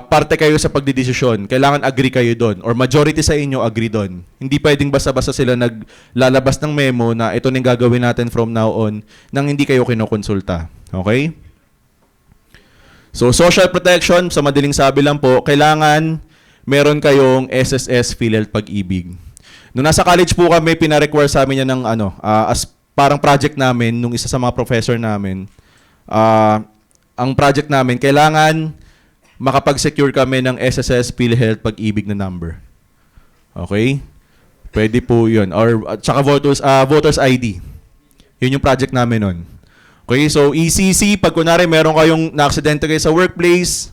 parte kayo sa pagdidesisyon. Kailangan agree kayo doon or majority sa inyo agree doon. Hindi pwedeng basta-basta sila naglalabas ng memo na ito na yung gagawin natin from now on nang hindi kayo kinokonsulta. Okay? So, social protection, sa madaling sabi lang po, kailangan meron kayong SSS PhilHealth Pag-ibig. Nung nasa college po kami, pina-require sa amin yan ng as parang project namin, nung isa sa mga professor namin, ang project namin, kailangan makapag-secure kami ng SSS PhilHealth Pag-ibig na number. Okay? Pwede po yun. Or, tsaka voters ID. Yun yung project namin nun. Okay, so ECC, pag kunwari meron kayong na-aksidente kayo sa workplace,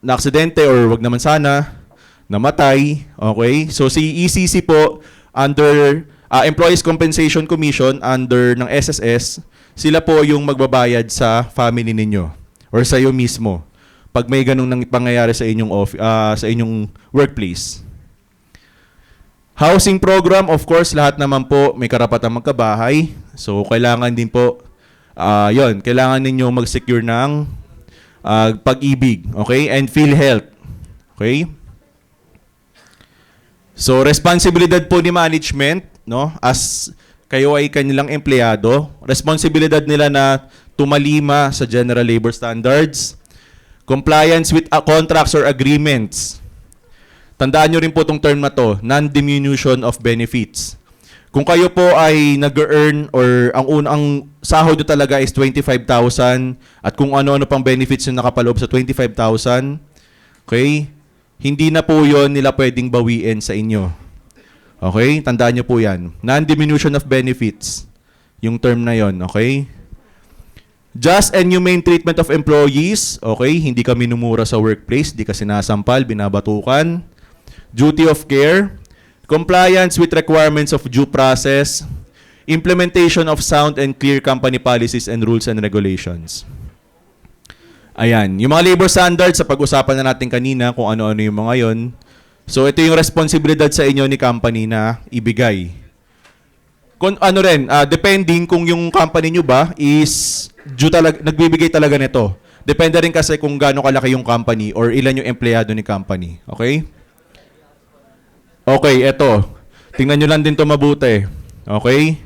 na-aksidente or wag naman sana, namatay, okay? So si ECC po, under Employees Compensation Commission, under ng SSS, sila po yung magbabayad sa family ninyo or sa iyo mismo pag may ganung nang pangyayari sa inyong workplace. Housing program, of course, lahat naman po may karapatang magkabahay. So, kailangan din po, kailangan ninyo mag-secure ng pag-ibig, okay? And PhilHealth. Okay? So, responsibilidad po ni management, no? As kayo ay kanilang empleyado, responsibilidad nila na tumalima sa general labor standards, compliance with contracts or agreements. Tandaan nyo rin po itong term na to, non-diminution of benefits. Kung kayo po ay nag-earn or ang sahod nyo talaga is 25,000 at kung ano-ano pang benefits yung nakapaloob sa 25,000, okay? Hindi na po yon nila pwedeng bawiin sa inyo. Okay? Tandaan nyo po yan. Non-diminution of benefits. Yung term na yon, okay? Just and humane treatment of employees. Okay? Hindi ka minumura sa workplace. Hindi ka sinasampal, binabatukan. Duty of care. Compliance with requirements of due process. Implementation of sound and clear company policies and rules and regulations. Ayan. Yung mga labor standards, sa pag-usapan na natin kanina kung ano-ano yung mga yon. So, ito yung responsibilidad sa inyo ni company na ibigay. Kung ano rin, depending kung yung company nyo ba is nagbibigay talaga nito. Depende rin kasi kung gaano kalaki yung company or ilan yung empleyado ni company. Okay? Okay, eto. Tingnan nyo lang din to mabuti. Okay?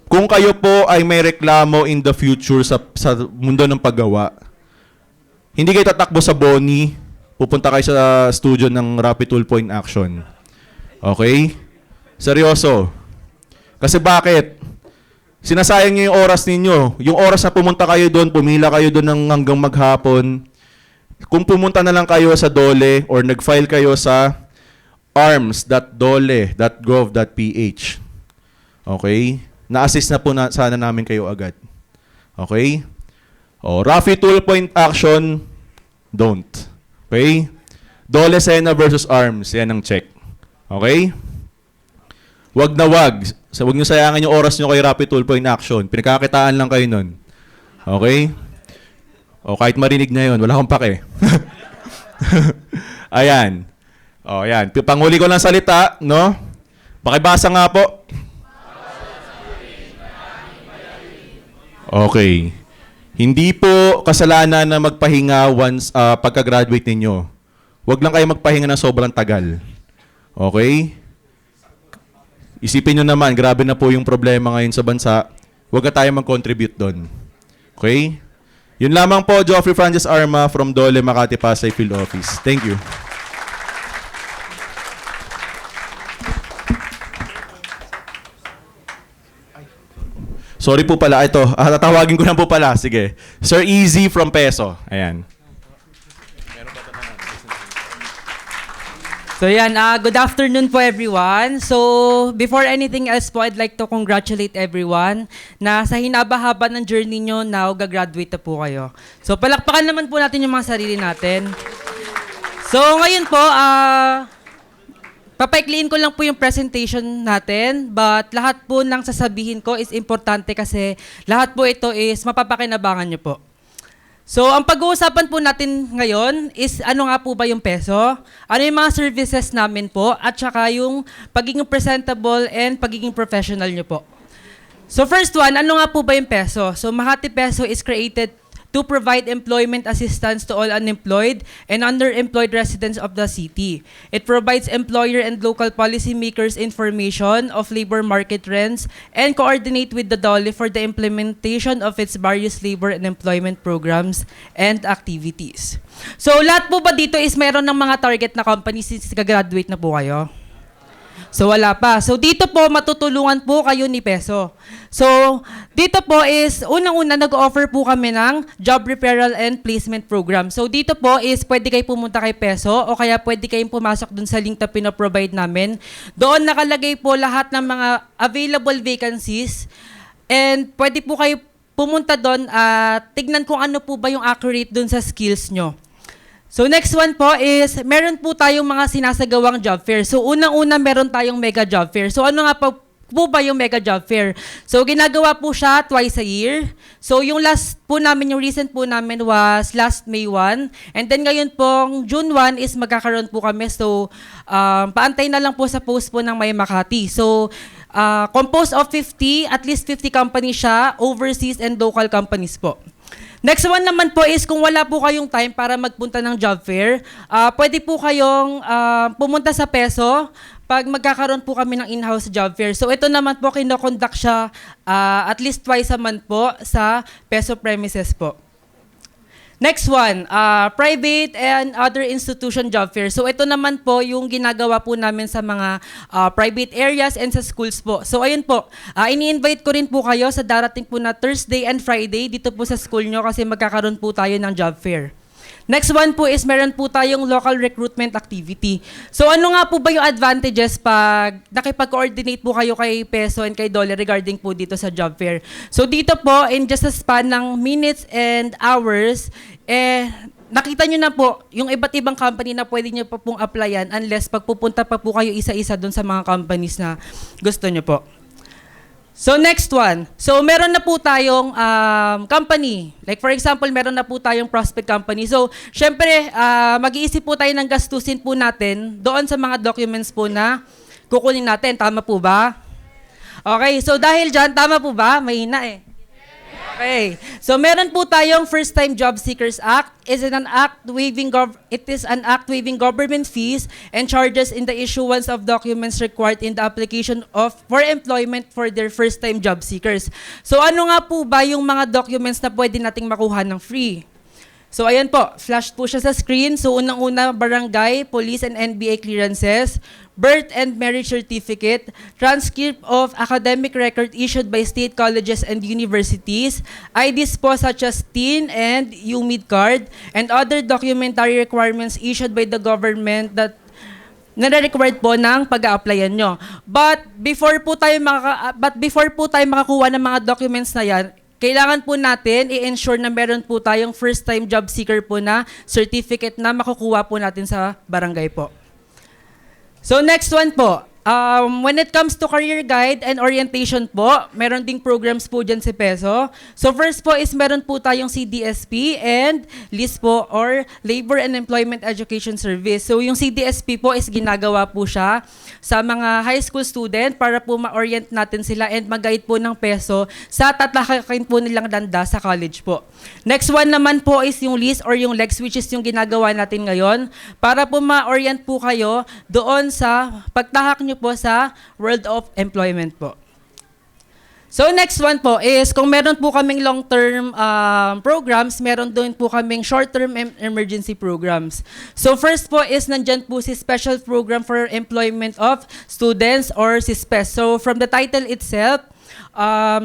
Kung kayo po ay may reklamo in the future sa mundo ng paggawa, hindi kayo tatakbo sa Boni, pupunta kayo sa studio ng Rapid Tool Point Action. Okay? Seryoso. Kasi bakit? Sinasayang nyo yung oras ninyo. Yung oras na pumunta kayo doon, pumila kayo doon hanggang maghapon. Kung pumunta na lang kayo sa DOLE or nag-file kayo sa arms.dole.gov.ph. Okay? Na-assist na po sana namin kayo agad. Okay? Rapid Tool Point Action, don't. Okay? Dole Sena versus Arms, yan ang check. Okay? Wag na wag. Wag nyo sayangan yung oras nyo kay Rapid Tool Point Action. Pinagkakitaan lang kayo nun. Okay? O kahit marinig na yun, wala akong pake. Ayan. O, yan. Panghuli ko lang salita, no? Pakibasa nga po. Okay. Hindi po kasalanan na magpahinga once pagka-graduate ninyo. Huwag lang kayo magpahinga ng sobrang tagal. Okay? Isipin nyo naman, grabe na po yung problema ngayon sa bansa. Huwag na tayo mag-contribute doon. Okay? Yun lamang po, Geoffrey Francis Arma from Dole, Makati, Pasay Field Office. Thank you. Sorry po pala, ito. Tatawagin ko na po pala. Sige. Sir Easy from Peso. Ayan. So yan, good afternoon po everyone. So before anything else po, I'd like to congratulate everyone na sa hinaba-haba ng journey nyo, now gagraduate na po kayo. So palakpakan naman po natin yung mga sarili natin. So ngayon po, papaikliin ko lang po yung presentation natin, but lahat po ng sasabihin ko is importante kasi lahat po ito is mapapakinabangan nyo po. So, ang pag-uusapan po natin ngayon is ano nga po ba yung peso, ano yung mga services namin po, at saka yung pagiging presentable and pagiging professional nyo po. So, first one, ano nga po ba yung peso? So, Makati Peso is created to provide employment assistance to all unemployed and underemployed residents of the city. It provides employer and local policymakers information of labor market trends and coordinate with the DOLE for the implementation of its various labor and employment programs and activities. So lahat po ba dito is meron ng mga target na companies since gagraduate na po kayo? So wala pa. So dito po matutulungan po kayo ni Peso. So dito po is unang-una nag-offer po kami ng job referral and placement program. So dito po is pwede kayo pumunta kay Peso o kaya pwede kayong pumasok dun sa link na pinaprovide namin. Doon nakalagay po lahat ng mga available vacancies and pwede po kayo pumunta doon at tignan kung ano po ba yung accurate dun sa skills nyo. So next one po is, meron po tayong mga sinasagawang job fair. So unang-una meron tayong mega job fair. So ano nga po ba yung mega job fair? So ginagawa po siya twice a year. So yung last po namin, yung recent po namin was last May 1. And then ngayon pong June 1 is magkakaroon po kami. So paantay na lang po sa post po ng May Makati. So composed of 50, at least 50 companies siya, overseas and local companies po. Next one naman po is kung wala po kayong time para magpunta ng job fair, pwede po kayong pumunta sa Peso pag magkakaroon po kami ng in-house job fair. So ito naman po, kinoconduct siya at least twice a month po sa Peso premises po. Next one, private and other institution job fair. So ito naman po yung ginagawa po namin sa mga private areas and sa schools po. So ayun po, ini-invite ko rin po kayo sa darating po na Thursday and Friday dito po sa school nyo kasi magkakaroon po tayo ng job fair. Next one po is meron po tayong local recruitment activity. So ano nga po ba yung advantages pag nakipag-coordinate po kayo kay Peso and kay Dole regarding po dito sa job fair? So dito po, in just a span ng minutes and hours, nakita nyo na po yung iba't ibang company na pwede nyo pa pong applyan unless pagpupunta pa po kayo isa-isa dun sa mga companies na gusto nyo po. So next one. So meron na po tayong company. Like for example, meron na po tayong prospect company. So syempre, mag-iisip po tayo ng gastusin po natin doon sa mga documents po na kukunin natin. Tama po ba? Okay, so dahil dyan, tama po ba? Mahina eh. Okay. So meron po tayong First Time Job Seekers Act. It is an act waiving government fees and charges in the issuance of documents required in the application for employment for their first time job seekers. So ano nga po ba yung mga documents na pwede nating makuha ng free? So ayan po, flash po siya sa screen. So unang-una, barangay, police and NBA clearances, birth and marriage certificate, transcript of academic record issued by state colleges and universities, IDs po such as TIN and UMid card, and other documentary requirements issued by the government that nare-required po ng pag-a-applyan nyo. But before po tayo makakuha ng mga documents na yan, kailangan po natin i-ensure na meron po tayong first-time job seeker po na certificate na makukuha po natin sa barangay po. So next one po, when it comes to career guide and orientation po, meron ding programs po dyan si Peso. So first po is meron po tayong CDSP and LIS po or Labor and Employment Education Service. So yung CDSP po is ginagawa po siya sa mga high school student para po ma-orient natin sila and mag-guide po ng Peso sa tatakakin po nilang danda sa college po. Next one naman po is yung LIS or yung LEX, which is yung ginagawa natin ngayon para po ma-orient po kayo doon sa pagtahak nyo po sa World of Employment po. So next one po is kung meron po kaming long-term programs, meron din po kaming short-term emergency programs. So first po is nandyan po si Special Program for Employment of Students or si SPES. So from the title itself,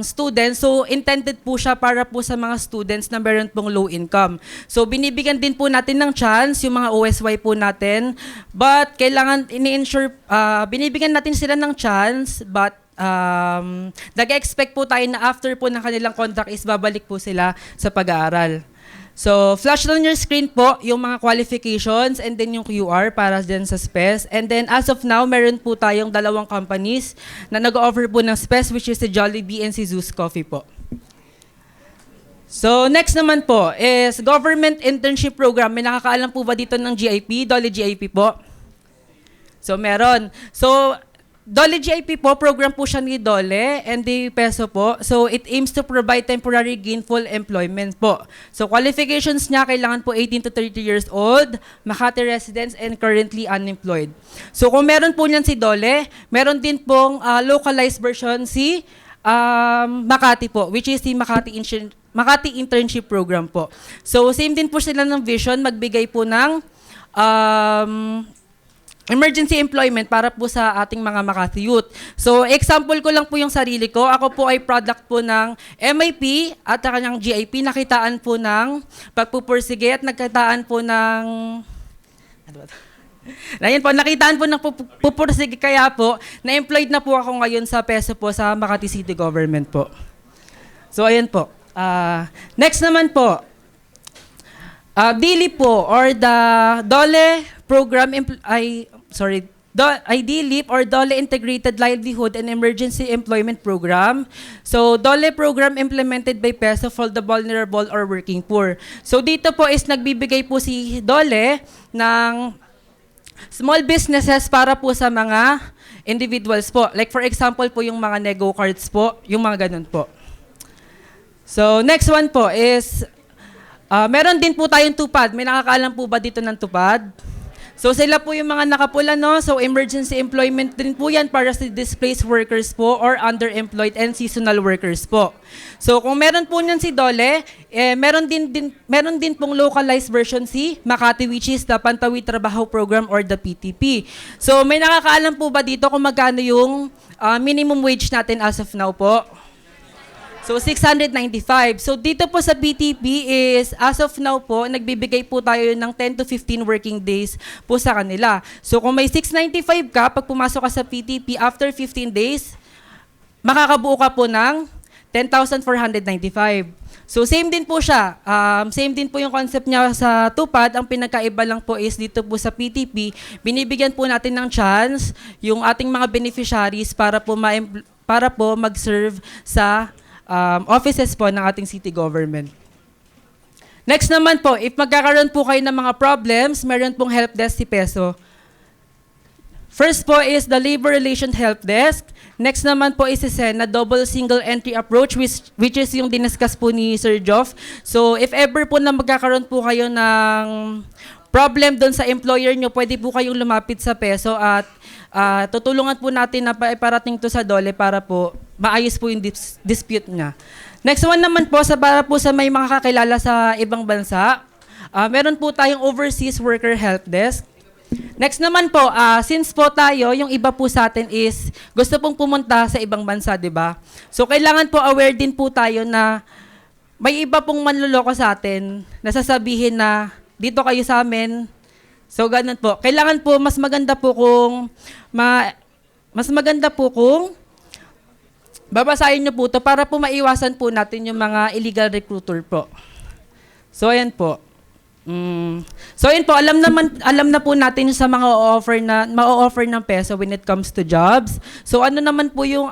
students, so intended po siya para po sa mga students na meron pong low income. So binibigyan din po natin ng chance yung mga OSY po natin, but kailangan ini-ensure, binibigyan natin sila ng chance, but nag-expect po tayo na after po ng kanilang contract is babalik po sila sa pag-aaral. So, flash on your screen po yung mga qualifications and then yung QR para din sa SPES. And then, as of now, meron po tayong 2 companies na nag-offer po ng SPES, which is si Jollibee and si Zeus Coffee po. So, next naman po is Government Internship Program. May nakakaalam po ba dito ng GIP? Dole GIP po. So, meron. So, Dole GIP po, program po siya ni Dole and the Peso po. So, it aims to provide temporary gainful employment po. So, qualifications niya, kailangan po 18 to 30 years old, Makati residents, and currently unemployed. So, kung meron po niyan si Dole, meron din pong localized version si Makati po, which is si Makati Internship Program po. So, same din po sila ng vision, magbigay po ng emergency employment para po sa ating mga Makati youth. So, example ko lang po yung sarili ko. Ako po ay product po ng MIP at kanyang GIP. Nakitaan po ng pagpupursige at nagkitaan po ng... Ayun po, nakitaan po ng pupursige kaya po, na-employed na po ako ngayon sa Peso po sa Makati City Government po. So, ayun po. Next naman po, DLIP po or the Dole Program DLIP or Dole Integrated Livelihood and Emergency Employment Program. So, Dole program implemented by Peso for the vulnerable or working poor. So, dito po is nagbibigay po si Dole ng small businesses para po sa mga individuals po. Like for example po yung mga nego cards po, yung mga ganun po. So, next one po is Meron din po tayong tupad. May nakakaalam po ba dito ng tupad? So sila po yung mga nakapula, no? So emergency employment din po yan para sa displaced workers po or underemployed and seasonal workers po. So kung meron po niyan si Dole, meron din pong localized version si Makati, which is the Pantawi Trabaho Program or the PTP. So may nakakaalam po ba dito kung magkano yung minimum wage natin as of now po? So, 695. So, dito po sa PTP is, as of now po, nagbibigay po tayo ng 10 to 15 working days po sa kanila. So, kung may 695 ka, pag pumasok ka sa PTP, after 15 days, makakabuo ka po ng 10,495. So, same din po siya. Same din po yung concept niya sa tupad. Ang pinagkaiba lang po is dito po sa PTP, binibigyan po natin ng chance yung ating mga beneficiaries para po mag-serve sa offices po ng ating city government. Next naman po, if magkakaroon po kayo ng mga problems, meron pong help desk si Peso. First po is the Labor Relations Help Desk. Next naman po is na double single entry approach, which is yung diniscuss po ni Sir Joff. So if ever po na magkakaroon po kayo ng problem doon sa employer nyo, pwede po kayong lumapit sa Peso at tutulungan po natin na iparating to sa Dole para po maayos po yung dispute niya. Next one naman po, para po sa may mga kakilala sa ibang bansa, meron po tayong Overseas Worker Help Desk. Next naman po, since po tayo, yung iba po sa atin is gusto pong pumunta sa ibang bansa, di ba? So kailangan po aware din po tayo na may iba pong manloloko sa atin na sasabihin na dito kayo sa amin. So ganun po. Kailangan po mas maganda po kung babasahin niyo po to para po maiwasan po natin yung mga illegal recruiter po. So ayan po. So yun po, alam na po natin sa mga ma-offer ng Peso when it comes to jobs. So ano naman po yung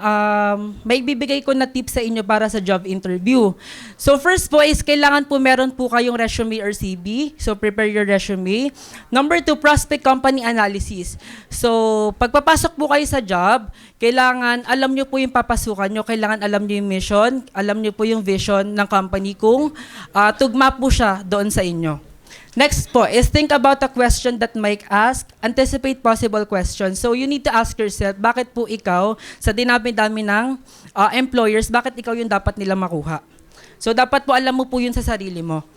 may bibigay ko na tips sa inyo para sa job interview. So first po is kailangan po meron po kayong resume or CV. So prepare your resume. Number 2, prospect company analysis. So pagpapasok po kayo sa job, kailangan alam nyo po yung papasukan nyo, kailangan alam nyo yung mission, alam nyo po yung vision ng company kung tugma po siya doon sa inyo. Next po is think about a question that Mike asked. Anticipate possible questions. So you need to ask yourself, bakit po ikaw, sa dinami-dami ng employers, bakit ikaw yung dapat nila makuha? So dapat po alam mo po yun sa sarili mo.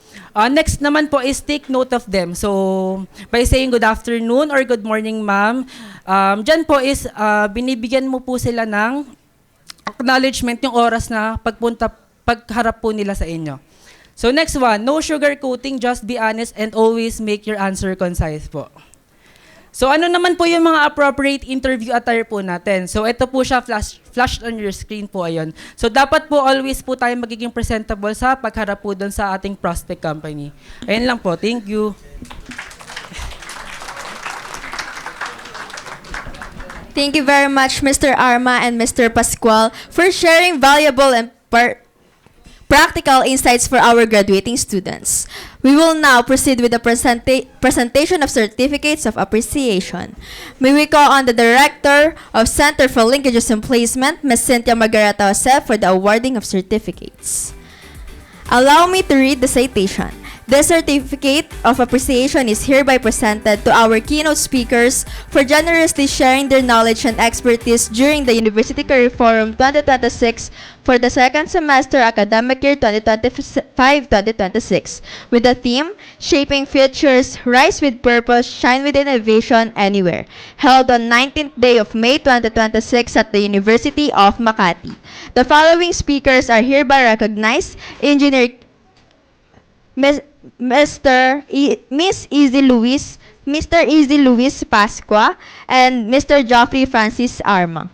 Next naman po is take note of them. So by saying good afternoon or good morning ma'am, dyan po is binibigyan mo po sila ng acknowledgement yung oras na pagharap po nila sa inyo. So next one, no sugarcoating, just be honest and always make your answer concise po. So ano naman po yung mga appropriate interview attire po natin? So ito po siya, flashed on your screen po ayon. So dapat po always po tayo magiging presentable sa pagharap po doon sa ating prospect company. Ayun lang po, thank you. Thank you very much, Mr. Arma and Mr. Pascual, for sharing valuable and practical insights for our graduating students. We will now proceed with the presentation of certificates of appreciation. May we call on the Director of Center for Linkages and Placement, Ms. Cynthia Margareta Joseph, for the awarding of certificates. Allow me to read the citation. This certificate of appreciation is hereby presented to our keynote speakers for generously sharing their knowledge and expertise during the University Career Forum 2026 for the second semester academic year 2025-2026 with the theme, Shaping Futures, Rise with Purpose, Shine with Innovation Anywhere, held on 19th day of May 2026 at the University of Makati. The following speakers are hereby recognized: Engineer Miss Easy Luis Pascua, and Mr. Geoffrey Francis Arma.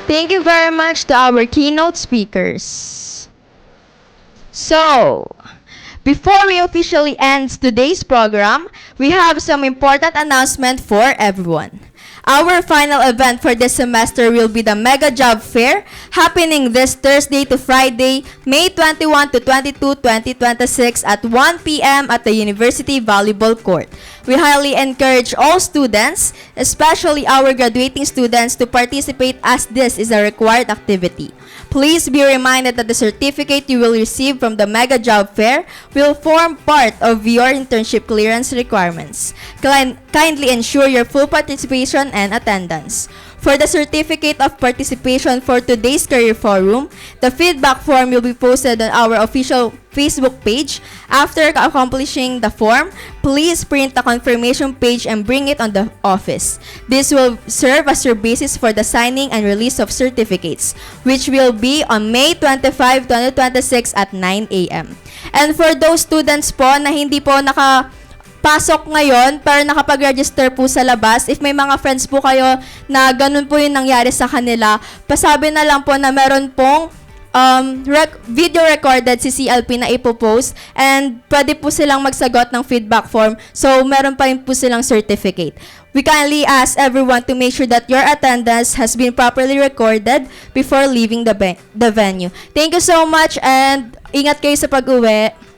Thank you very much to our keynote speakers. So, before we officially end today's program, we have some important announcement for everyone. Our final event for this semester will be the Mega Job Fair, happening this Thursday to Friday, May 21 to 22, 2026 at 1 p.m. at the University Volleyball Court. We highly encourage all students, especially our graduating students, to participate as this is a required activity. Please be reminded that the certificate you will receive from the Mega Job Fair will form part of your internship clearance requirements. Kindly ensure your full participation and attendance. For the certificate of participation for today's career forum, the feedback form will be posted on our official Facebook page. After accomplishing the form, please print the confirmation page and bring it on the office. This will serve as your basis for the signing and release of certificates, which will be on May 25, 2026 at 9 a.m. And for those students po na hindi po pasok ngayon pero nakapag-register po sa labas, if may mga friends po kayo na ganun po yung nangyari sa kanila, pasabi na lang po na meron pong video recorded si CLP na ipopost and pwede po silang magsagot ng feedback form. So, meron pa rin po silang certificate. We kindly ask everyone to make sure that your attendance has been properly recorded before leaving the venue. Thank you so much and ingat kayo sa pag-uwi.